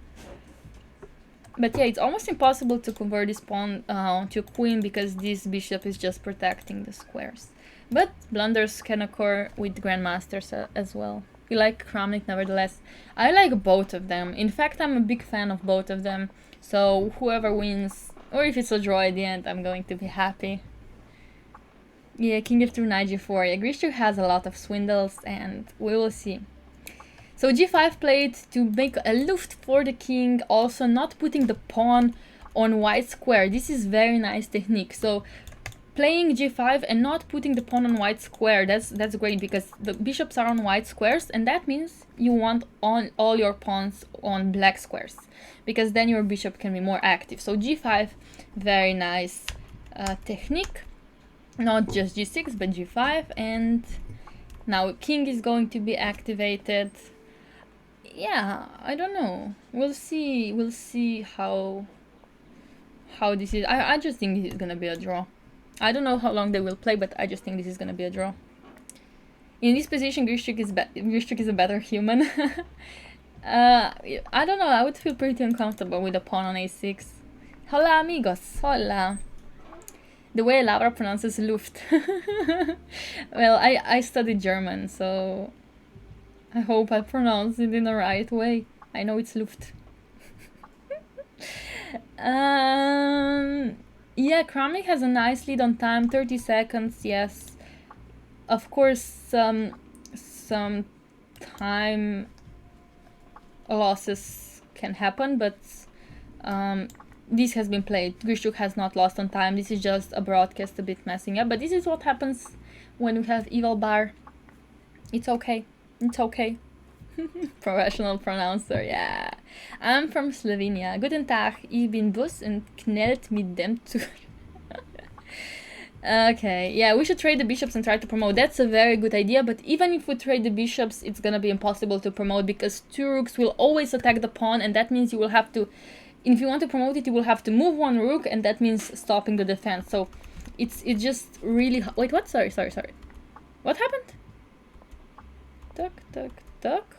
But yeah, it's almost impossible to convert this pawn to a queen because this bishop is just protecting the squares. But blunders can occur with grandmasters as well. We like Kramnik nevertheless. I like both of them. In fact, I'm a big fan of both of them. So whoever wins, or if it's a draw at the end, I'm going to be happy. Yeah, king f2, knight g4. Yeah, Grischuk has a lot of swindles, and we will see. So g5 played to make a luft for the king, also not putting the pawn on white square. This is very nice technique. So playing g5 and not putting the pawn on white square, that's great, because the bishops are on white squares, and that means you want all your pawns on black squares, because then your bishop can be more active. So g5, very nice technique. Not just g6 but g5, and now king is going to be activated. Yeah, I don't know. We'll see how this is. I just think this is gonna be a draw. I don't know how long they will play, but I just think this is gonna be a draw. In this position, Grischuk is a better human. I don't know, I would feel pretty uncomfortable with a pawn on a6. Hola amigos, hola. The way Laura pronounces Luft. Well, I studied German, so I hope I pronounce it in the right way. I know it's Luft. Yeah, Kramnik has a nice lead on time, 30 seconds, yes. Of course, some time losses can happen, but this has been played. Grischuk has not lost on time. This is just a broadcast a bit messing up, but this is what happens when we have evil bar. It's okay. It's okay. Professional pronouncer, yeah. I'm from Slovenia. Guten Tag, ich bin Bus und knallt mit dem zu. Okay, yeah, we should trade the bishops and try to promote. That's a very good idea, but even if we trade the bishops, it's gonna be impossible to promote because two rooks will always attack the pawn, and that means you will have to, if you want to promote it, you will have to move one rook, and that means stopping the defense. So it's just really... Wait, what? Sorry. What happened? Duck.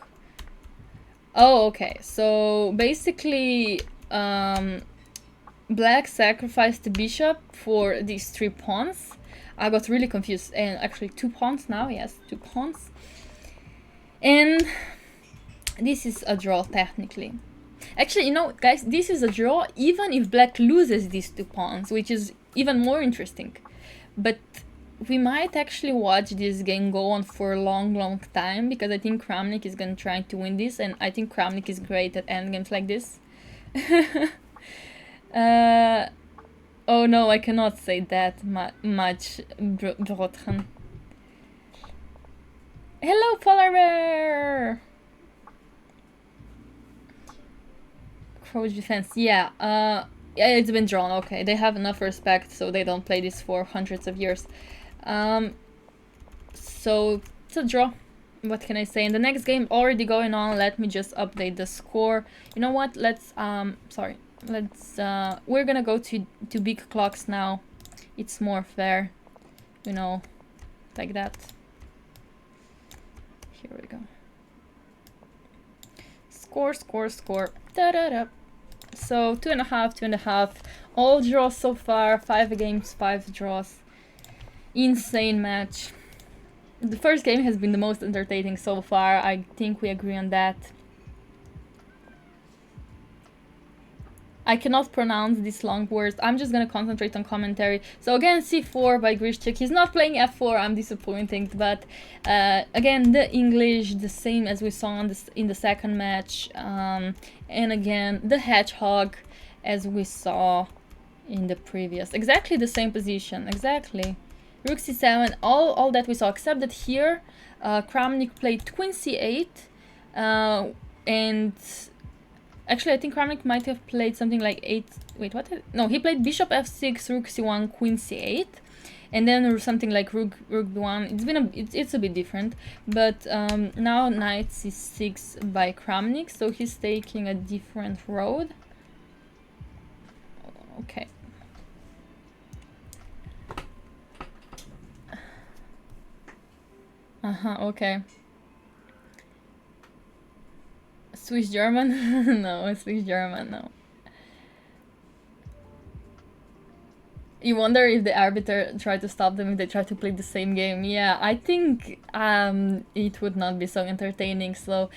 Oh, okay. So basically, black sacrificed the bishop for these 3 pawns. I got really confused. And actually 2 pawns now. Yes, 2 pawns. And this is a draw technically. Actually, you know, guys, this is a draw even if black loses these 2 pawns, which is even more interesting. But we might actually watch this game go on for a long time, because I think Kramnik is gonna try to win this, and I think Kramnik is great at endgames like this. Oh no, I cannot say that much, Brotchen. Hello, Polar Bear! Crouch defense, yeah, it's been drawn, okay. They have enough respect, so they don't play this for hundreds of years. So it's a draw. What can I say? In the next game already going on, let me just update the score. You know what? Let's we're gonna go to big clocks now. It's more fair, you know, like that. Here we go. Score. Da-da-da. So 2.5. All draws so far. 5 games, 5 draws. Insane match. The first game has been the most entertaining so far. I think we agree on that. I cannot pronounce these long words. I'm just gonna concentrate on commentary. So again, c4 by Grischuk. He's not playing f4. I'm disappointed, but again, the English, the same as we saw in the second match. And again, the hedgehog, as we saw in the previous. Exactly the same position. Exactly. Rook c7, all that we saw, except that here Kramnik played queen c8, and actually I think Kramnik might have played something like 8, wait, what? No, he played bishop f6, rook c1, queen c8, and then something like rook b1. It's a bit different, but now knight c6 by Kramnik, so he's taking a different road. Okay. Okay. Swiss German? No, Swiss German, no. You wonder if the arbiter tried to stop them if they try to play the same game. Yeah, I think it would not be so entertaining. So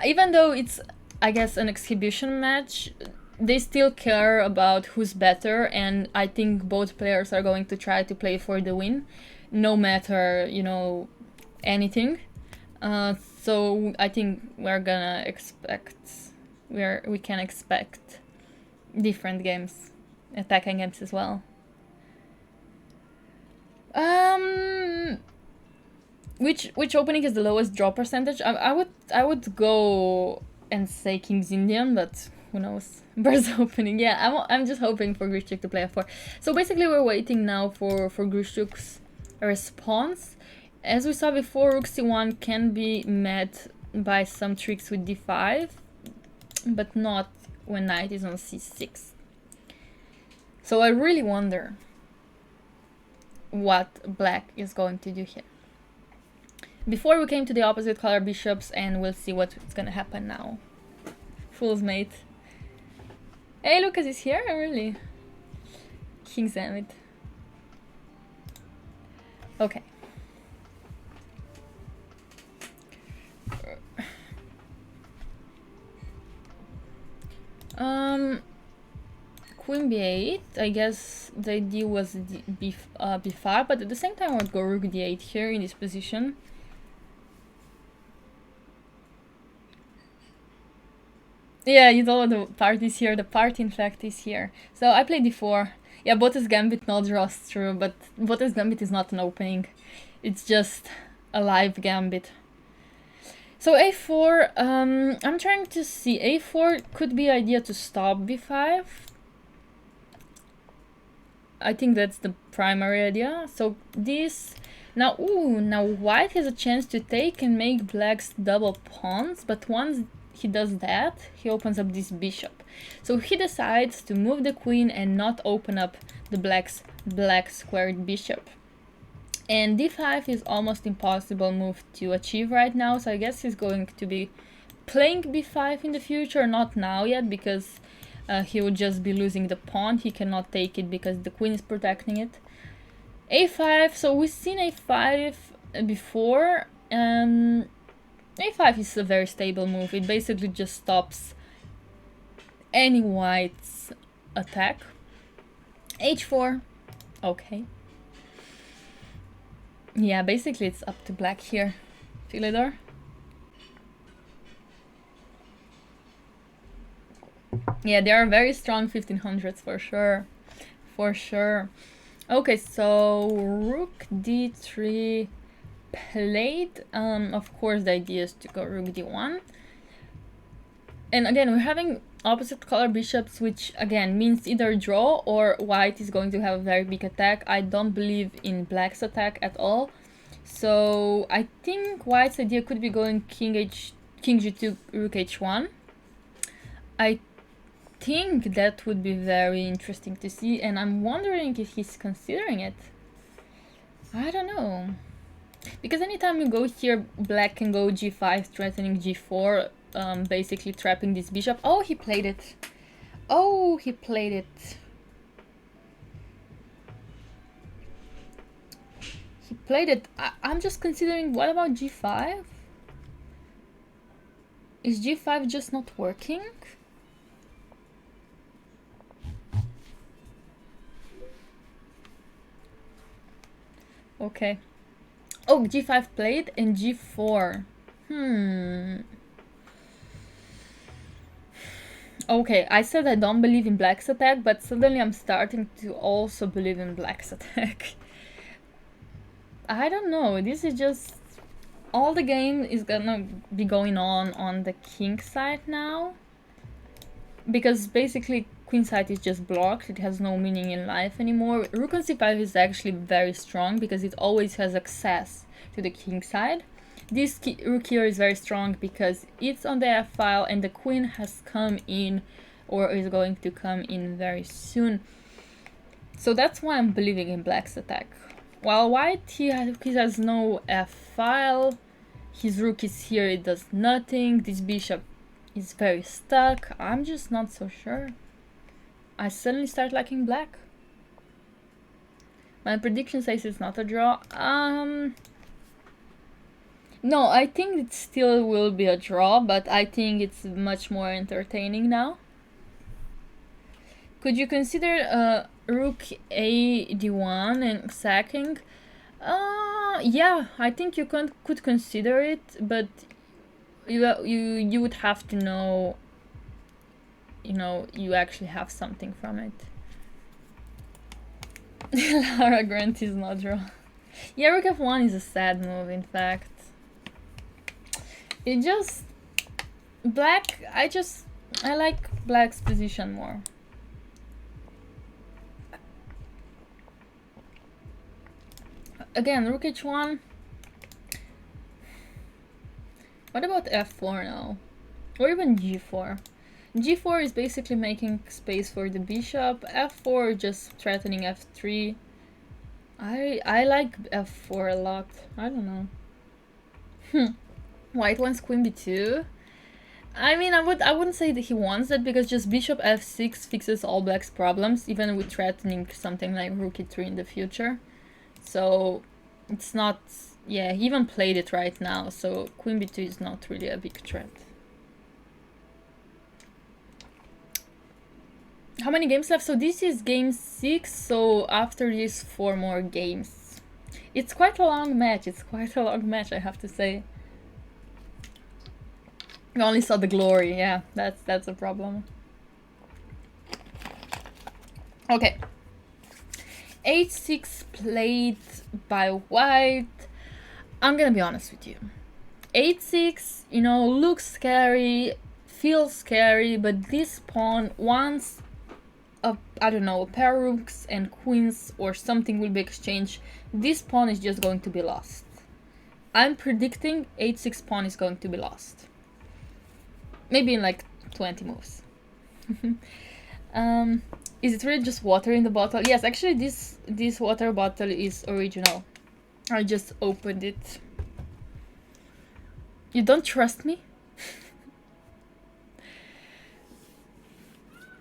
even though it's, I guess, an exhibition match, they still care about who's better, and I think both players are going to try to play for the win, no matter, you know, anything. So I think we're gonna expect, we can expect different games, attacking games as well. Which opening is the lowest draw percentage? I would go and say King's Indian, but who knows? Bird's opening. Yeah, I'm just hoping for Grischuk to play f4. So basically we're waiting now for Grischuk's response. As we saw before, rook c1 can be met by some tricks with d5, but not when knight is on c6. So I really wonder what black is going to do here. Before we came to the opposite color bishops, and we'll see what's gonna happen now. Fool's mate. Hey, Lucas is here? Really? King's Gambit. Okay. Queen b8. I guess the idea was b5, but at the same time I would go rook d8 here in this position. Yeah, you know the party is here. The party, in fact, is here. So I played d4. Yeah, Bota's Gambit not draws true, but Bota's Gambit is not an opening. It's just a live gambit. So a4, I'm trying to see. a4 could be idea to stop b5. I think that's the primary idea. So this now, now white has a chance to take and make black's double pawns, but once he does that, he opens up this bishop. So he decides to move the queen and not open up the black squared bishop. And d5 is almost impossible move to achieve right now, so I guess he's going to be playing b5 in the future, not now yet, because he would just be losing the pawn. He cannot take it because the queen is protecting it. a5, so we've seen a5 before. a5 is a very stable move. It basically just stops any white's attack. h4, okay. Yeah, basically it's up to black here. Philidor? Yeah, they are very strong 1500s for sure. For sure. Okay, so rook d3 played. Of course the idea is to go rook d1. And again, we're having opposite color bishops, which again means either draw or white is going to have a very big attack. I don't believe in black's attack at all. So I think white's idea could be going king g2, rook h1. I think that would be very interesting to see, and I'm wondering if he's considering it. I don't know. Because anytime you go here, black can go g5, threatening g4, basically trapping this bishop. Oh, he played it. Oh, he played it. He played it. I'm just considering, what about g5? Is g5 just not working? Okay. Oh, g5 played and g4. Okay, I said I don't believe in black's attack, but suddenly I'm starting to also believe in black's attack. I don't know, this is just... all the game is gonna be going on the king side now. Because basically queen side is just blocked, it has no meaning in life anymore. Rook on c5 is actually very strong because it always has access to the king side. This rook here is very strong because it's on the f file and the queen has come in, or is going to come in very soon. So that's why I'm believing in black's attack. While white, he has no f file, his rook is here, it does nothing, this bishop is very stuck. I'm just not so sure. I suddenly start liking black. My prediction says it's not a draw. No, I think it still will be a draw, but I think it's much more entertaining now. Could you consider rook a d1 and sacking? Yeah, I think you could consider it, but you would have to know, you actually have something from it. Lara Grant is not draw. Yeah, rook f1 is a sad move, in fact. It just... black, I like black's position more. Again, rook h1. What about f4 now? Or even g4? g4 is basically making space for the bishop. f4 just threatening f3. I like f4 a lot. I don't know. White wants queen b2. I mean, I wouldn't say that he wants that, because just bishop f6 fixes all black's problems, even with threatening something like rook e3 in the future. So it's not... yeah, he even played it right now, so queen b2 is not really a big threat. How many games left? So this is game 6, so after this 4 more games. It's quite a long match, I have to say. We only saw the glory, yeah, that's a problem. Okay. h6 played by white. I'm gonna be honest with you. h6, looks scary, feels scary, but this pawn, once a I don't know, a pair of rooks and queens or something will be exchanged, this pawn is just going to be lost. I'm predicting h6 pawn is going to be lost. Maybe in like 20 moves. Is it really just water in the bottle? Yes, actually this water bottle is original. I just opened it. You don't trust me?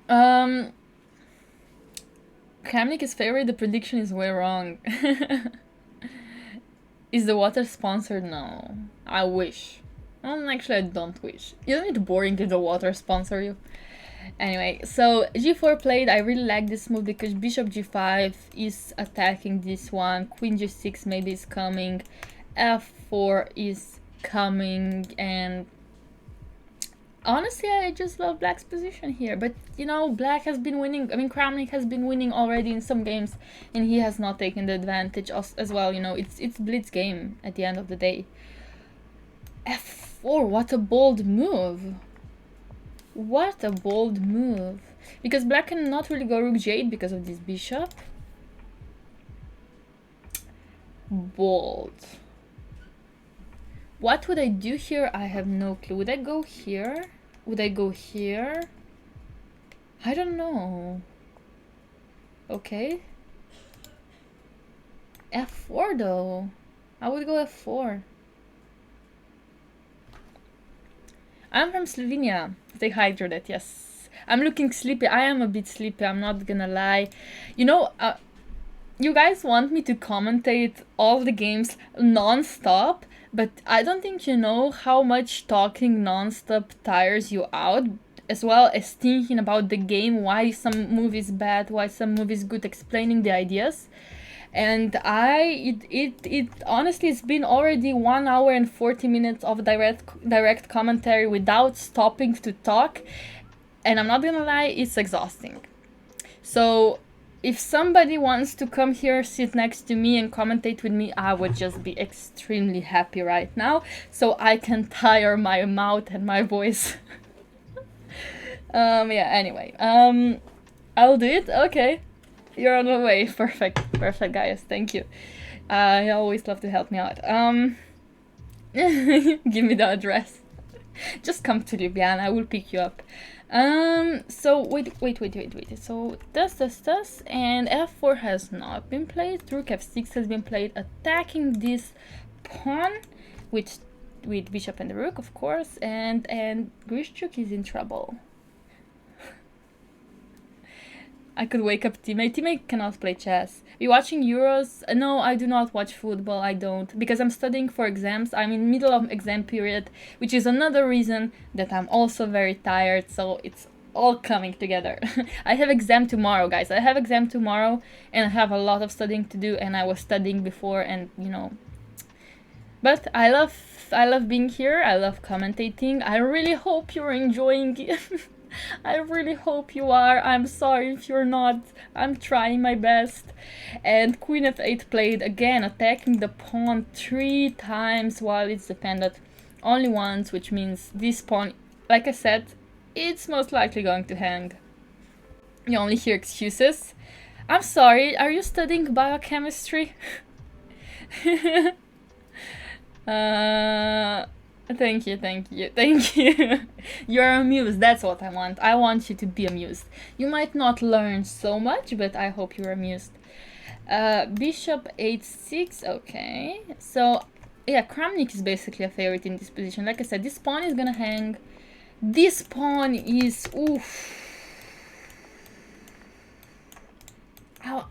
Kramnik is favorite, the prediction is way wrong. Is the water sponsored? No. I wish. Actually, I don't wish. You don't need boring if the water sponsor you. Anyway, so g4 played. I really like this move because bishop g5 is attacking this one. Queen g6 maybe is coming. f4 is coming. And honestly, I just love black's position here. But, you know, black has been winning. I mean, Kramnik has been winning already in some games. And he has not taken the advantage as well. You know, it's blitz game at the end of the day. f4, what a bold move. What a bold move. Because black cannot really go rook g8 because of this bishop. Bold. What would I do here? I have no clue. Would I go here? Would I go here? I don't know. Okay. f4 though. I would go f4. I'm from Slovenia. Stay hydrated, yes. I'm looking sleepy. I am a bit sleepy, I'm not gonna lie. You know, you guys want me to commentate all the games non-stop, but I don't think you know how much talking non-stop tires you out, as well as thinking about the game, why some move is bad, why some move is good, explaining the ideas. And it honestly, it's been already 1 hour and 40 minutes of direct commentary without stopping to talk, and I'm not gonna lie, it's exhausting. So if somebody wants to come here, sit next to me and commentate with me, I would just be extremely happy right now, so I can tire my mouth and my voice. Yeah, anyway, I'll do it. Okay. You're on the way. Perfect, guys. Thank you. You always love to help me out. Give me the address. Just come to Ljubljana. I will pick you up. So wait. So this, and f4 has not been played. Rook f6 has been played, attacking this pawn with bishop and the rook, of course. And Grischuk is in trouble. I could wake up teammate. Teammate cannot play chess. Are you watching Euros? No, I do not watch football. I don't. Because I'm studying for exams. I'm in middle of exam period, which is another reason that I'm also very tired. So it's all coming together. I have exam tomorrow, guys. I have exam tomorrow and I have a lot of studying to do, and I was studying before, and you know. But I love being here. I love commentating. I really hope you're enjoying it. I really hope you are. I'm sorry if you're not. I'm trying my best. And Queen f8 played again, attacking the pawn 3 times while it's defended only once, which means this pawn, like I said, it's most likely going to hang. You only hear excuses. I'm sorry, are you studying biochemistry? Thank you. You're amused, that's what I want. I want you to be amused. You might not learn so much, but I hope you're amused. Bishop h6, okay. So, yeah, Kramnik is basically a favorite in this position. Like I said, this pawn is gonna hang. This pawn is, oof. I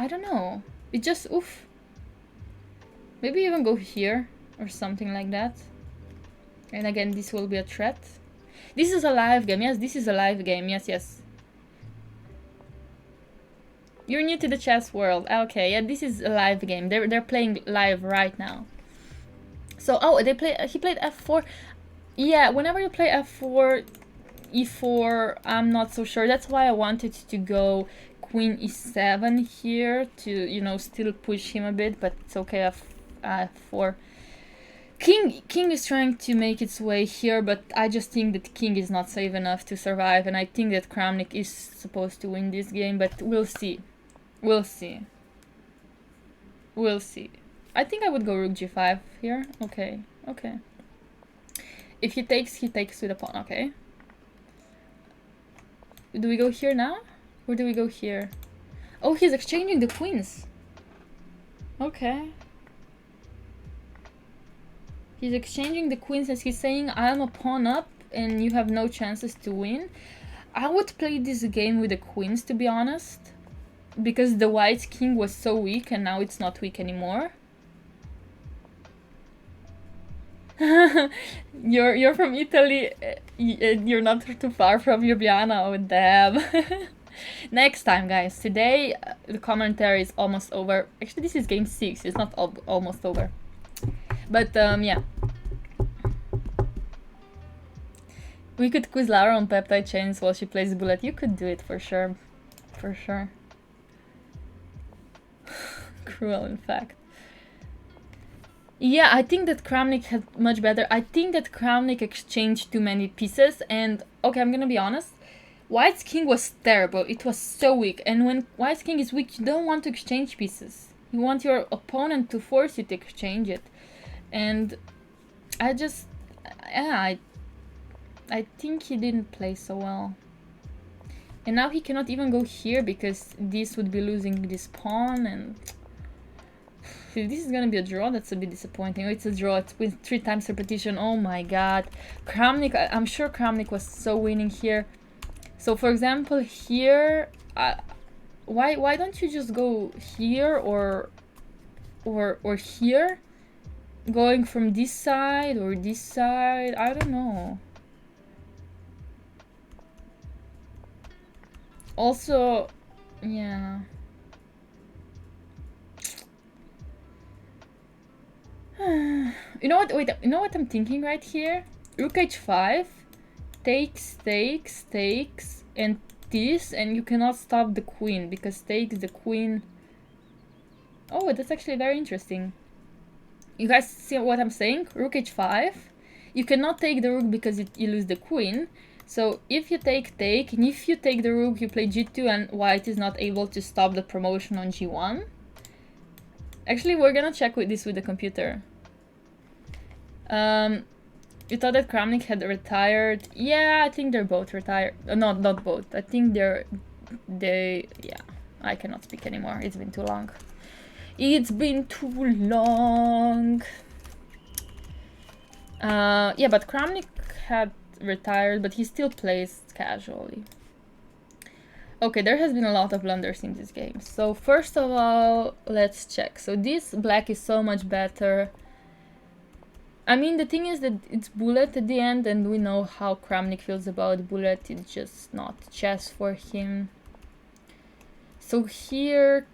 don't know. It just, oof. Maybe even go here or something like that. And again, this will be a threat. This is a live game. Yes, this is a live game. Yes. You're new to the chess world. Okay, yeah, this is a live game. They're playing live right now. So, oh, he played f4. Yeah, whenever you play f4, e4, I'm not so sure. That's why I wanted to go queen e7 here to, you know, still push him a bit, but it's okay. f4. King is trying to make its way here, but I just think that king is not safe enough to survive, and I think that Kramnik is supposed to win this game, but we'll see. We'll see. We'll see. I think I would go rook g5 here. Okay, okay. If he takes with a pawn, okay. Do we go here now? Or do we go here? Oh, he's exchanging the queens. Okay. He's exchanging the queens as he's saying, I'm a pawn up and you have no chances to win. I would play this game with the queens, to be honest. Because the white king was so weak and now it's not weak anymore. You're from Italy, you're not too far from Ljubljana. Oh damn. Next time, guys. Today the commentary is almost over. Actually, this is game 6, it's not almost over. But yeah. We could quiz Lara on peptide chains while she plays bullet. You could do it for sure. For sure. Cruel, in fact. Yeah, I think that Kramnik had much better. I think that Kramnik exchanged too many pieces, and okay, I'm gonna be honest. White's king was terrible. It was so weak, and when White's king is weak, you don't want to exchange pieces. You want your opponent to force you to exchange it. And I just, yeah, I think he didn't play so well. And now he cannot even go here because this would be losing this pawn, and if this is gonna be a draw, that's a bit disappointing. Oh, it's a draw, it's with 3 times repetition. Oh my god. Kramnik, I'm sure Kramnik was so winning here. So for example, here, why don't you just go here or here? Going from this side or this side, I don't know. Also, yeah. You know what? Wait, you know what I'm thinking right here? Rook h5 takes, and this, and you cannot stop the queen because takes the queen. Oh, that's actually very interesting. You guys see what I'm saying? Rook h5. You cannot take the rook because you lose the queen. So if you take, and if you take the rook, you play g2, and white is not able to stop the promotion on g1. Actually, we're gonna check this with the computer. You thought that Kramnik had retired? Yeah, I think they're both retired. Not both. I think yeah. I cannot speak anymore. It's been too long. It's been too long. Yeah, but Kramnik had retired, but he still plays casually. Okay, there has been a lot of blunders in this game. So first of all, let's check. So this black is so much better. I mean, the thing is that it's bullet at the end, and we know how Kramnik feels about bullet. It's just not chess for him. So here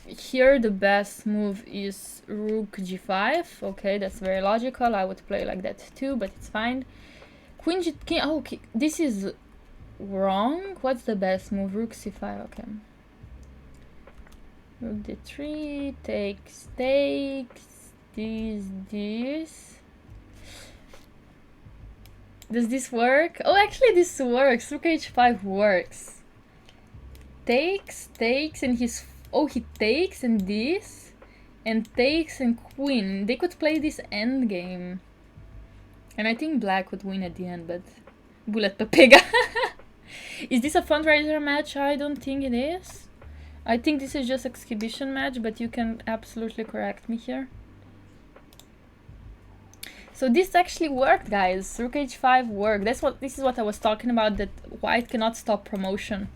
the best move is rook g5. Okay, that's very logical. I would play like that too, but it's fine. Queen g king. Oh, okay. This is wrong. What's the best move? Rook c5. Okay. Rook d3 takes. This. Does this work? Oh, actually this works. Rook h5 works. Takes, and he's... Oh, he takes and this, and takes and queen. They could play this endgame. And I think black would win at the end, but... Bullet Pepega. Is this a fundraiser match? I don't think it is. I think this is just exhibition match, but you can absolutely correct me here. So this actually worked, guys. Rook h5 worked. This is what I was talking about, that white cannot stop promotion,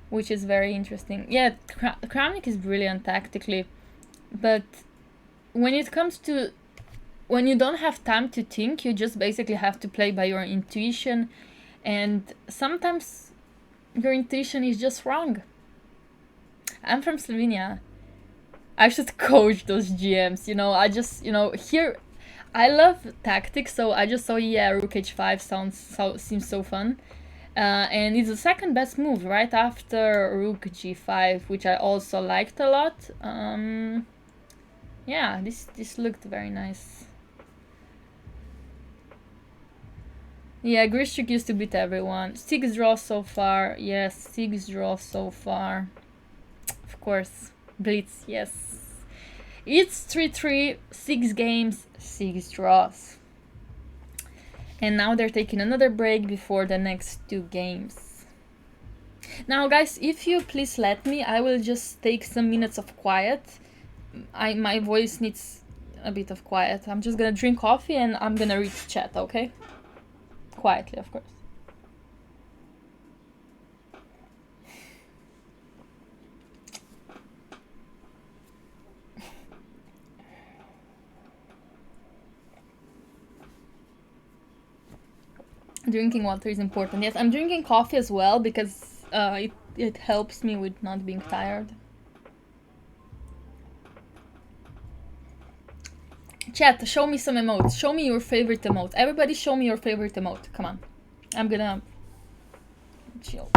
which is very interesting. Yeah, Kramnik is brilliant tactically, but when it comes to... When you don't have time to think, you just basically have to play by your intuition, and sometimes your intuition is just wrong. I'm from Slovenia. I should coach those GMs, you know, I just, you know, here... I love tactics, so I just saw, yeah, rook h5 seems so fun. And it's the second best move, right after rook g5, which I also liked a lot. Yeah, this looked very nice. Yeah, Grischuk used to beat everyone. 6 draws so far. Yes, 6 draws so far. Of course. Blitz, yes. It's 3-3, 6 games, 6 draws. And now they're taking another break before the next 2 games. Now guys, if you please let me, I will just take some minutes of quiet. My voice needs a bit of quiet. I'm just gonna drink coffee and I'm gonna read chat, okay? Quietly, of course. Drinking water is important. Yes, I'm drinking coffee as well because it helps me with not being tired. Chat, show me some emotes. Show me your favorite emote. Everybody show me your favorite emote. Come on. I'm gonna chill.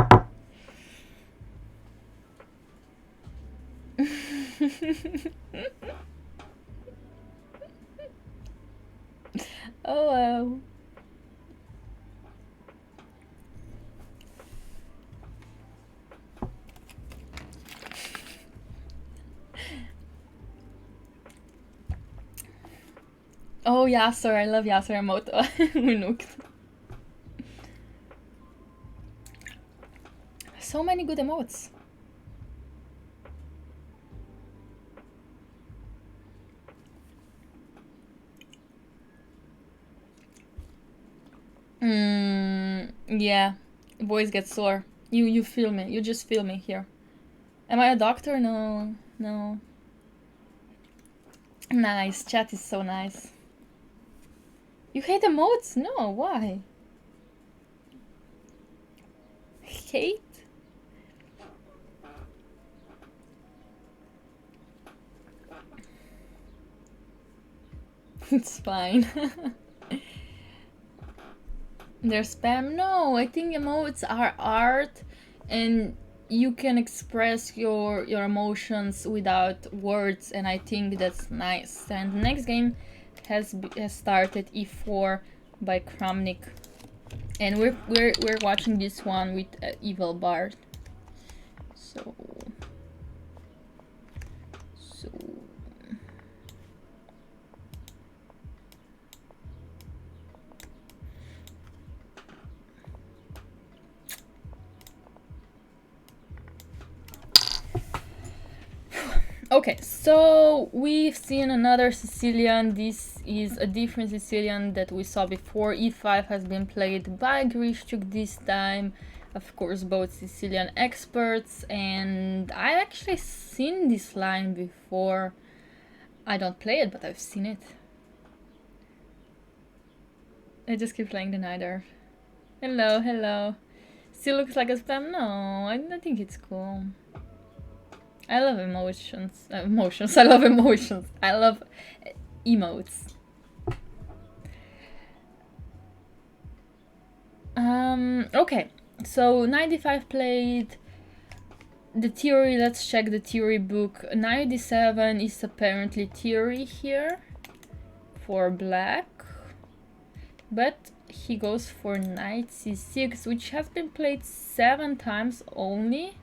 Oh wow. Oh Yasser, I love Yasser emote. Unuk. So many good emotes. Yeah. Voice gets sore. You feel me. You just feel me here. Am I a doctor? No. No. Nice. Chat is so nice. You hate emotes? No, why? Hate? It's fine. They're spam? No, I think emotes are art and you can express your emotions without words, and I think that's nice. And the next game has started, E4 by Kramnik, and we're watching this one with Evil Bard. So okay, so we've seen another Sicilian. This is a different Sicilian that we saw before. E5 has been played by Grischuk this time. Of course, both Sicilian experts, and I actually seen this line before. I don't play it, but I've seen it. I just keep playing the Nidar. Hello, hello. Still looks like a spam? No, I think it's cool. I love emotions. Emotions. I love emotions. I love emotes. Okay. So 95 played the theory. Let's check the theory book. 97 is apparently theory here for black, but he goes for knight c6, which has been played 7 times only.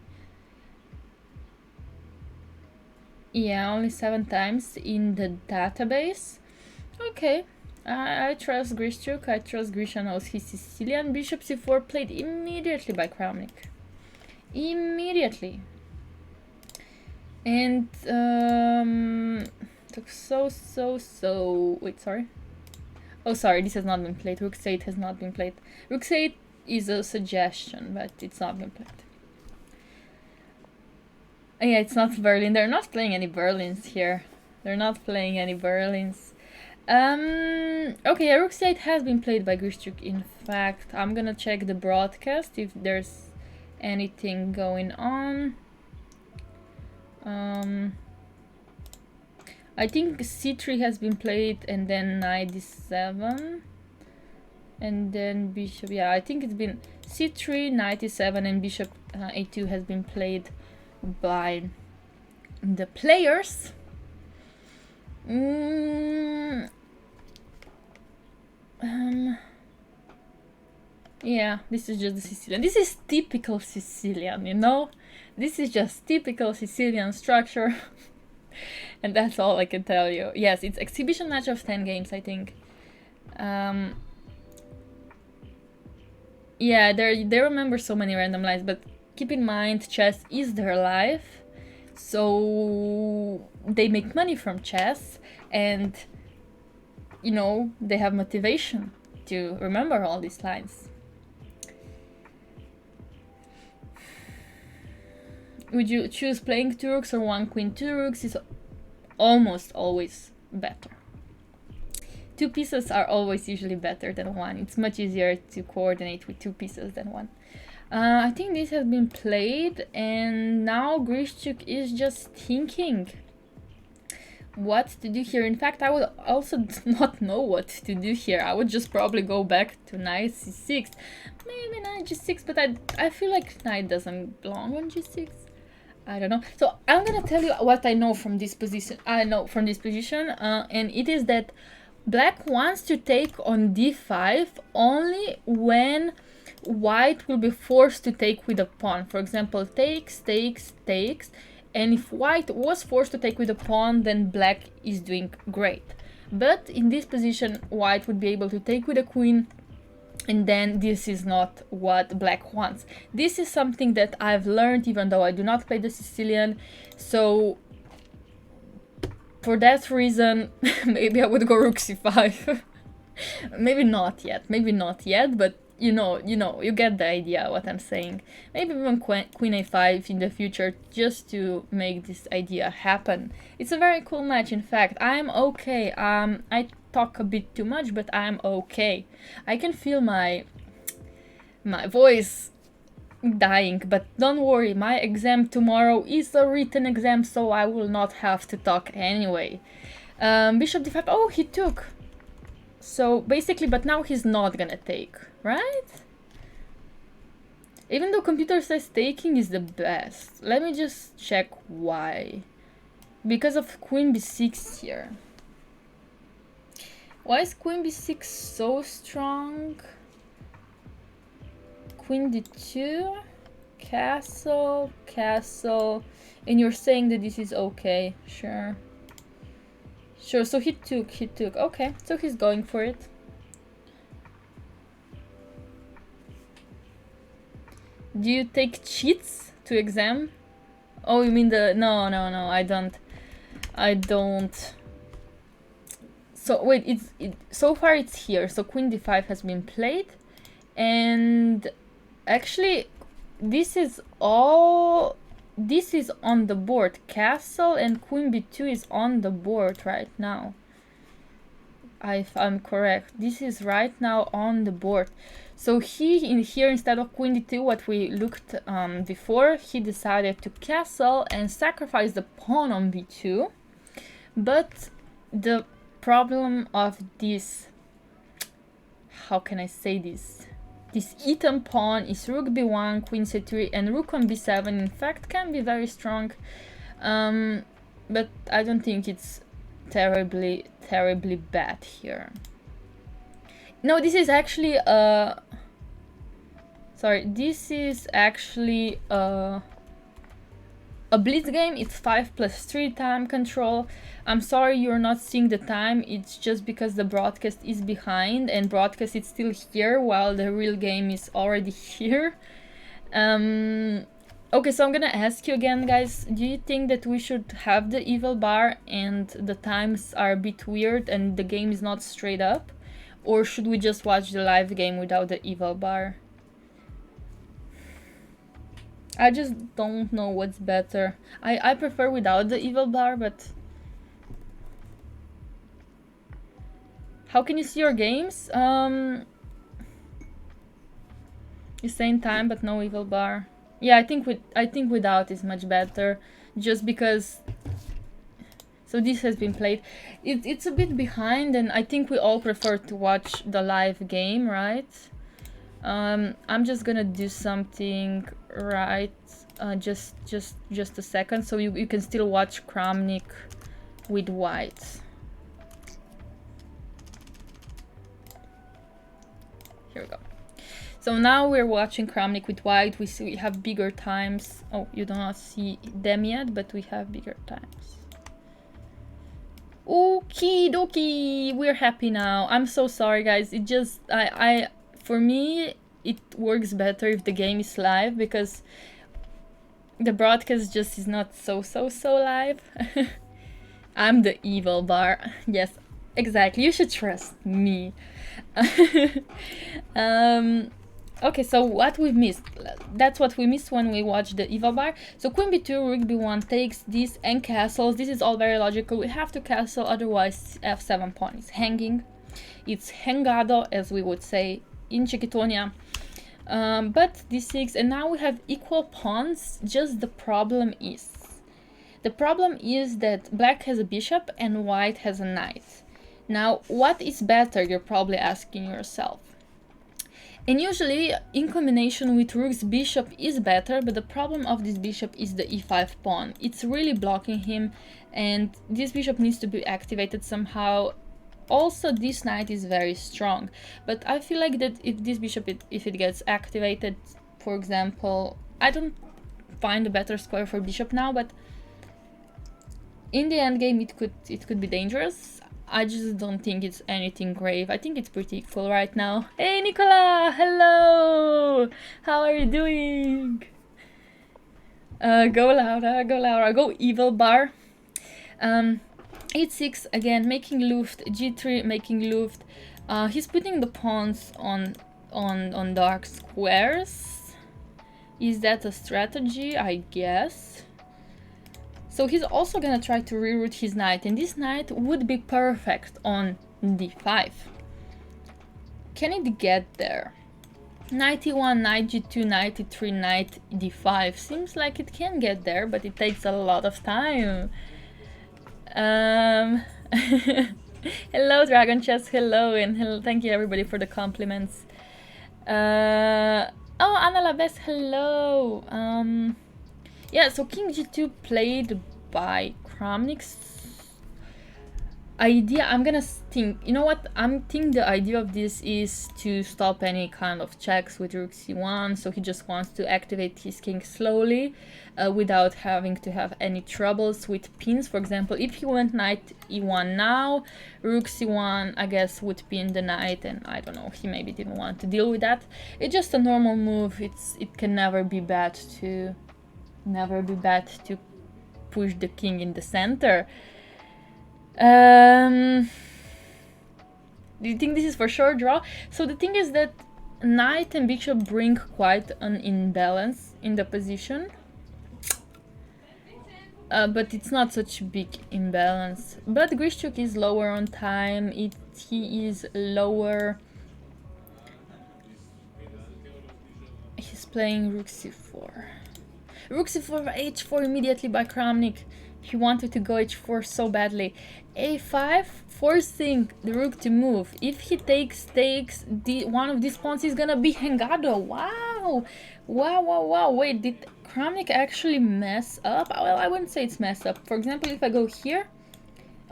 Yeah, only 7 times in the database. Okay, I trust Grischuk. I trust Grisha knows he's Sicilian. Bishop c4 played immediately by Kramnik. Immediately. And took so wait, sorry. Oh, sorry, this has not been played. Rook 8 has not been played. Rook 8 is a suggestion, but it's not been played. Yeah, it's not Berlin. They're not playing any Berlins here. They're not playing any Berlins. Okay, Rook 8 has been played by Grischuk. In fact, I'm gonna check the broadcast if there's anything going on. I think c3 has been played, and then knight d7, and then bishop. Yeah, I think it's been c3, knight d7, and bishop a2 has been played by the players. Yeah, this is just the Sicilian. This is typical Sicilian, you know? This is just typical Sicilian structure. And that's all I can tell you. Yes, it's exhibition match of 10 games, I think. Yeah, they remember so many random lives, but keep in mind, chess is their life. So they make money from chess, and you know, they have motivation to remember all these lines. Would you choose playing two rooks or one queen? Two rooks is almost always better. Two pieces are always usually better than one. It's much easier to coordinate with two pieces than one. I think this has been played, and now Grischuk is just thinking what to do here. In fact, I would also not know what to do here. I would just probably go back to knight c6, maybe knight g6, but I feel like knight doesn't belong on g6. I don't know. So I'm gonna tell you what I know from this position. And it is that black wants to take on d5 only when white will be forced to take with a pawn. For example, takes, takes, takes. And if white was forced to take with a pawn, then black is doing great. But in this position, white would be able to take with a queen, and then this is not what black wants. This is something that I've learned even though I do not play the Sicilian. So for that reason, maybe I would go rook c5. maybe not yet, but you know, you get the idea what I'm saying. Maybe even queen a5 in the future, just to make this idea happen. It's a very cool match. In fact, I'm okay. I talk a bit too much, but I'm okay. I can feel my voice dying, but don't worry, my exam tomorrow is a written exam, so I will not have to talk anyway. Bishop d5. Oh, he took. So basically, but now he's not gonna take, right? Even though computer says taking is the best. Let me just check why. Because of queen b6 here. Why is queen b6 so strong? Queen d2, castle, castle, and you're saying that this is okay. Sure, so he took, okay, so he's going for it. Do you take cheats to exam? Oh, you mean the... No, I don't. So wait, so far it's here. So queen d5 has been played, and actually this is on the board. Castle and queen b2 is on the board right now, if I'm correct. This is right now on the board. So here instead of queen d2, what we looked before, he decided to castle and sacrifice the pawn on b2. But the problem of this, how can I say this? This eaten pawn is rook b1, queen c3, and rook on b7. In fact, can be very strong, but I don't think it's terribly bad here. No, this is actually this is actually a blitz game. It's 5+3 time control. I'm sorry you're not seeing the time. It's just because the broadcast is behind, and broadcast is still here while the real game is already here. Okay, so I'm gonna ask you again, guys. Do you think that we should have the evil bar and the times are a bit weird and the game is not straight up? Or should we just watch the live game without the evil bar? I just don't know what's better. I prefer without the evil bar, but... How can you see your games? You same time but no evil bar. Yeah, I think without is much better, just because... So this has been played. It's a bit behind, and I think we all prefer to watch the live game, right? I'm just gonna do something right. Just a second, so you can still watch Kramnik with white. Here we go. So now we're watching Kramnik with white. We see we have bigger times. Oh, you do not see them yet, but we have bigger times. Okie dokie, we're happy now. I'm so sorry, guys. It just, for me, it works better if the game is live, because the broadcast just is not so live. I'm the evil bar. Yes, exactly. You should trust me. Okay, so what we've missed. That's what we missed when we watched the evil bar. So queen b2, rook b1 takes this and castles. This is all very logical. We have to castle, otherwise f7 pawn is hanging. It's hangado, as we would say in Czechitonia. But d6, and now we have equal pawns. Just the problem is that black has a bishop and white has a knight. Now, what is better, you're probably asking yourself. And usually, in combination with rook's bishop is better, but the problem of this bishop is the e5 pawn. It's really blocking him, and this bishop needs to be activated somehow. Also, this knight is very strong, but I feel like that if this bishop, if it gets activated, for example, I don't find a better square for bishop now, but in the endgame it could be dangerous. I just don't think it's anything grave. I think it's pretty equal right now. Hey Nicola, hello! How are you doing? Go Laura, go Laura, go evil bar. E6 again, making luft, g3 making luft. He's putting the pawns on dark squares. Is that a strategy? I guess. So he's also gonna try to reroute his knight, and this knight would be perfect on d5. Can it get there? Knight e1, knight g2, knight e3, knight d5. Seems like it can get there, but it takes a lot of time. Hello Dragon Chess, hello, and hello, thank you everybody for the compliments. Oh, Anna Labes, hello. Yeah, so king g2 played by Kramnik's idea. I'm gonna think, you know what, I'm thinking the idea of this is to stop any kind of checks with rook c1, so he just wants to activate his king slowly without having to have any troubles with pins. For example, if he went knight e1 now, rook c1 I guess would pin the knight, and I don't know, he maybe didn't want to deal with that. It's just a normal move. It can never be bad to push the king in the center. Do you think this is for sure draw? So the thing is that knight and bishop bring quite an imbalance in the position, but it's not such a big imbalance. But Grischuk is lower on time. He is lower. He's playing rook c4. Rook c4, h4 immediately by Kramnik. He wanted to go h4 so badly. a5, forcing the rook to move. If he takes, one of these pawns is gonna be hangado. Wow! Wow. Wait, did Kramnik actually mess up? Well, I wouldn't say it's messed up. For example, if I go here...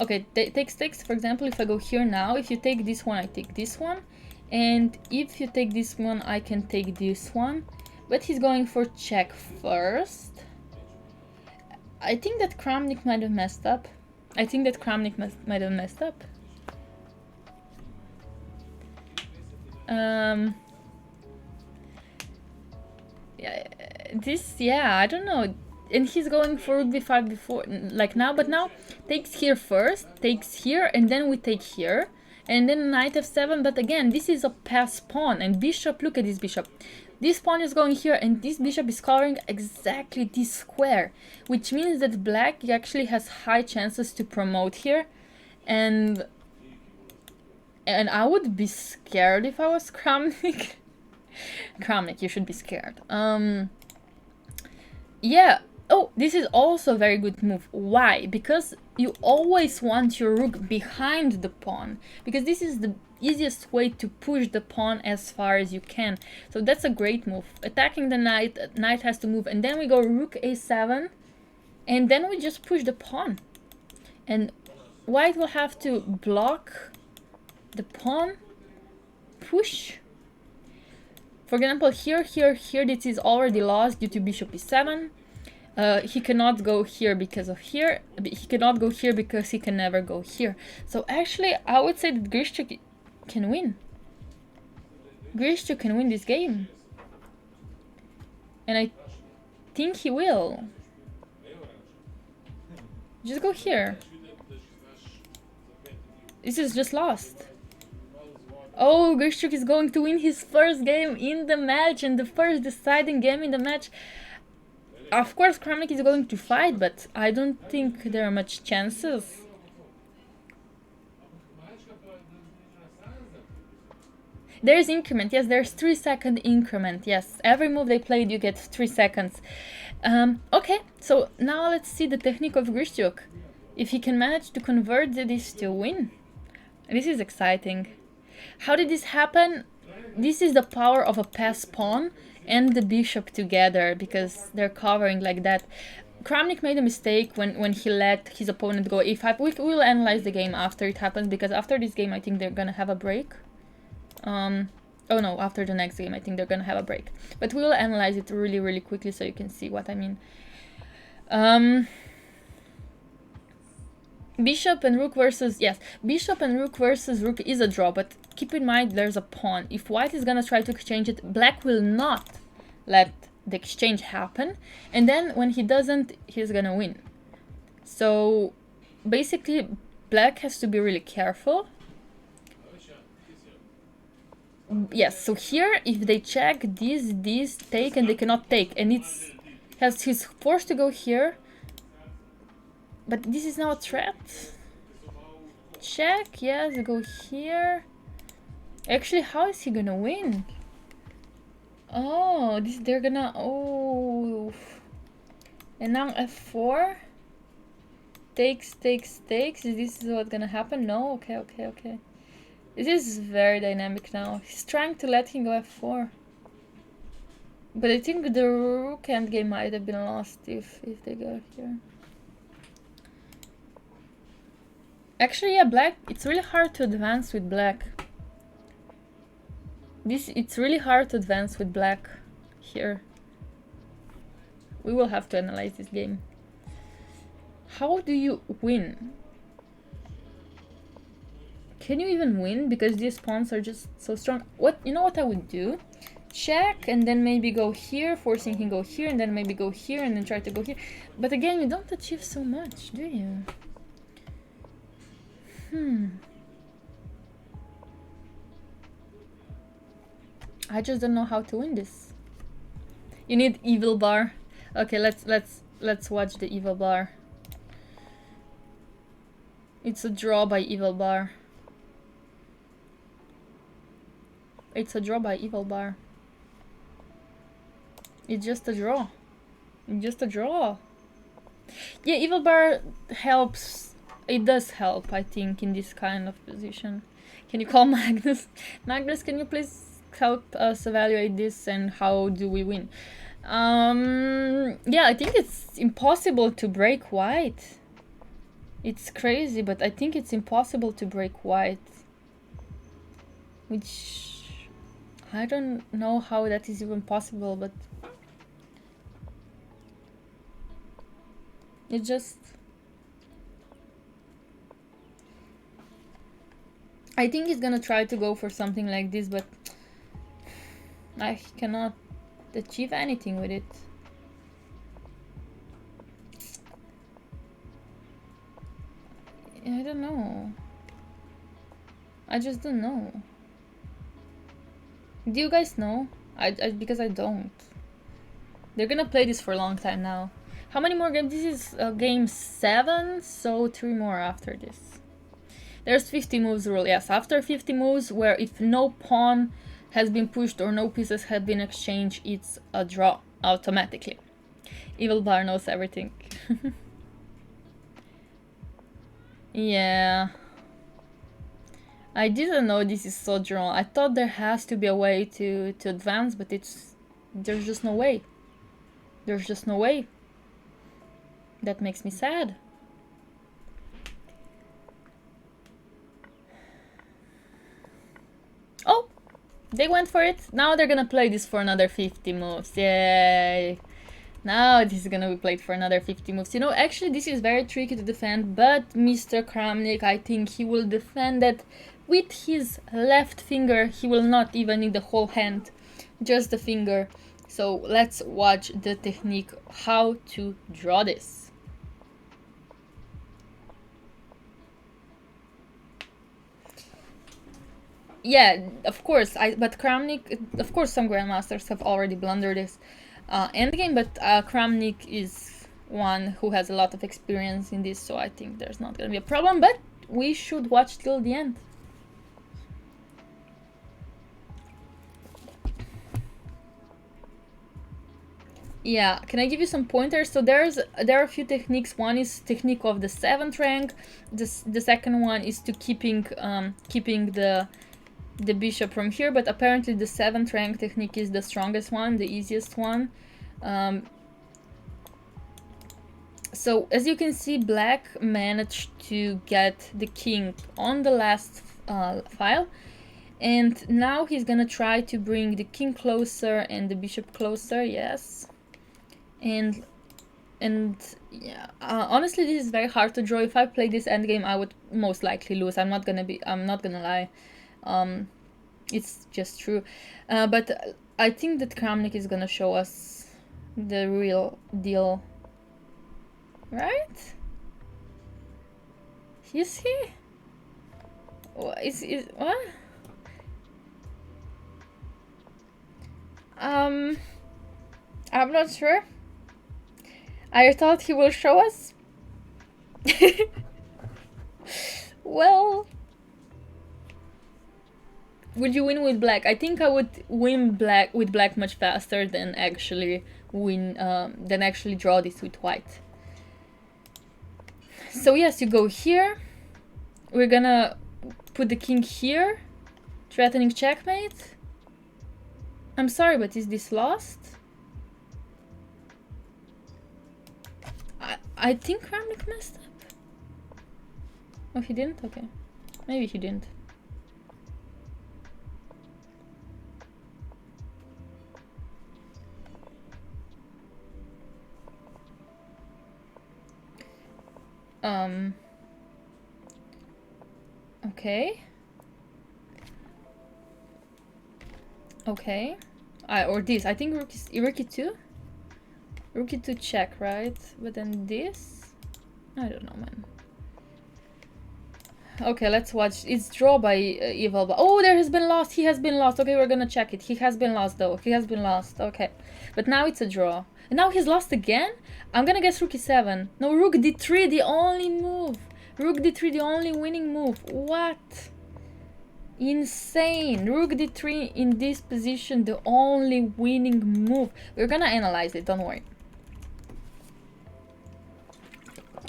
Okay, takes. For example, if I go here now, if you take this one, I take this one. And if you take this one, I can take this one. But he's going for check first. I think that Kramnik might have messed up. Yeah, I don't know. And he's going for rook b5 before, like now, but now takes here first, takes here, and then we take here. And then knight f7, but again, this is a pass pawn, and bishop, look at this bishop. This pawn is going here, and this bishop is covering exactly this square, which means that black actually has high chances to promote here, and I would be scared if I was Kramnik. Kramnik, you should be scared. Yeah. Oh, this is also a very good move. Why? Because you always want your rook behind the pawn, because this is the easiest way to push the pawn as far as you can. So that's a great move. Attacking the knight, knight has to move, and then we go rook a7, and then we just push the pawn. And white will have to block the pawn, push, For example, here, this is already lost due to bishop e7. He cannot go here because of here. He cannot go here because he can never go here. So actually, I would say that Grischuk can win. Grischuk can win this game. And I think he will. Just go here. This is just lost. Oh, Grischuk is going to win his first game in the match and the first deciding game in the match. Of course, Kramnik is going to fight, but I don't think there are much chances. There's increment, yes, there's 3-second increment, yes. Every move they played, you get 3 seconds. Okay, so now let's see the technique of Grischuk. If he can manage to convert this to win. This is exciting. How did this happen? This is the power of a pass pawn and the bishop together, because they're covering like that. Kramnik made a mistake when he let his opponent go e5. We will analyze the game after it happens, because after this game I think they're gonna have a break. Oh no, after the next game I think they're gonna have a break. But we will analyze it really quickly so you can see what I mean. Bishop and rook versus, yes, bishop and rook versus rook is a draw, but keep in mind there's a pawn. If white is gonna try to exchange it, black will not let the exchange happen, and then when he doesn't, he's gonna win. So basically black has to be really careful. Yes, so here if they check this take, and they cannot take, and he's forced to go here. But this is now a threat. Check, yes, go here. Actually, how is he gonna win? Oh, they're gonna, oh. And now f4. Takes. Is this what's gonna happen? No, okay. This is very dynamic now. He's trying to let him go f4. But I think the rook endgame might have been lost if they go here. Actually, yeah, black, it's really hard to advance with black. It's really hard to advance with black here. We will have to analyze this game. How do you win? Can you even win? Because these pawns are just so strong. You know what I would do? Check and then maybe go here, forcing him go here, and then maybe go here and then try to go here. But again, you don't achieve so much, do you? I just don't know how to win this. You need evil bar. Okay, let's watch the evil bar. It's a draw by evil bar. It's a draw by evil bar. It's just a draw. It's just a draw. Yeah, evil bar helps. It does help, I think, in this kind of position. Can you call Magnus? Magnus, can you please help us evaluate this and how do we win? Yeah, I think it's impossible to break white. It's crazy, but I think it's impossible to break white. Which I don't know how that is even possible, but it just... I think he's gonna try to go for something like this, but I cannot achieve anything with it. I don't know. I just don't know. Do you guys know? Because I don't. They're gonna play this for a long time now. How many more games? This is game 7, so 3 more after this. There's 50 moves rule, yes. After 50 moves, where if no pawn has been pushed or no pieces have been exchanged, it's a draw automatically. Evil bar knows everything. Yeah. I didn't know this is so drawn. I thought there has to be a way to advance, but there's just no way. There's just no way. That makes me sad. They went for it. Now they're gonna play this for another 50 moves. Yay! Now this is gonna be played for another 50 moves. You know, actually this is very tricky to defend, but Mr. Kramnik, I think he will defend it with his left finger. He will not even need the whole hand, just the finger. So let's watch the technique, how to draw this. Yeah, of course, but Kramnik, of course some grandmasters have already blundered this endgame, but Kramnik is one who has a lot of experience in this, so I think there's not gonna be a problem, but we should watch till the end. Yeah, can I give you some pointers? So there are a few techniques. One is technique of the 7th rank. The second one is to keeping the bishop from here, but apparently the 7th rank technique is the strongest one, the easiest one. So as you can see, black managed to get the king on the last file, and now he's gonna try to bring the king closer and the bishop closer. Yes. And yeah, honestly this is very hard to draw. If I play this endgame I would most likely lose. I'm not gonna lie. It's just true. But I think that Kramnik is gonna show us the real deal, right? Is he? Is what? I'm not sure. I thought he will show us. Well, would you win with black? I think I would win with black much faster than actually draw this with white. So yes, you go here. We're gonna put the king here, threatening checkmate. I'm sorry, but is this lost? I think Kramnik messed up. Oh, he didn't? Okay. Maybe he didn't. Okay. Okay. Or this. I think rook 2? Rook 2 check, right? But then this? I don't know, man. Okay, let's watch. It's draw by Evil. Oh, there has been lost. He has been lost. Okay, we're gonna check it. He has been lost, though. He has been lost. Okay. But now it's a draw. And now he's lost again? I'm gonna guess rook e7. No, rook d3, the only move. Rook d3, the only winning move. What? Insane. Rook d3 in this position, the only winning move. We're gonna analyze it, don't worry.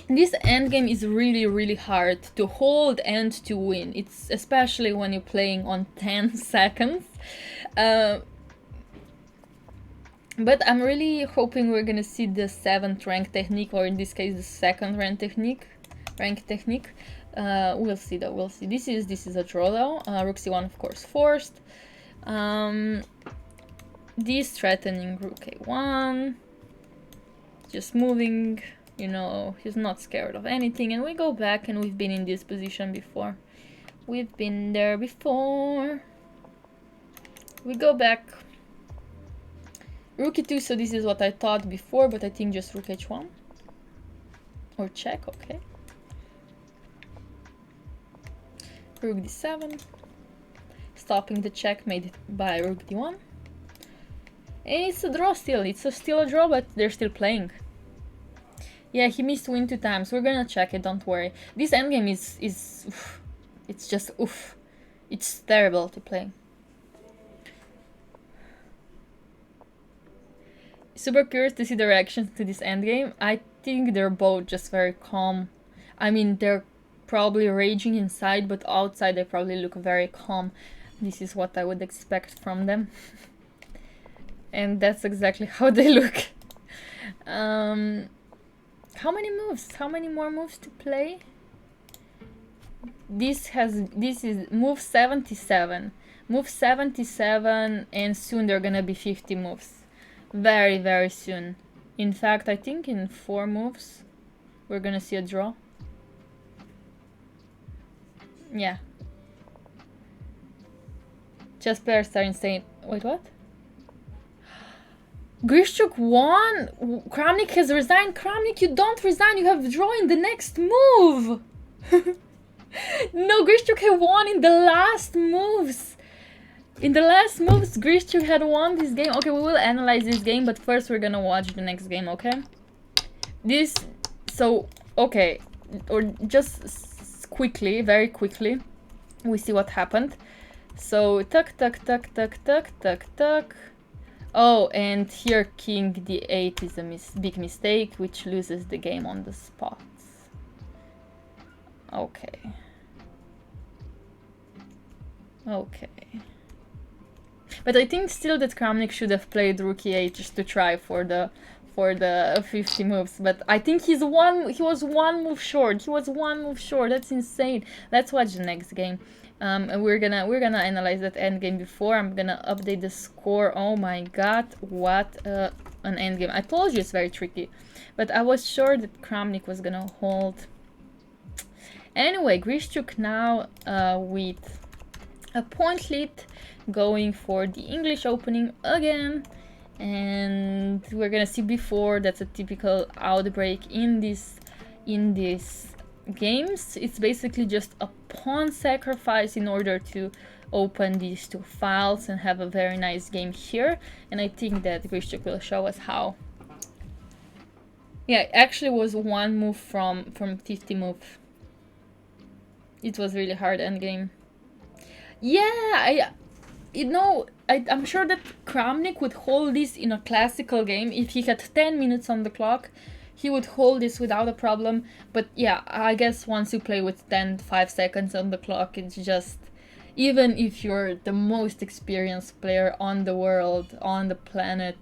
This endgame is really, really hard to hold and to win. It's especially when you're playing on 10 seconds. But I'm really hoping we're gonna see the 7th rank technique, or in this case the 2nd rank technique. We'll see though, we'll see. This is a draw though. Rook c1 of course forced. This threatening rook a1. Just moving, you know, he's not scared of anything. And we go back, and we've been in this position before. We've been there before. We go back. Rook e2, so this is what I thought before, but I think just rook h1. Or check, okay. Rook d7. Stopping the checkmate by rook d1. And it's a draw still. It's still a draw, but they're still playing. Yeah, he missed win 2 times. We're gonna check it, don't worry. This endgame is oof. It's just oof. It's terrible to play. Super curious to see the reactions to this endgame. I think they're both just very calm. I mean, they're probably raging inside, but outside they probably look very calm. This is what I would expect from them. And that's exactly how they look. How many moves? How many more moves to play? This is move 77. Move 77, and soon there are gonna be 50 moves. Very, very soon. In fact, I think in 4 moves, we're gonna see a draw. Yeah. Chess players are insane. Wait, what? Grischuk won? Kramnik has resigned? Kramnik, you don't resign, you have draw in the next move! No, Grischuk had won in the last moves! In the last moves, Grischuk had won this game. Okay, we will analyze this game, but first we're gonna watch the next game, okay? Okay, or just quickly, very quickly, we see what happened. So, tuck, tuck, tuck, tuck, tuck, tuck, tuck. Oh, and here king d8 is a big mistake, which loses the game on the spot. Okay. Okay. But I think still that Kramnik should have played rook e8 just to try for the 50 moves. But I think he was one move short. He was one move short. That's insane. Let's watch the next game. And we're gonna analyze that endgame before. I'm gonna update the score. Oh my god, what an endgame. I told you it's very tricky. But I was sure that Kramnik was gonna hold. Anyway, Grischuk now with a point lead, going for the English opening again. And we're gonna see before, that's a typical outbreak in these games. It's basically just a pawn sacrifice in order to open these 2 files and have a very nice game here. And I think that Grischuk will show us how. Yeah, it actually was 1 move from 50 move. It was really hard endgame. Yeah, I'm sure that Kramnik would hold this in a classical game. If he had 10 minutes on the clock, he would hold this without a problem. But yeah, I guess once you play with 5 seconds on the clock, it's just... Even if you're the most experienced player on the world, on the planet,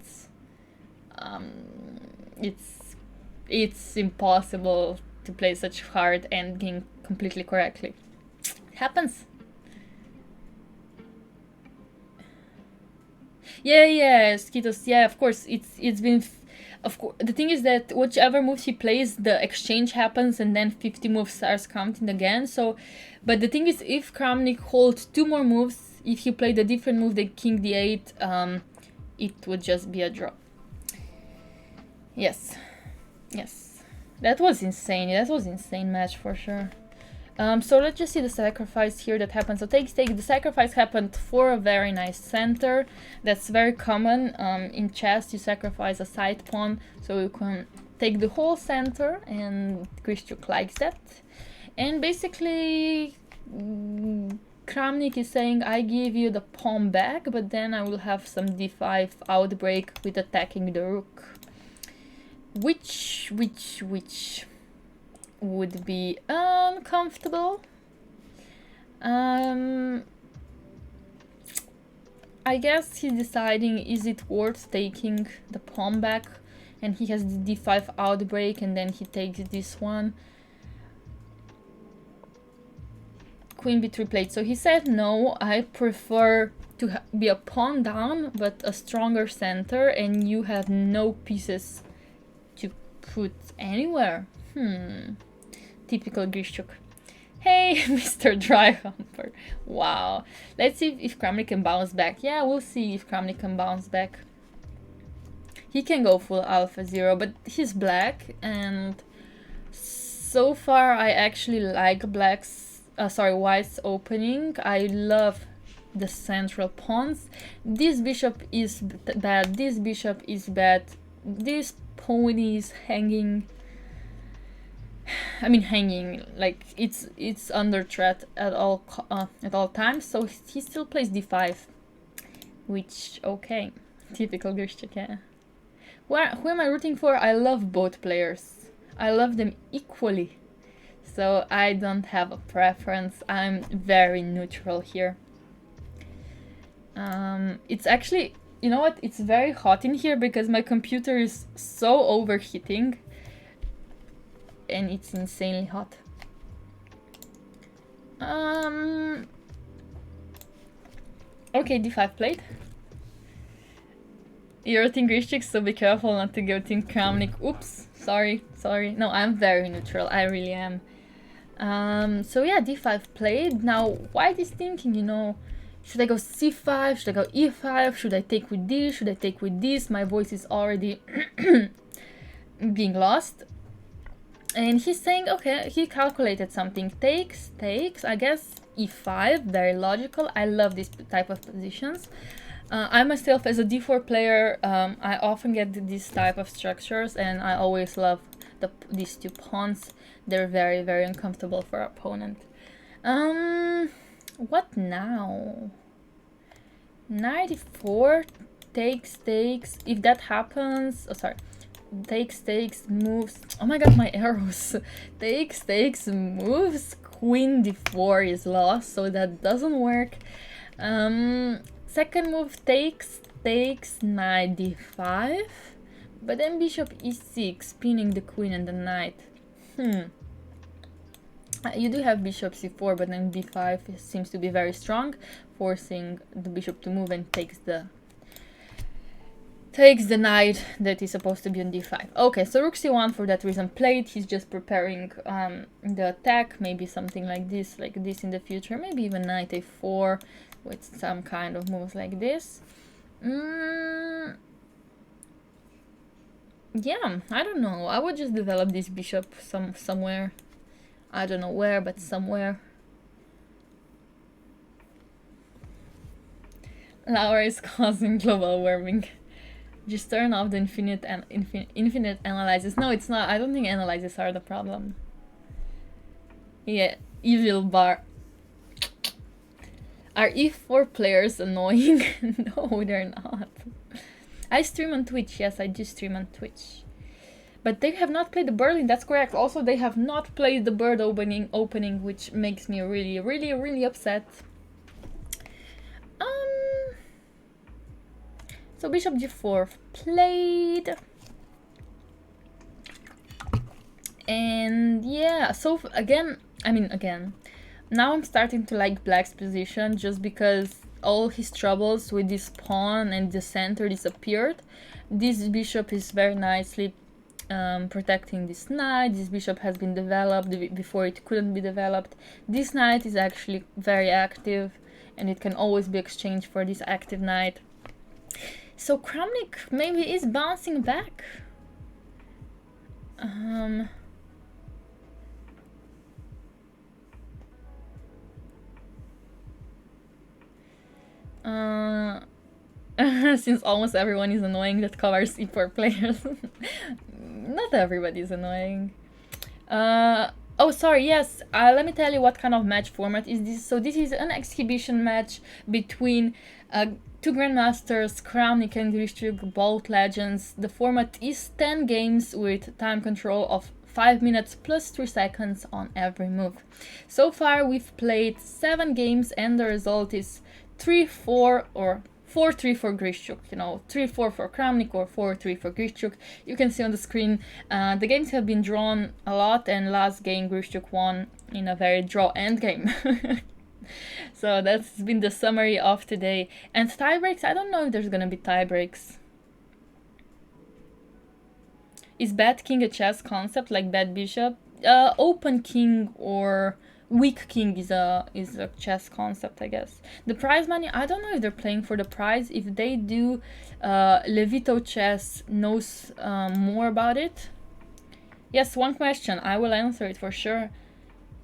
it's impossible to play such hard endgame completely correctly. It happens. Yeah, Skitos, yeah, of course, it's been... Of course, the thing is that whichever moves he plays, the exchange happens and then 50 moves starts counting again, so... But the thing is, if Kramnik holds 2 more moves, if he played a different move than king d8, it would just be a draw. Yes. That was insane, match for sure. So let's just see the sacrifice here that happened. So take, the sacrifice happened for a very nice center. That's very common. In chess, you sacrifice a side pawn, so you can take the whole center, and Grischuk likes that. And basically, Kramnik is saying, I give you the pawn back, but then I will have some d5 outbreak with attacking the rook. Which would be uncomfortable. I guess he's deciding, is it worth taking the pawn back, and he has the d5 outbreak, and then he takes this one. Queen b3 played, so he said no, I prefer to be a pawn down but a stronger center, and you have no pieces to put anywhere. Typical Grischuk. Hey, Mr. Dryhumper. Wow. Let's see if Kramnik can bounce back. Yeah, we'll see if Kramnik can bounce back. He can go full alpha 0, but he's black, and so far I actually like white's opening. I love the central pawns. This bishop is bad, this bishop is bad, this pawn is hanging. I mean, hanging, like it's under threat at all times. So he still plays d5, which okay, typical Grischuk. Yeah. Who am I rooting for? I love both players. I love them equally, so I don't have a preference. I'm very neutral here. It's actually, you know what? It's very hot in here because my computer is so overheating. And it's insanely hot. Okay, d5 played. You're Team Grischuk, so be careful not to go Team Kramnik. Oops, sorry. No, I'm very neutral, I really am. So yeah, d5 played. Now, white is thinking, you know, should I go c5, should I go e5, should I take with this, should I take with this? My voice is already being lost. And he's saying, okay, he calculated something. Takes, I guess e5, very logical. I love this type of positions. I myself, as a d4 player, I often get this type of structures, and I always love these two pawns. They're very, very uncomfortable for our opponent. What now? Knight e4, takes. If that happens, oh sorry, takes, moves. Oh my god, my arrows. Takes, moves. Queen d4 is lost, so that doesn't work. Second move, takes, knight d5, but then bishop e6, pinning the queen and the knight. You do have bishop c4, but then d5 seems to be very strong, forcing the bishop to move and takes the knight that is supposed to be on d5. Okay, so rook c1 for that reason played. He's just preparing the attack, maybe something like this in the future, maybe even knight a4 with some kind of moves like this. Yeah, I don't know. I would just develop this bishop somewhere. I don't know where, but somewhere. Laura is causing global warming. Just turn off the infinite analysis. No, it's not. I don't think analyses are the problem. Yeah, evil bar. Are e4 players annoying? No, they're not. I stream on Twitch. Yes, I do stream on Twitch. But they have not played the Berlin, that's correct. Also, they have not played the bird opening, which makes me really, really, really upset. So bishop g4 played. And yeah, so again, now I'm starting to like black's position just because all his troubles with this pawn and the center disappeared. This bishop is very nicely protecting this knight. This bishop has been developed before it couldn't be developed. This knight is actually very active and it can always be exchanged for this active knight. So Kramnik maybe is bouncing back. Since almost everyone is annoying, that covers e4 players. Not everybody is annoying. Oh, sorry, yes. Let me tell you what kind of match format is this. So this is an exhibition match between two grandmasters, Kramnik and Grischuk, both legends. The format is 10 games with time control of 5 minutes plus 3 seconds on every move. So far we've played 7 games and the result is 3-4 or 4-3 for Grischuk, you know, 3-4 for Kramnik or 4-3 for Grischuk. You can see on the screen the games have been drawn a lot, and last game Grischuk won in a very draw endgame. So that's been the summary of today. And tie breaks, I don't know if there's gonna be tie breaks. Is bad king a chess concept like bad bishop? Open king or weak king is a chess concept, I guess. The prize money, I don't know if they're playing for the prize. If they do, Levito Chess knows more about it. Yes, one question, I will answer it for sure.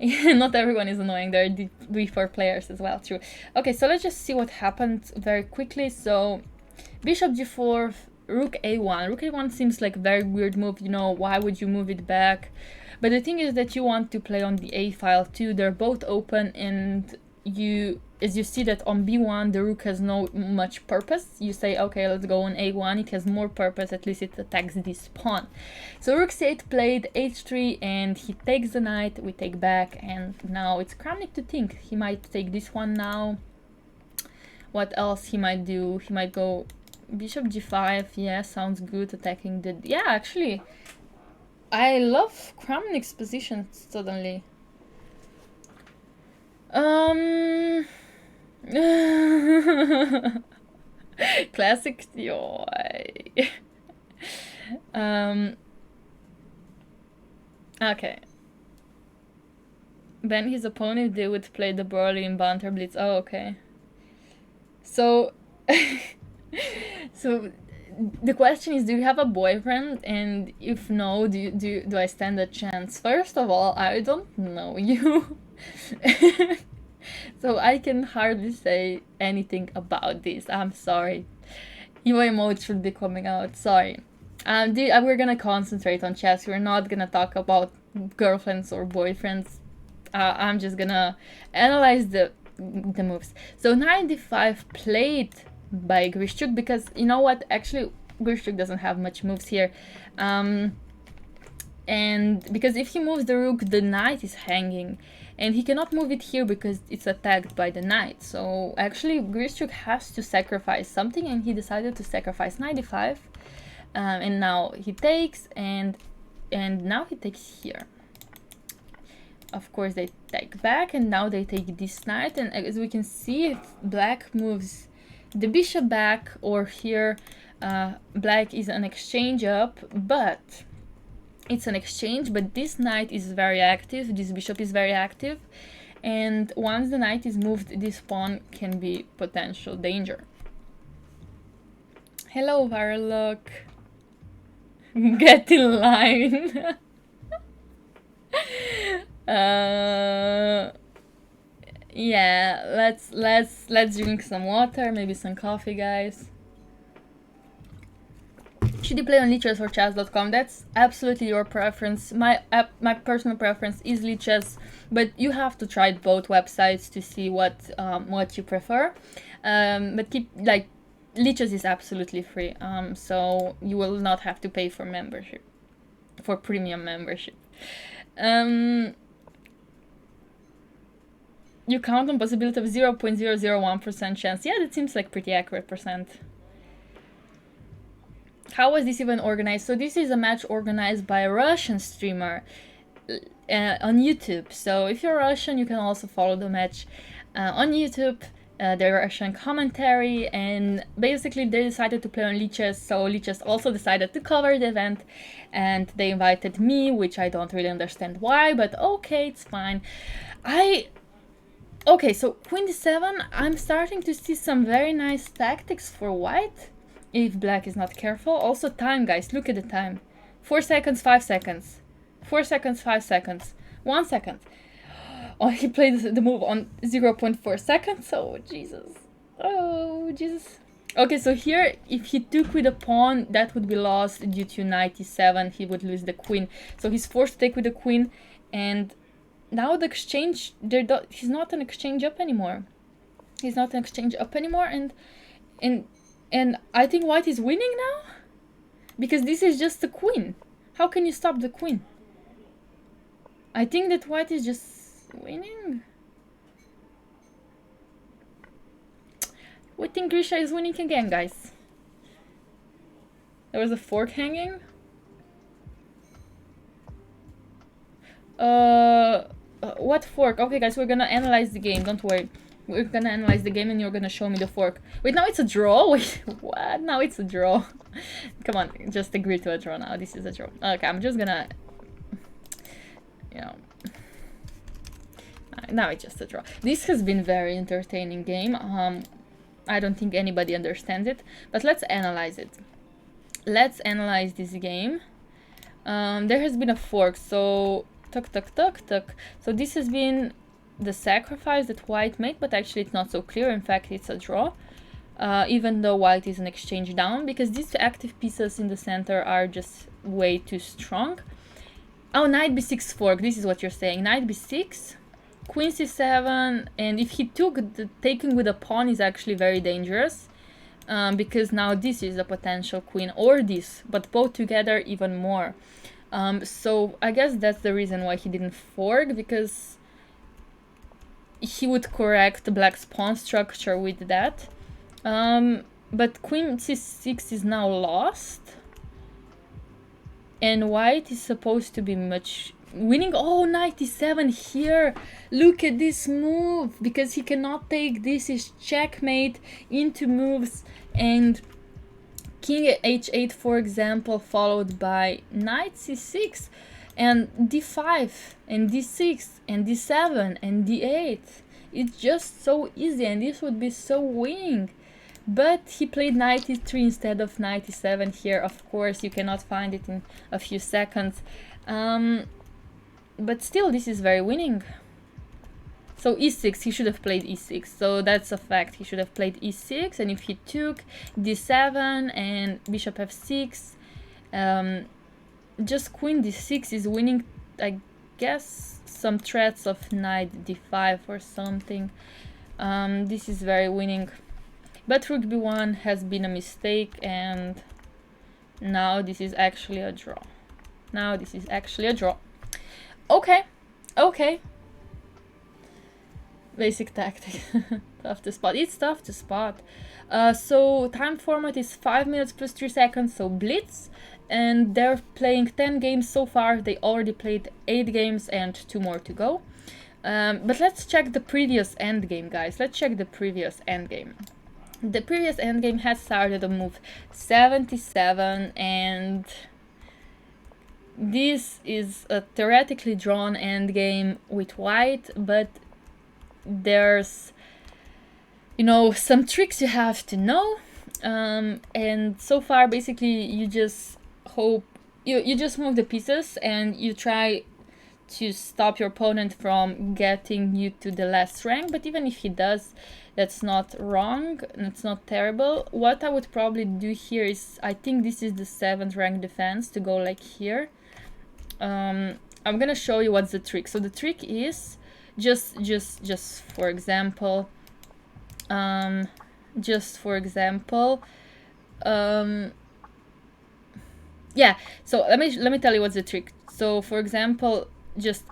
Not everyone is annoying, there are d4 players as well, true. Okay, so let's just see what happened very quickly. So bishop g4, rook a1. Rook a1 seems like a very weird move, you know, why would you move it back? But the thing is that you want to play on the a file too. They're both open, and as you see that on b1 the rook has no much purpose. You say, okay, let's go on a1, it has more purpose, at least it attacks this pawn. So rook c8 played, h3, and he takes the knight, we take back, and now it's Kramnik to think. He might take this one now. What else he might do? He might go bishop g5, yeah, sounds good, attacking the... Yeah, actually, I love Kramnik's position suddenly. Classic joy. Okay. Ban his opponent, they would play the Broly in Banter Blitz. Oh, okay. So, so the question is, do you have a boyfriend? And if no, do I stand a chance? First of all, I don't know you. So I can hardly say anything about this. I'm sorry. Your emotes should be coming out. Sorry. We're gonna concentrate on chess. We're not gonna talk about girlfriends or boyfriends. I'm just gonna analyze the moves. So 95 played by Grischuk, because you know what? Actually, Grischuk doesn't have much moves here. And because if he moves the rook, the knight is hanging. And he cannot move it here because it's attacked by the knight. So actually, Grischuk has to sacrifice something, and he decided to sacrifice 95. And now he takes, and now he takes here. Of course, they take back, and now they take this knight. And as we can see, if black moves the bishop back, or here, black is an exchange up, but it's an exchange, but this knight is very active, this bishop is very active, and once the knight is moved, this pawn can be potential danger. Hello, Varlock. Get in line. Yeah, let's drink some water, maybe some coffee, guys. Should you play on Lichess or chess.com? That's absolutely your preference. My personal preference is Lichess, but you have to try both websites to see what you prefer. But keep, like, Lichess is absolutely free, so you will not have to pay for membership, for premium membership. You count on possibility of 0.001% chance. Yeah, that seems like pretty accurate percent. How was this even organized? So this is a match organized by a Russian streamer on YouTube. So if you're Russian, you can also follow the match on YouTube. The Russian commentary, and basically they decided to play on Lichess, so Lichess also decided to cover the event, and they invited me, which I don't really understand why, but okay, it's fine. Okay, so Queen d7, I'm starting to see some very nice tactics for white, if black is not careful. Also time, guys, look at the time. 4 seconds, 5 seconds. 4 seconds, 5 seconds. 1 second. Oh, he played the move on 0.4 seconds. Oh, Jesus. Oh, Jesus. Okay, so here, if he took with a pawn, that would be lost due to 97. He would lose the queen. So he's forced to take with the queen, and now the exchange, he's not an exchange up anymore. He's not an exchange up anymore, and I think white is winning now, because this is just the queen. How can you stop the queen? I think that white is just winning. We think Grisha is winning again, guys. There was a fork hanging. What fork? Okay, guys, we're gonna analyze the game. Don't worry. We're gonna analyze the game, and you're gonna show me the fork. Wait, now it's a draw? Wait, what? Now it's a draw. Come on, just agree to a draw now. This is a draw. Okay, I'm just gonna... You know... Now it's just a draw. This has been very entertaining game. I don't think anybody understands it, but let's analyze it. Let's analyze this game. There has been a fork, so tuck, tuck, tuck, tuck. So this has been the sacrifice that white made, but actually it's not so clear. In fact, it's a draw, even though white is an exchange down, because these active pieces in the center are just way too strong. Oh, knight b6 fork. This is what you're saying. Knight b6. Queen c7, and if he took, the taking with a pawn is actually very dangerous, because now this is a potential queen, or this, but both together even more. So I guess that's the reason why he didn't fork, because he would correct black's pawn structure with that. But queen c6 is now lost, and white is supposed to be much winning. Oh, 97 here. Look at this move, because he cannot take this is checkmate into moves, and king h8, for example, followed by knight c6 and d5 and d6 and d7 and d8. It's just so easy, and this would be so winning. But he played knight e3 instead of knight e7 here. Of course, you cannot find it in a few seconds. But still, this is very winning. So e6, he should have played e6. So that's a fact. He should have played e6, and if he took d7 and bishop f6, just queen d6 is winning, I guess, some threats of knight d5 or something. This is very winning. But rook b1 has been a mistake, and now this is actually a draw. Now this is actually a draw. Okay, okay. Basic tactic. Tough to spot. It's tough to spot. So time format is 5 minutes plus 3 seconds, so blitz. And they're playing 10 games so far. They already played 8 games and 2 more to go. But let's check the previous endgame, guys. Let's check the previous endgame. The previous endgame had started on move 77, and this is a theoretically drawn endgame with white, but there's, you know, some tricks you have to know. And so far, basically, you just hope, you just move the pieces and you try to stop your opponent from getting you to the last rank. But even if he does, that's not wrong, it's not terrible. What I would probably do here is, I think this is the 7th rank defense, to go like here. I'm gonna show you what's the trick. So the trick is just for example, yeah, so let me tell you what's the trick. So for example, just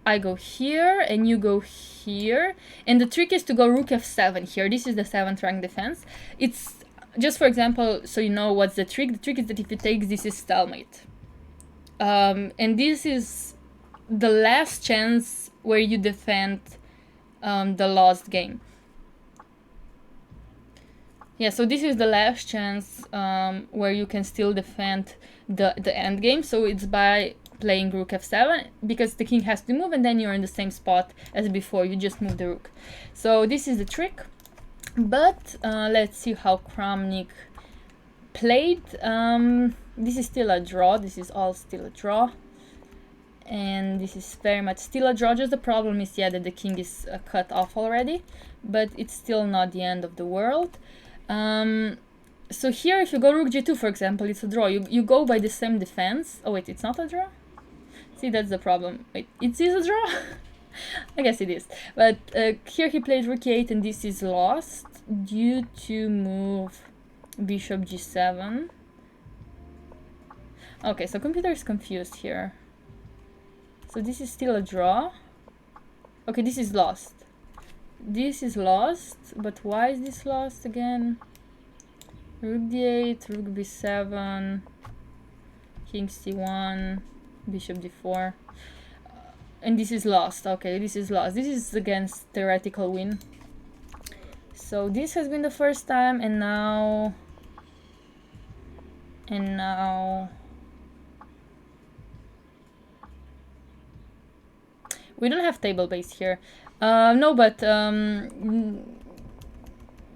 I go here and you go here, and the trick is to go rook f7 here. This is the 7th rank defense. It's just, for example, so you know what's the trick. The trick is that if you take this is stalemate, and this is the last chance where you defend the lost game. Yeah, so this is the last chance where you can still defend the end game. So it's by playing rook f7, because the king has to move, and then you're in the same spot as before. You just move the rook. So this is the trick. But let's see how Kramnik played. This is still a draw. This is all still a draw. And this is very much still a draw. Just the problem is, yeah, that the king is cut off already, but it's still not the end of the world. So here, if you go rook g2, for example, it's a draw. You go by the same defense. Oh wait, it's not a draw? See, that's the problem. Wait, it is a draw? I guess it is. But here he played rook e8, and this is lost due to move bishop g7. Okay, so computer is confused here. So this is still a draw. Okay, this is lost. This is lost, but why is this lost again? Rook d8, rook b7, king c1, bishop d4. And this is lost. Okay, this is lost. This is against theoretical win. So this has been the first time, and now we don't have table base here. No, but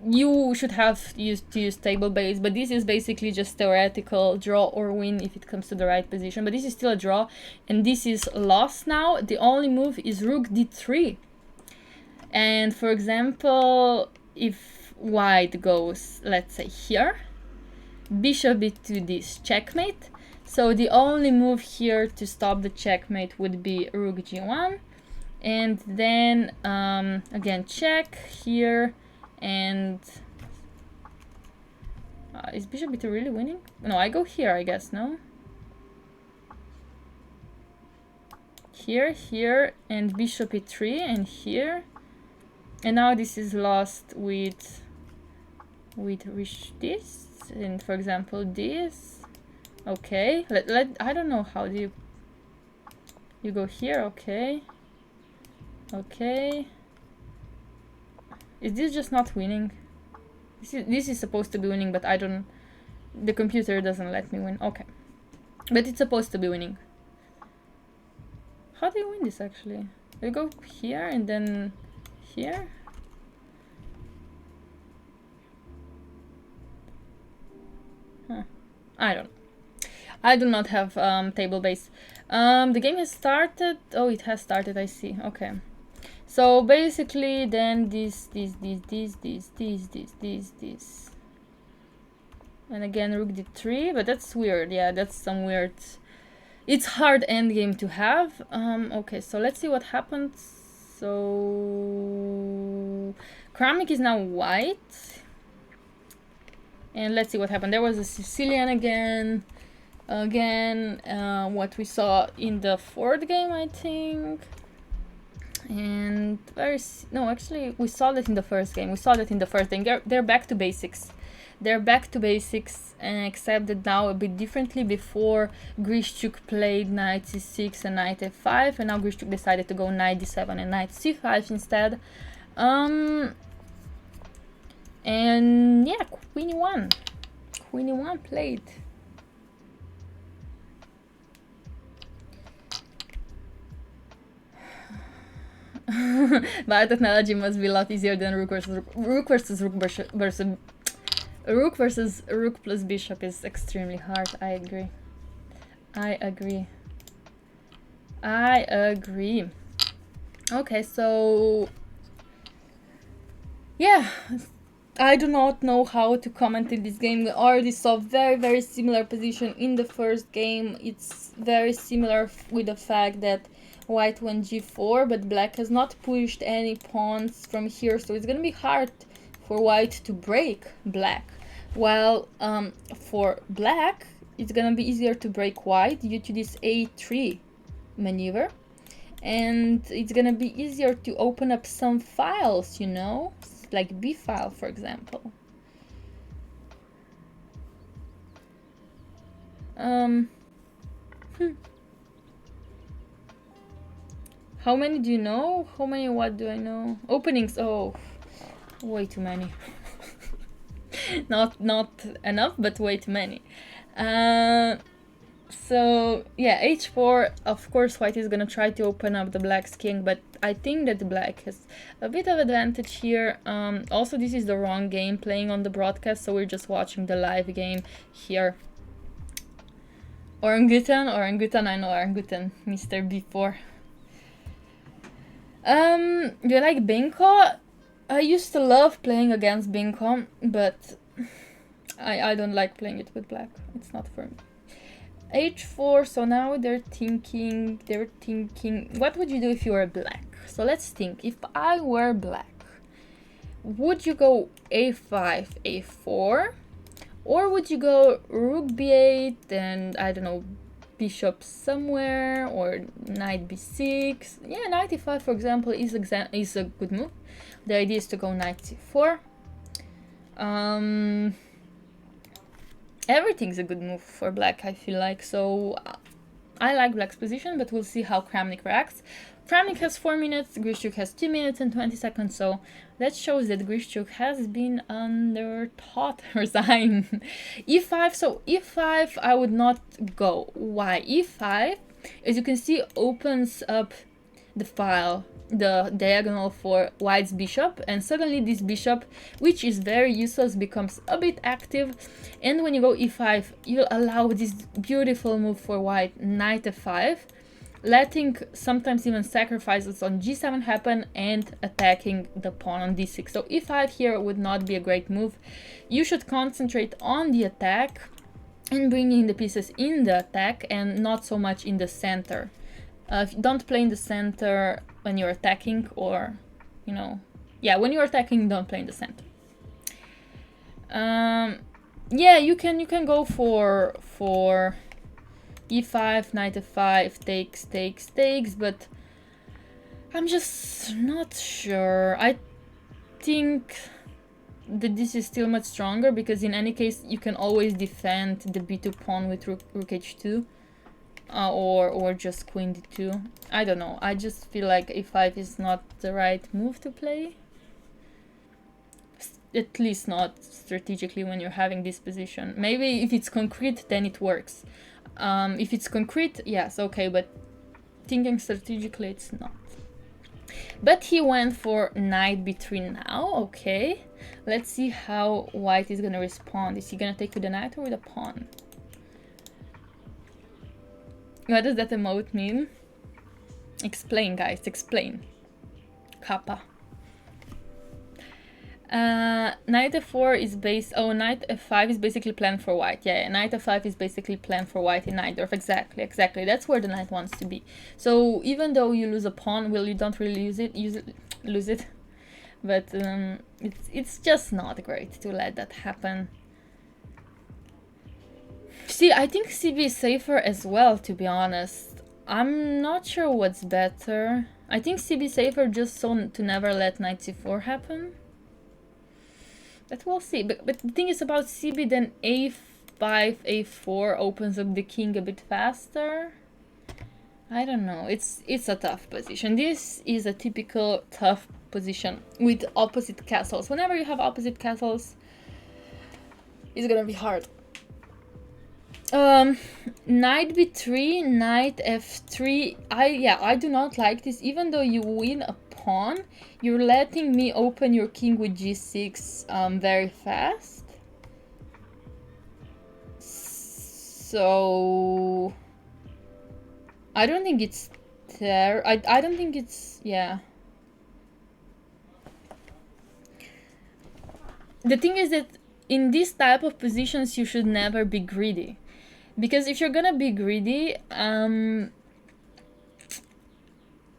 you should have used to use table base, but this is basically just theoretical draw or win if it comes to the right position. But this is still a draw, and this is lost now. The only move is rook d3. And for example, if white goes, let's say here, bishop b2, this checkmate. So the only move here to stop the checkmate would be rook g1. And then again check here, and is bishop b2 really winning? No, I go here, I guess. No, here, and bishop e3, and here, and now this is lost with this, and for example this. Okay, I don't know how do you You go here, okay. Okay. Is this just not winning? This is supposed to be winning, but I don't... The computer doesn't let me win. Okay. But it's supposed to be winning. How do you win this, actually? You go here and then here? Huh. I don't know. I do not have table base. The game has started. Oh, it has started, I see. Okay. So basically then this. And again rook d3, but that's weird. Yeah, that's some weird... It's hard endgame to have. Okay, so let's see what happens. So Kramnik is now white. And let's see what happened. There was a Sicilian again. What we saw in the fourth game, I think. And no, actually we saw that in the first game. They're back to basics. They're back to basics, except that now a bit differently. Before, Grischuk played knight c6 and knight f5, and now Grischuk decided to go knight d7 and knight c5 instead. And yeah, queen e1. Queen e1 played. Biotechnology must be a lot easier than rook versus rook plus bishop is extremely hard. I agree. Okay, so yeah, I do not know how to comment in this game. We already saw very similar position in the first game. It's very similar with the fact that white went g4, but black has not pushed any pawns from here, so it's gonna be hard for white to break black. While for black, it's gonna be easier to break white due to this a3 maneuver, and it's gonna be easier to open up some files, you know, like b file, for example. How many do you know? What do I know? Openings, oh, way too many. not enough, but way too many. So yeah, h4, of course white is gonna try to open up the black's king, but I think that the black has a bit of advantage here. Also, this is the wrong game playing on the broadcast, so we're just watching the live game here. Orangutan, I know orangutan, Mr. B4. Do you like Binko? I used to love playing against Binko, but I don't like playing it with black. It's not for me. h4, so now they're thinking, what would you do if you were black? So let's think, if I were black, would you go a5, a4? Or would you go rook b8 and, I don't know, bishop somewhere, or knight b6? Yeah, knight e5, for example, is a good move. The idea is to go knight c4. Everything's a good move for black, I feel like. So I like black's position, but we'll see how Kramnik reacts. Kramnik has 4 minutes, Grischuk has 2 minutes and 20 seconds, so that shows that Grischuk has been under thought resign. e5, so e5 I would not go. Why? e5, as you can see, opens up the file, the diagonal for white's bishop, and suddenly this bishop, which is very useless, becomes a bit active. And when you go e5, you'll allow this beautiful move for white, knight f5, letting sometimes even sacrifices on g7 happen and attacking the pawn on d6. So e5 here would not be a great move. You should concentrate on the attack and bringing the pieces in the attack and not so much in the center. Don't play in the center when you're attacking, or, you know, yeah, when you're attacking, don't play in the center. Yeah, you can go for e5, knight f5, takes, but I'm just not sure. I think that this is still much stronger, because in any case you can always defend the b2 pawn with rook h2. or just queen d2. I don't know. I just feel like a5 is not the right move to play. At least not strategically when you're having this position. Maybe if it's concrete, then it works. If it's concrete, yes, okay, but thinking strategically, it's not. But he went for knight b3 now, okay. Let's see how white is gonna respond. Is he gonna take with a knight or with a pawn? What does that emote mean? Explain, guys, explain. Kappa. Knight f4 is based. Oh, knight f5 is basically planned for white. Yeah, knight f5 is basically planned for white in Neidorf. Exactly. That's where the knight wants to be. So even though you lose a pawn, well, you don't really lose it. But it's just not great to let that happen. See, I think CB is safer as well, to be honest. I'm not sure what's better. I think CB is safer just so to never let knight c4 happen. But we'll see. But the thing is about CB, then a5, a4 opens up the king a bit faster. I don't know. It's a tough position. This is a typical tough position with opposite castles. Whenever you have opposite castles, it's gonna be hard. Knight b3, knight f3. I do not like this. Even though you win a pawn, you're letting me open your king with g6 very fast. So I don't think it's there. I don't think it's, yeah. The thing is that in this type of positions you should never be greedy. Because if you're gonna be greedy,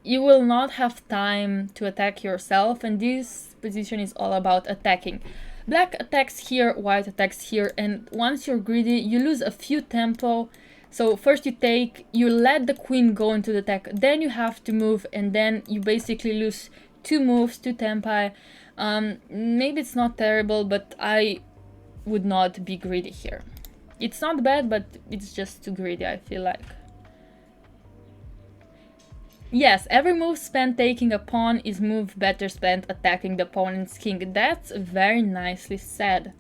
you will not have time to attack yourself, and this position is all about attacking. Black attacks here, white attacks here, and once you're greedy, you lose a few tempo. So first you let the queen go into the attack, then you have to move, and then you basically lose 2 moves, 2 tempi. Maybe it's not terrible, but I would not be greedy here. It's not bad, but it's just too greedy, I feel like. Yes, every move spent taking a pawn is move better spent attacking the opponent's king. That's very nicely said.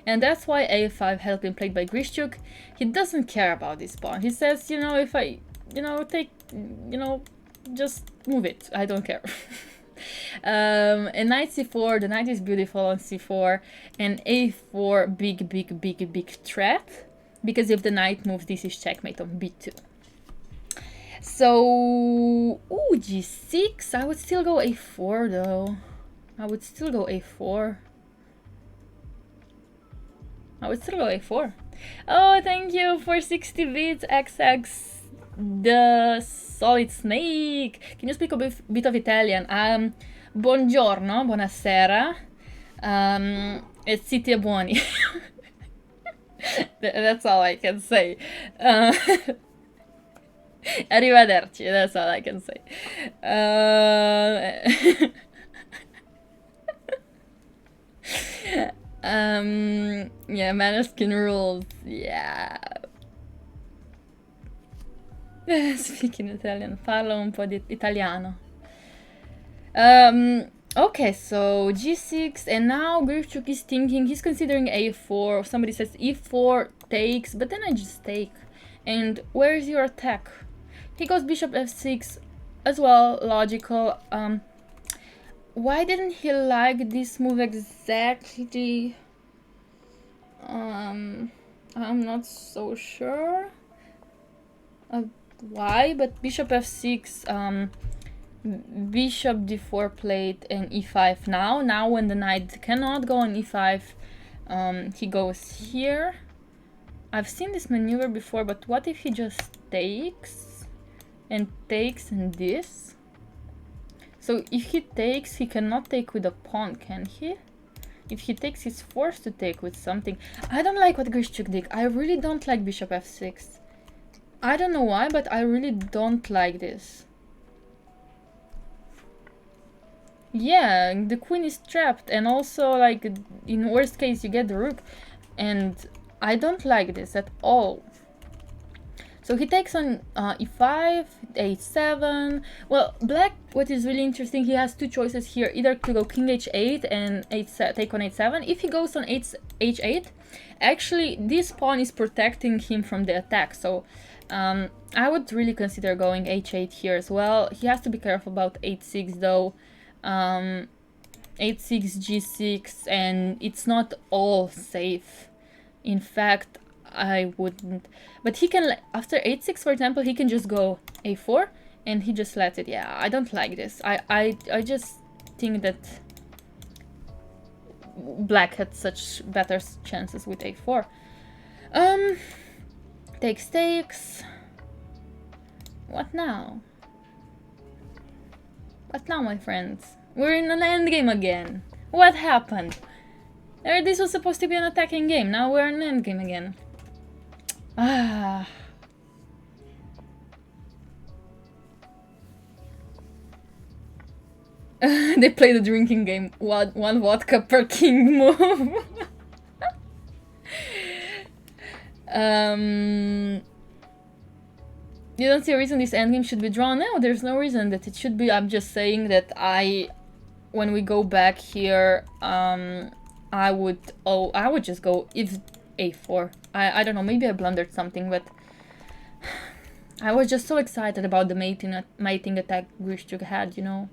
And that's why a5 has been played by Grischuk. He doesn't care about this pawn. He says, you know, if I, just move it. I don't care. And knight c4, the knight is beautiful on c4, and a4, big threat, because if the knight moves, this is checkmate on b2. So, ooh, g6, I would still go a4 though. I would still go a4. Oh, thank you for 60 bits, XX. The solid snake. Can you speak a bit of Italian? Buongiorno, buonasera. E siete buoni. That's all I can say. Arrivederci, that's all I can say. Yeah, Maneskin rules. Yeah. Speaking Italian, parlo un po' di italiano. Okay, so g6, and now Grischuk is thinking, he's considering a4. Somebody says e4 takes, but then I just take. And where is your attack? He goes bishop f6 as well, logical. Why didn't he like this move exactly? I'm not so sure why, but bishop f6, bishop d4 plate, and e5 now. Now when the knight cannot go on e5, he goes here. I've seen this maneuver before, but what if he just takes and this? So if he takes, he cannot take with a pawn, can he? If he takes, he's forced to take with something. I don't like what Grischuk did. I really don't like bishop f6. I don't know why, but I really don't like this. Yeah, the queen is trapped, and also, like, in worst case, you get the rook, and I don't like this at all. So he takes on e5, h7. Well, black, what is really interesting, he has two choices here, either to go king h8 and take on h7. If he goes on h8, actually this pawn is protecting him from the attack, so I would really consider going h8 here as well. He has to be careful about h6 though. h6, g6, and it's not all safe. In fact, I wouldn't. But he can, after h6 for example, he can just go a4 and he just lets it. Yeah, I don't like this. I just think that black had such better chances with a4. Takes. What now? What now, my friends? We're in an endgame again. What happened? This was supposed to be an attacking game. Now we're in an endgame again. Ah. They play the drinking game. One vodka per king move. You don't see a reason this endgame should be drawn? No, there's no reason that it should be. I'm just saying that when we go back here, I would just go if a4. I don't know, maybe I blundered something, but I was just so excited about the mating attack Grischuk had, you know.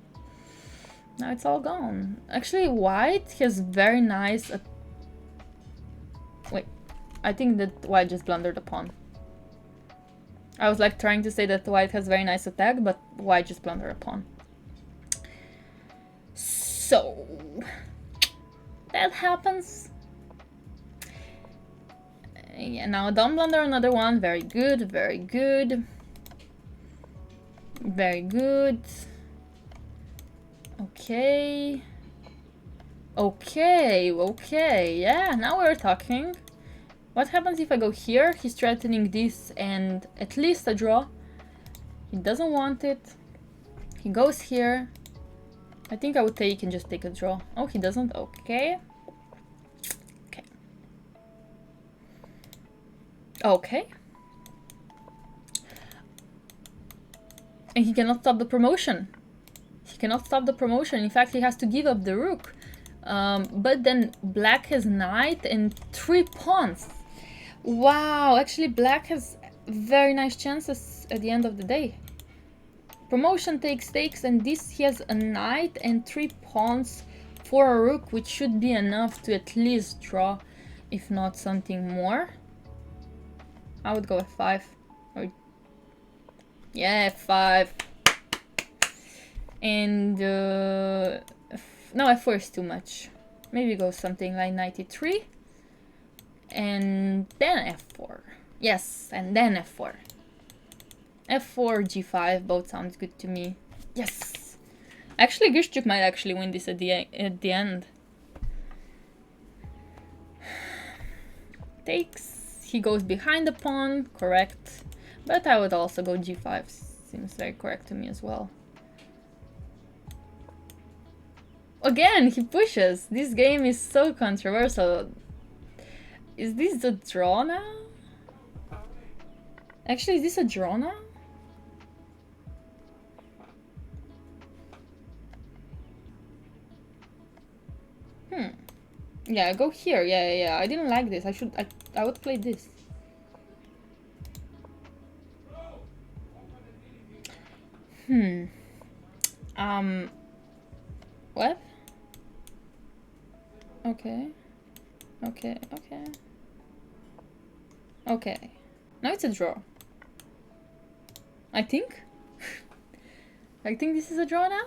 Now it's all gone. Actually, white has very nice... Wait, I think that white just blundered a pawn. I was like trying to say that white has very nice attack, but white just blundered a pawn. So... that happens. Yeah, now don't blunder another one. Very good, very good. Very good. Okay. Okay, yeah, now we're talking. What happens if I go here? He's threatening this and at least a draw. He doesn't want it. He goes here. I think I would take and just take a draw. Oh, he doesn't? Okay. Okay. And he cannot stop the promotion. He cannot stop the promotion. In fact, he has to give up the rook. But then black has knight and 3 pawns. Wow, actually black has very nice chances at the end of the day. Promotion takes, and this he has a knight and 3 pawns for a rook, which should be enough to at least draw, if not something more. I would go f5. Or yeah, f5. And no, f4 is too much. Maybe go something like knight e3. And then f4. Yes, and then f4. f4, g5, both sounds good to me. Yes! Actually, Grischuk might actually win this at the end. Takes. He goes behind the pawn, correct. But I would also go g5, seems very correct to me as well. Again, he pushes. This game is so controversial. Is this a draw now? Actually, is this a draw now? Yeah, go here. Yeah. I didn't like this. I would play this. What? Okay. Now it's a draw. I think. I think this is a draw now.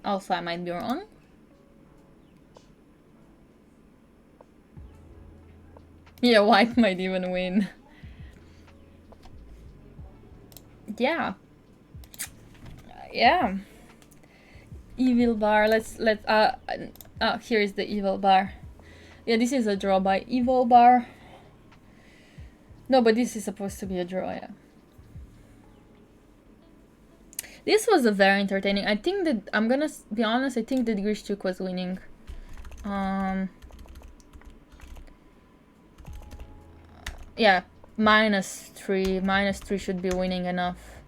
Also, I might be wrong. Yeah, white might even win. Yeah. Yeah. Evil bar. Here is the evil bar. Yeah, this is a draw by evil bar. No, but this is supposed to be a draw, yeah. This was a very entertaining. I think that, I'm gonna be honest, I think that Grischuk was winning. Yeah, -3. -3 should be winning enough.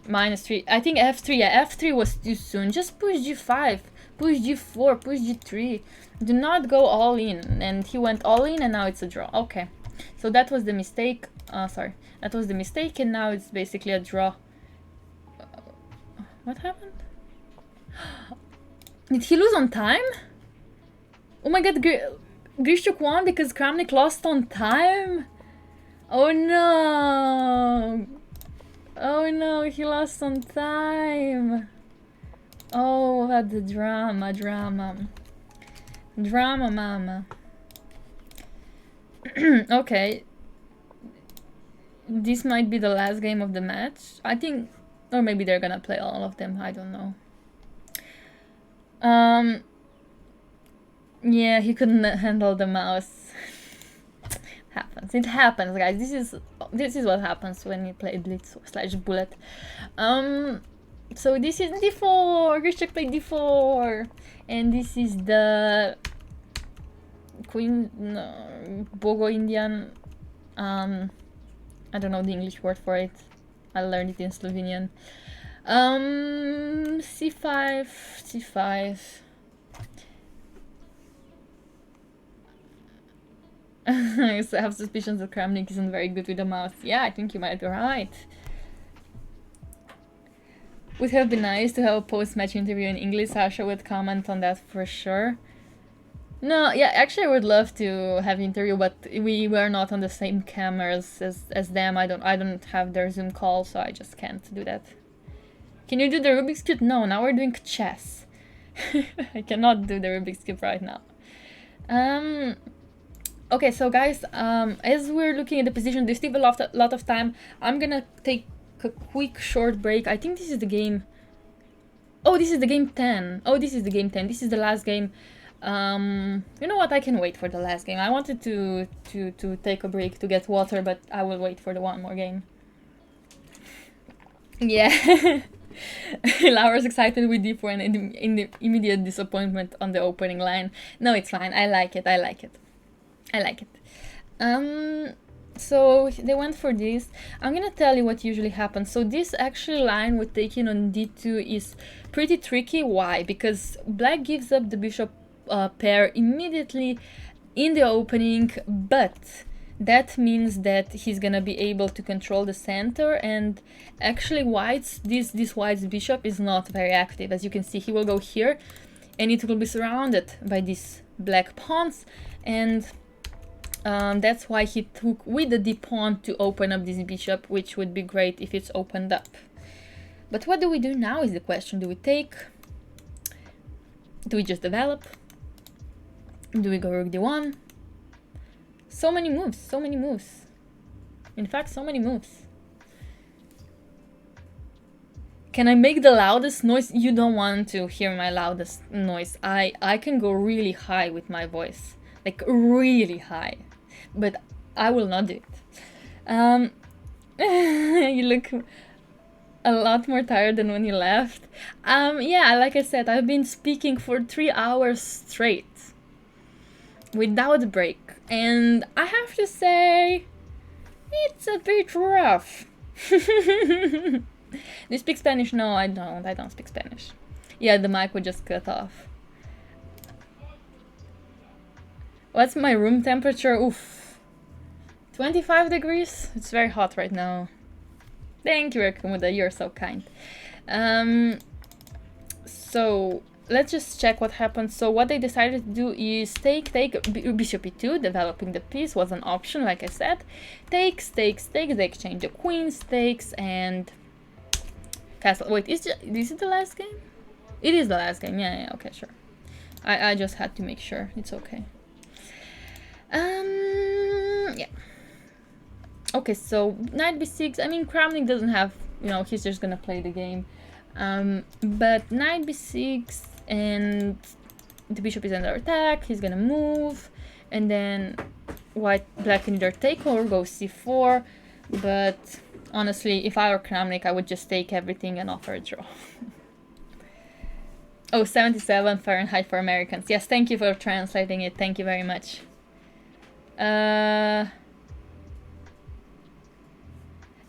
-3. I think f3. Yeah, f3 was too soon. Just push g5. Push g4. Push g3. Do not go all in. And he went all in and now it's a draw. Okay. So that was the mistake. Sorry. That was the mistake and now it's basically a draw. What happened? Did he lose on time? Oh my god, Grischuk won because Kramnik lost on time? Oh no! Oh no, he lost on time! Oh, what the drama, drama. Drama, mama. Okay. This might be the last game of the match. I think, or maybe they're gonna play all of them, I don't know. Yeah, he couldn't handle the mouse. Happens. It happens, guys. This is what happens when you play Blitz / Bullet. So this is d4. Grischuk played d4, and this is the Queen Bogo Indian. I don't know the English word for it. I learned it in Slovenian. C5, c5. I have suspicions that Kramnik isn't very good with the mouse. Yeah, I think you might be right. Would have been nice to have a post-match interview in English. Sasha would comment on that for sure. No, yeah, actually I would love to have an interview, but we were not on the same cameras as them. I don't have their Zoom call, so I just can't do that. Can you do the Rubik's Cube? No, now we're doing chess. I cannot do the Rubik's Cube right now. Okay, so guys, as we're looking at the position, there's still a lot of time. I'm gonna take a quick short break. I think this is the game. Oh, this is the game 10. Oh, this is the game 10. This is the last game. You know what? I can wait for the last game. I wanted to take a break to get water, but I will wait for the one more game. Yeah. Laura's excited with D4 and in the immediate disappointment on the opening line. No, it's fine. I like it. I like it. I like it. So they went for this. I'm gonna tell you what usually happens. So this actually line with taking on d2 is pretty tricky. Why? Because black gives up the bishop pair immediately in the opening, but that means that he's gonna be able to control the center, and actually this white's bishop is not very active. As you can see, he will go here and it will be surrounded by these black pawns, and that's why he took with the d pawn to open up this bishop, which would be great if it's opened up. But what do we do now is the question. Do we take? Do we just develop? Do we go rook d1? So many moves, so many moves. In fact, so many moves. Can I make the loudest noise? You don't want to hear my loudest noise. I can go really high with my voice. Like really high. But I will not do it. You look a lot more tired than when you left. Yeah, like I said, I've been speaking for 3 hours straight. Without a break. And I have to say, it's a bit rough. Do you speak Spanish? No, I don't. I don't speak Spanish. Yeah, the mic would just cut off. What's my room temperature? Oof. 25 degrees? It's very hot right now. Thank you, Rekumuda. You're so kind. So let's just check what happened. So what they decided to do is take bishop e2, developing the piece was an option, like I said. Takes, they exchange the queens, takes, and castle. Wait, is it the last game? It is the last game. Yeah, okay, sure. I just had to make sure. It's okay. Yeah. Okay, so knight b6. I mean, Kramnik doesn't have, he's just gonna play the game. But knight b6, and the bishop is under attack. He's gonna move, and then black can either take or go c4. But honestly, if I were Kramnik, I would just take everything and offer a draw. Oh, 77 Fahrenheit for Americans. Yes, thank you for translating it. Thank you very much.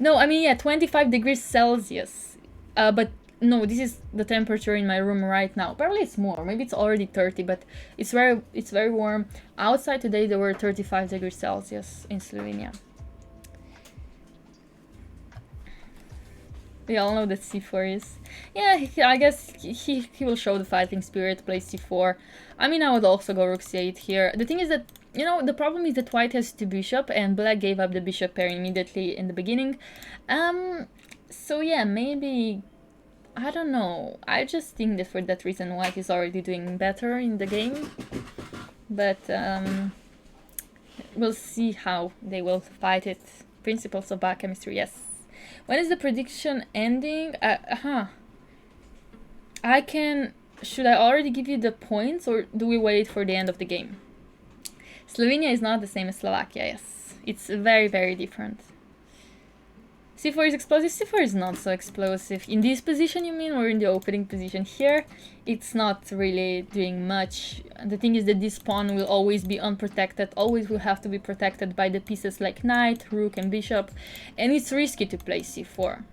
No, I mean, yeah, 25 degrees Celsius. But no, this is the temperature in my room right now. Probably it's more. Maybe it's already 30, but it's very warm. Outside today there were 35 degrees Celsius in Slovenia. We all know that c4 is. Yeah, I guess he will show the fighting spirit, play c4. I mean, I would also go rook c8 here. The thing is that, you know, the problem is that white has 2 bishop and black gave up the bishop pair immediately in the beginning. So yeah, maybe, I don't know. I just think that for that reason white is already doing better in the game. But we'll see how they will fight it. Principles of biochemistry, yes. When is the prediction ending? Should I already give you the points or do we wait for the end of the game? Slovenia is not the same as Slovakia, yes. It's very, very different. c4 is explosive. c4 is not so explosive. In this position, you mean, or in the opening position? Here, it's not really doing much. The thing is that this pawn will always be unprotected, always will have to be protected by the pieces like knight, rook, and bishop, and it's risky to play c4.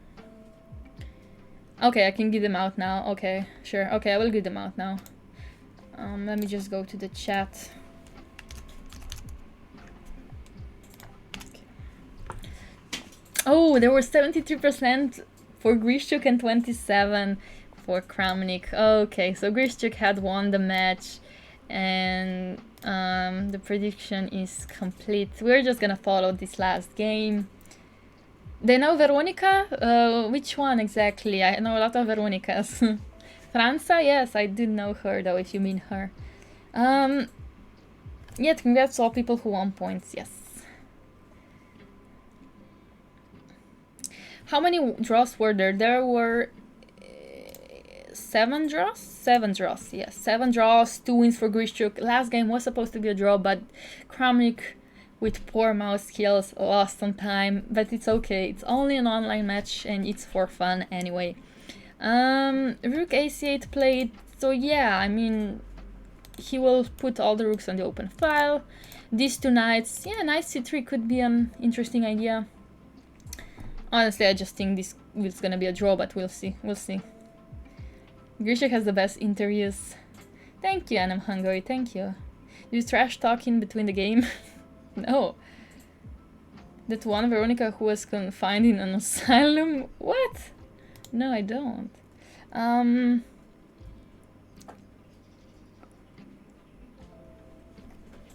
Okay, I can give them out now. Okay, sure. Okay, I will give them out now. Let me just go to the chat. Oh, there were 73% for Grischuk and 27% for Kramnik. Okay, so Grischuk had won the match and the prediction is complete. We're just gonna follow this last game. They know Veronica? Which one exactly? I know a lot of Veronicas. Franza? Yes, I did know her though, if you mean her. Yeah, congrats to all people who won points, yes. How many draws were there? There were 7 draws? 7 draws, yes. 7 draws, 2 wins for Grischuk. Last game was supposed to be a draw, but Kramnik, with poor mouse skills, lost on time. But it's okay, it's only an online match and it's for fun anyway. Rook AC8 played, so yeah, I mean, he will put all the rooks on the open file. These 2 knights, yeah, knight c3 could be an interesting idea. Honestly, I just think this is gonna be a draw, but we'll see. We'll see. Grischuk has the best interviews. Thank you, Anam Hungary. Thank you. Do you trash talk in between the game? No. That one Veronica who was confined in an asylum? What? No, I don't.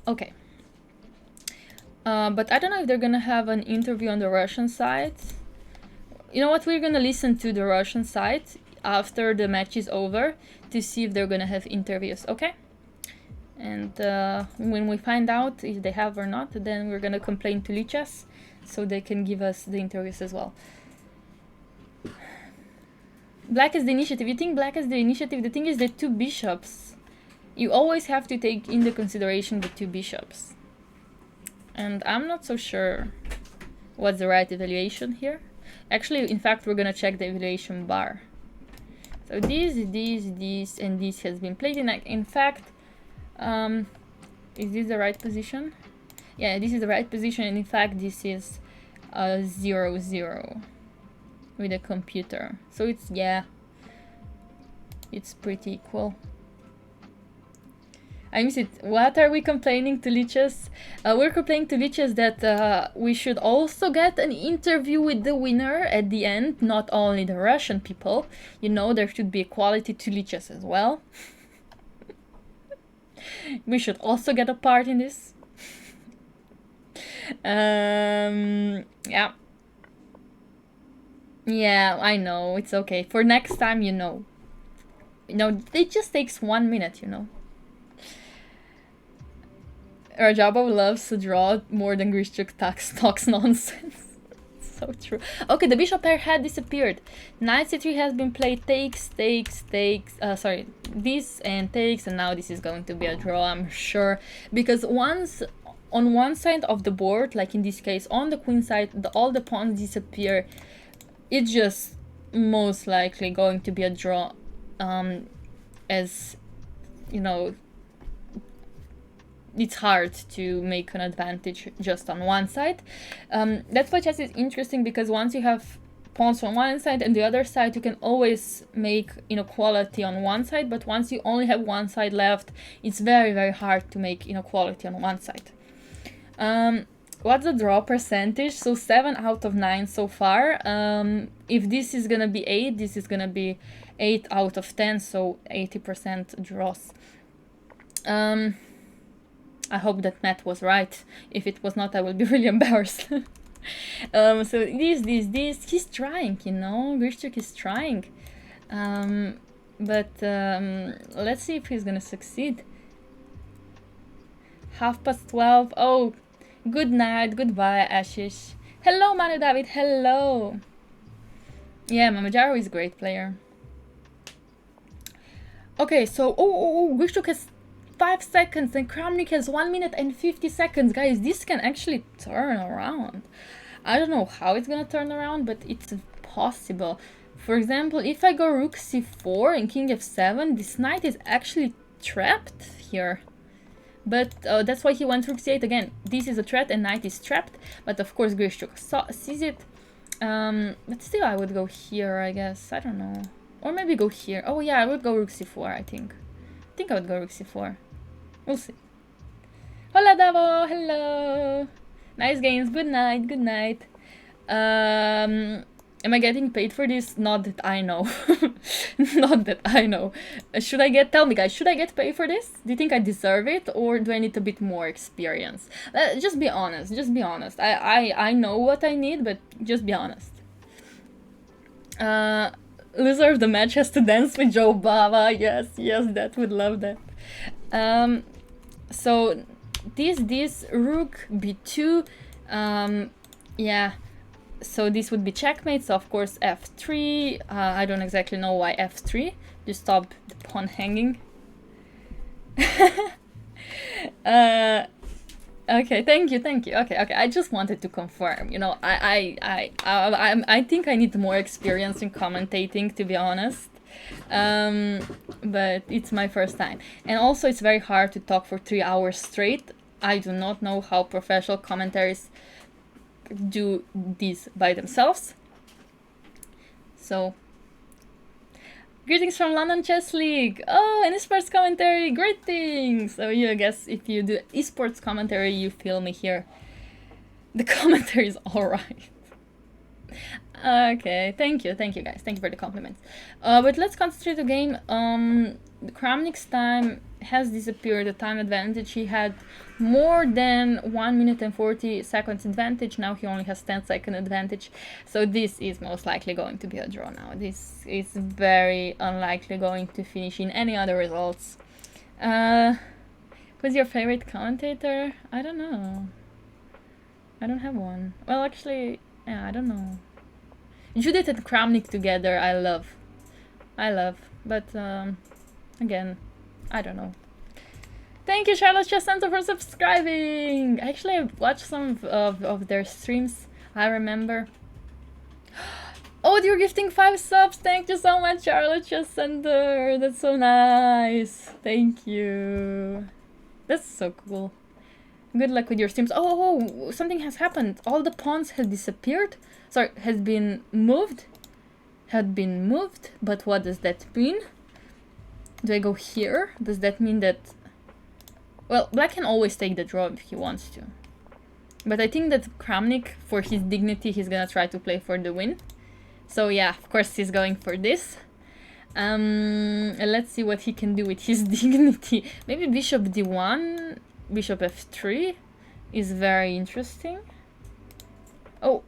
Okay. But I don't know if they're gonna have an interview on the Russian side. You know what? We're gonna listen to the Russian side after the match is over to see if they're gonna have interviews, okay? And when we find out if they have or not, then we're gonna complain to Lichas so they can give us the interviews as well. Black is the initiative. You think black is the initiative? The thing is the 2 bishops. You always have to take into consideration the 2 bishops. And I'm not so sure what's the right evaluation here. Actually, in fact, we're gonna check the evaluation bar. So this, and this has been played in fact, is this the right position? Yeah, this is the right position, and in fact, this is 0-0 with a computer. So it's, yeah, it's pretty equal. I miss it. What are we complaining to Lichas? We're complaining to Lichas that we should also get an interview with the winner at the end, not only the Russian people. You know, there should be equality to Lichas as well. We should also get a part in this. Yeah. Yeah, I know, it's okay. For next time, you know. You know, it just takes 1 minute, you know. Rajabov loves to draw more than Grischuk talks nonsense. So true. Okay, the bishop pair had disappeared. Knight c3 has been played, takes, sorry, this and takes, and now this is going to be a draw, I'm sure. Because once on one side of the board, like in this case, on the queen side, all the pawns disappear. It's just most likely going to be a draw, as, you know, it's hard to make an advantage just on one side. That's why chess is interesting, because once you have pawns on one side and the other side, you can always make inequality on one side, but once you only have one side left, it's very, very hard to make inequality on one side. What's the draw percentage? So 7 out of 9 so far. If this is gonna be 8, this is gonna be 8 out of 10, so 80% draws. I hope that math was right. If it was not, I will be really embarrassed. So this, he's trying, Grischuk is trying. But let's see if he's gonna succeed. 12:30. Oh, good night, goodbye, Ashish. Hello, Manu David, hello. Yeah, Mamajaro is a great player. Okay, so, Grischuk has 5 seconds and Kramnik has 1 minute and 50 seconds. Guys, this can actually turn around. I don't know how it's gonna turn around, but it's possible. For example, if I go rook c4 and king f7, this knight is actually trapped here. But that's why he went rook c8 again. This is a threat and knight is trapped. But of course Grischuk sees it. But still I would go here, I guess. I don't know. Or maybe go here. Oh yeah, I would go rook c4, I think. I think I would go rook c4. We'll see. Hola Davo, hello. Nice games, good night, good night. Am I getting paid for this? Not that I know. Not that I know. Tell me guys, should I get paid for this? Do you think I deserve it, or do I need a bit more experience? Just be honest, just be honest. I know what I need, but just be honest. Loser of the match has to dance with Joe Baba. Yes, that would love that. So this rook b2, yeah. So this would be checkmate, so of course f3, I don't exactly know why f3, just stop the pawn hanging. Okay, thank you, okay, I just wanted to confirm, I think I need more experience in commentating, to be honest, but it's my first time, and also it's very hard to talk for 3 hours straight. I do not know how professional commentaries do these by themselves. So, greetings from London Chess League. Oh, an esports commentary, great things. So I guess if you do esports commentary, you feel me here. The commentary is alright. Okay, thank you guys, thank you for the compliments. But let's concentrate the game. Kramnik's time has disappeared, the time advantage. He had more than 1 minute and 40 seconds advantage. Now he only has 10-second advantage. So this is most likely going to be a draw now. This is very unlikely going to finish in any other results. Who's your favorite commentator? I don't know. I don't have one. Well, actually, yeah, I don't know. Judith and Kramnik together, I love. But, again, I don't know. Thank you, Charlotte Chess Center, for subscribing! Actually, I've watched some of their streams, I remember. Oh, you're gifting 5 subs! Thank you so much, Charlotte Chess Center! That's so nice! Thank you! That's so cool. Good luck with your streams. Oh, something has happened. All the pawns have disappeared. Sorry, had been moved, but what does that mean? Do I go here? Does that mean that... Well, black can always take the draw if he wants to. But I think that Kramnik, for his dignity, he's gonna try to play for the win. So yeah, of course he's going for this. And let's see what he can do with his dignity. Maybe bishop d1, bishop f3 is very interesting. Oh,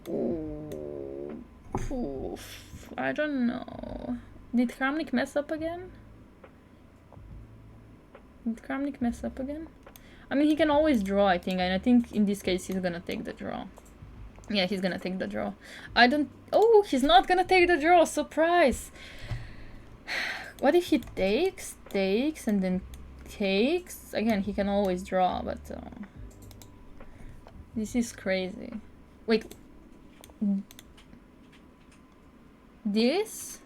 oof, I don't know. Did Kramnik mess up again? I mean, he can always draw, I think, and I think in this case he's gonna take the draw. Yeah, he's gonna take the draw. Oh, he's not gonna take the draw, surprise! What if he takes, and then takes? Again, he can always draw, but... this is crazy. Wait. This?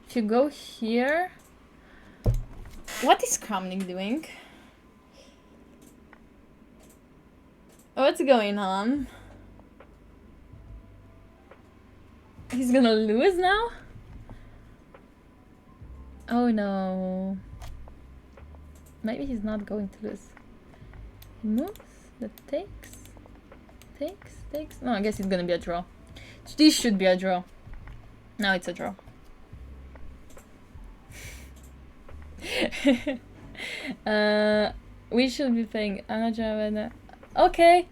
If you go here... What is Kramnik doing? What's going on? He's gonna lose now? Oh no. Maybe he's not going to lose. He moves, but takes. No, I guess it's gonna be a draw. This should be a draw. Now it's a draw. We should be playing Anna. Okay.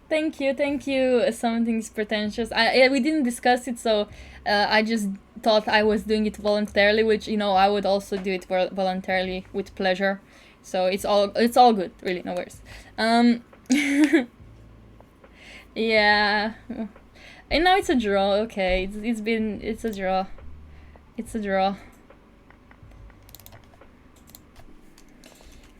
Thank you. Something's pretentious. We didn't discuss it, so I just thought I was doing it voluntarily, which, you know, I would also do it voluntarily with pleasure. So it's all good, really, no worries. Yeah. And now it's a draw. Okay, it's a draw. It's a draw.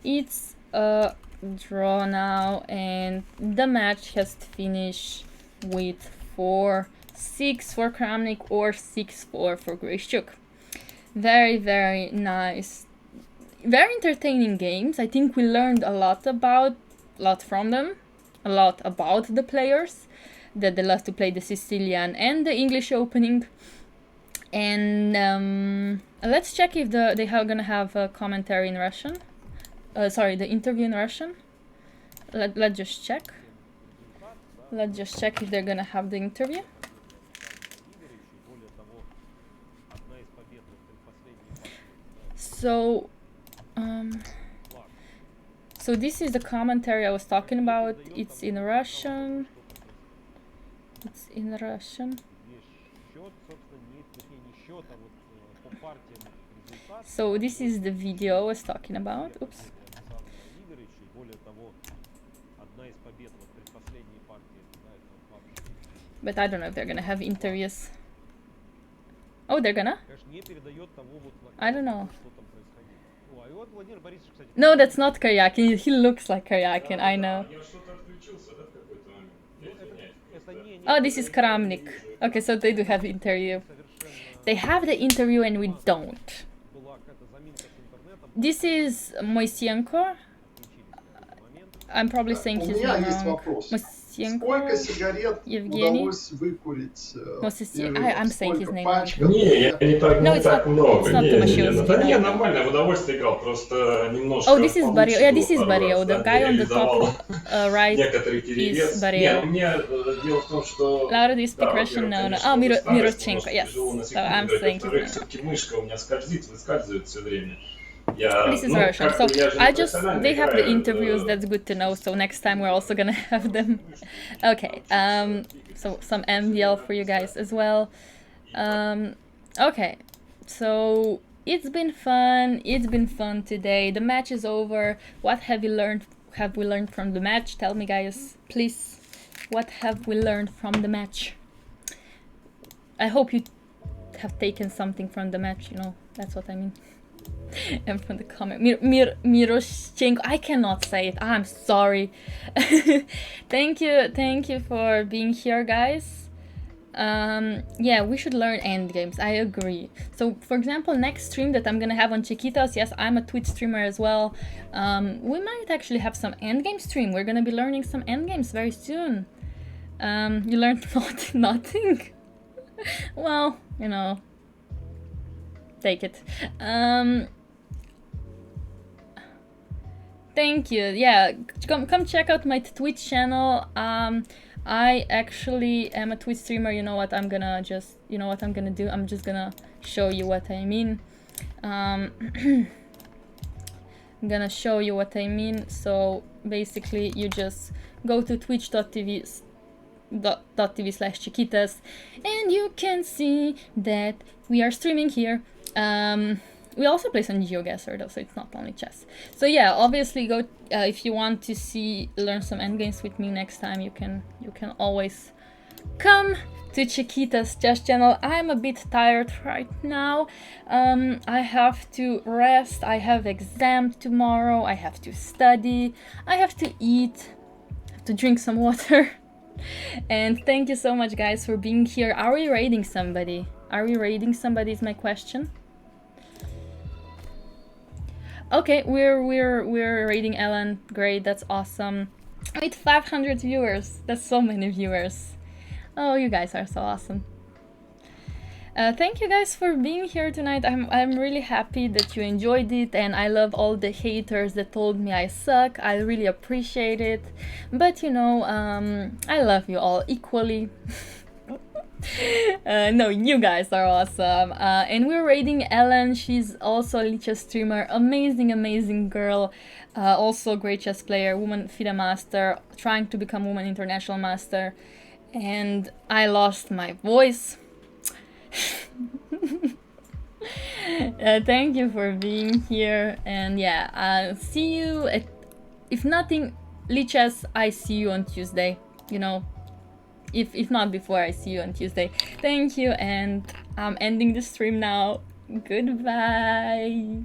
It's a draw now, and the match has to finish with 4-6 for Kramnik or 6-4 for Grischuk. Very, very nice. Very entertaining games. I think we learned a lot from them. A lot about the players, that they love to play the Sicilian and the English opening. And let's check if they are gonna have a commentary in Russian. Sorry, the interview in Russian. Let's just check. Let's just check if they're gonna have the interview. So, so this is the commentary I was talking about. It's in Russian. So this is the video I was talking about. Oops. But I don't know if they're gonna have interviews. Oh, they're gonna? I don't know. No, that's not Karyakin. He looks like Karyakin, I know. Oh, this is Kramnik. Okay, so they do have interview. They have the interview and we don't. This is Moisenko. I'm probably saying his name wrong. Moisenko. Evgeny. I'm saying his name wrong. No, it's not Tomashevsky. Oh, this is Barrio. Yeah, this is Barrio. The guy on the top right is Barrio. Laura, do you speak Russian? No. Oh, Miroshenko. Yes. So I'm saying his name. This is Russian. So they have the interviews, that's good to know. So next time we're also gonna have them. Okay, so some MVL for you guys as well. Okay, so it's been fun today. The match is over. What have we learned from the match? Tell me, guys, please. What have we learned from the match? I hope you have taken something from the match, you know, that's what I mean. And from the comment, Miroshenko, I cannot say it, I'm sorry. Thank you for being here, guys. Yeah, we should learn endgames, I agree. So, for example, next stream that I'm gonna have on Chiquitas, yes, I'm a Twitch streamer as well. We might actually have some endgame stream. We're gonna be learning some endgames very soon. You learned nothing? Well, you know, take it. Thank you. Yeah, come check out my Twitch channel. I actually am a Twitch streamer. You know what I'm gonna do? I'm just gonna show you what I mean. I'm gonna show you what I mean. So basically, you just go to twitch.tv/Chiquitas, and you can see that we are streaming here. We also play some GeoGuessr though, so it's not only chess. So yeah, obviously go if you want to learn some endgames with me next time. You can always come to Chiquita's chess channel. I'm a bit tired right now. I have to rest. I have exam tomorrow. I have to study. I have to eat. I have to drink some water. And thank you so much, guys, for being here. Are we raiding somebody? Is my question. Okay, we're raiding Ellen. Great, that's awesome. with 500 viewers. That's so many viewers. Oh, you guys are so awesome. Thank you guys for being here tonight. I'm really happy that you enjoyed it, and I love all the haters that told me I suck. I really appreciate it. But you know, I love you all equally. No, you guys are awesome. And we're raiding Ellen. She's also a Licha streamer. Amazing girl. Also great chess player, woman FIDE master, trying to become woman international master. And I lost my voice. Thank you for being here. And yeah, I'll see you at, if nothing, Lichess, I see you on Tuesday. You know, if not before, I see you on Tuesday. Thank you, and I'm ending the stream now. Goodbye.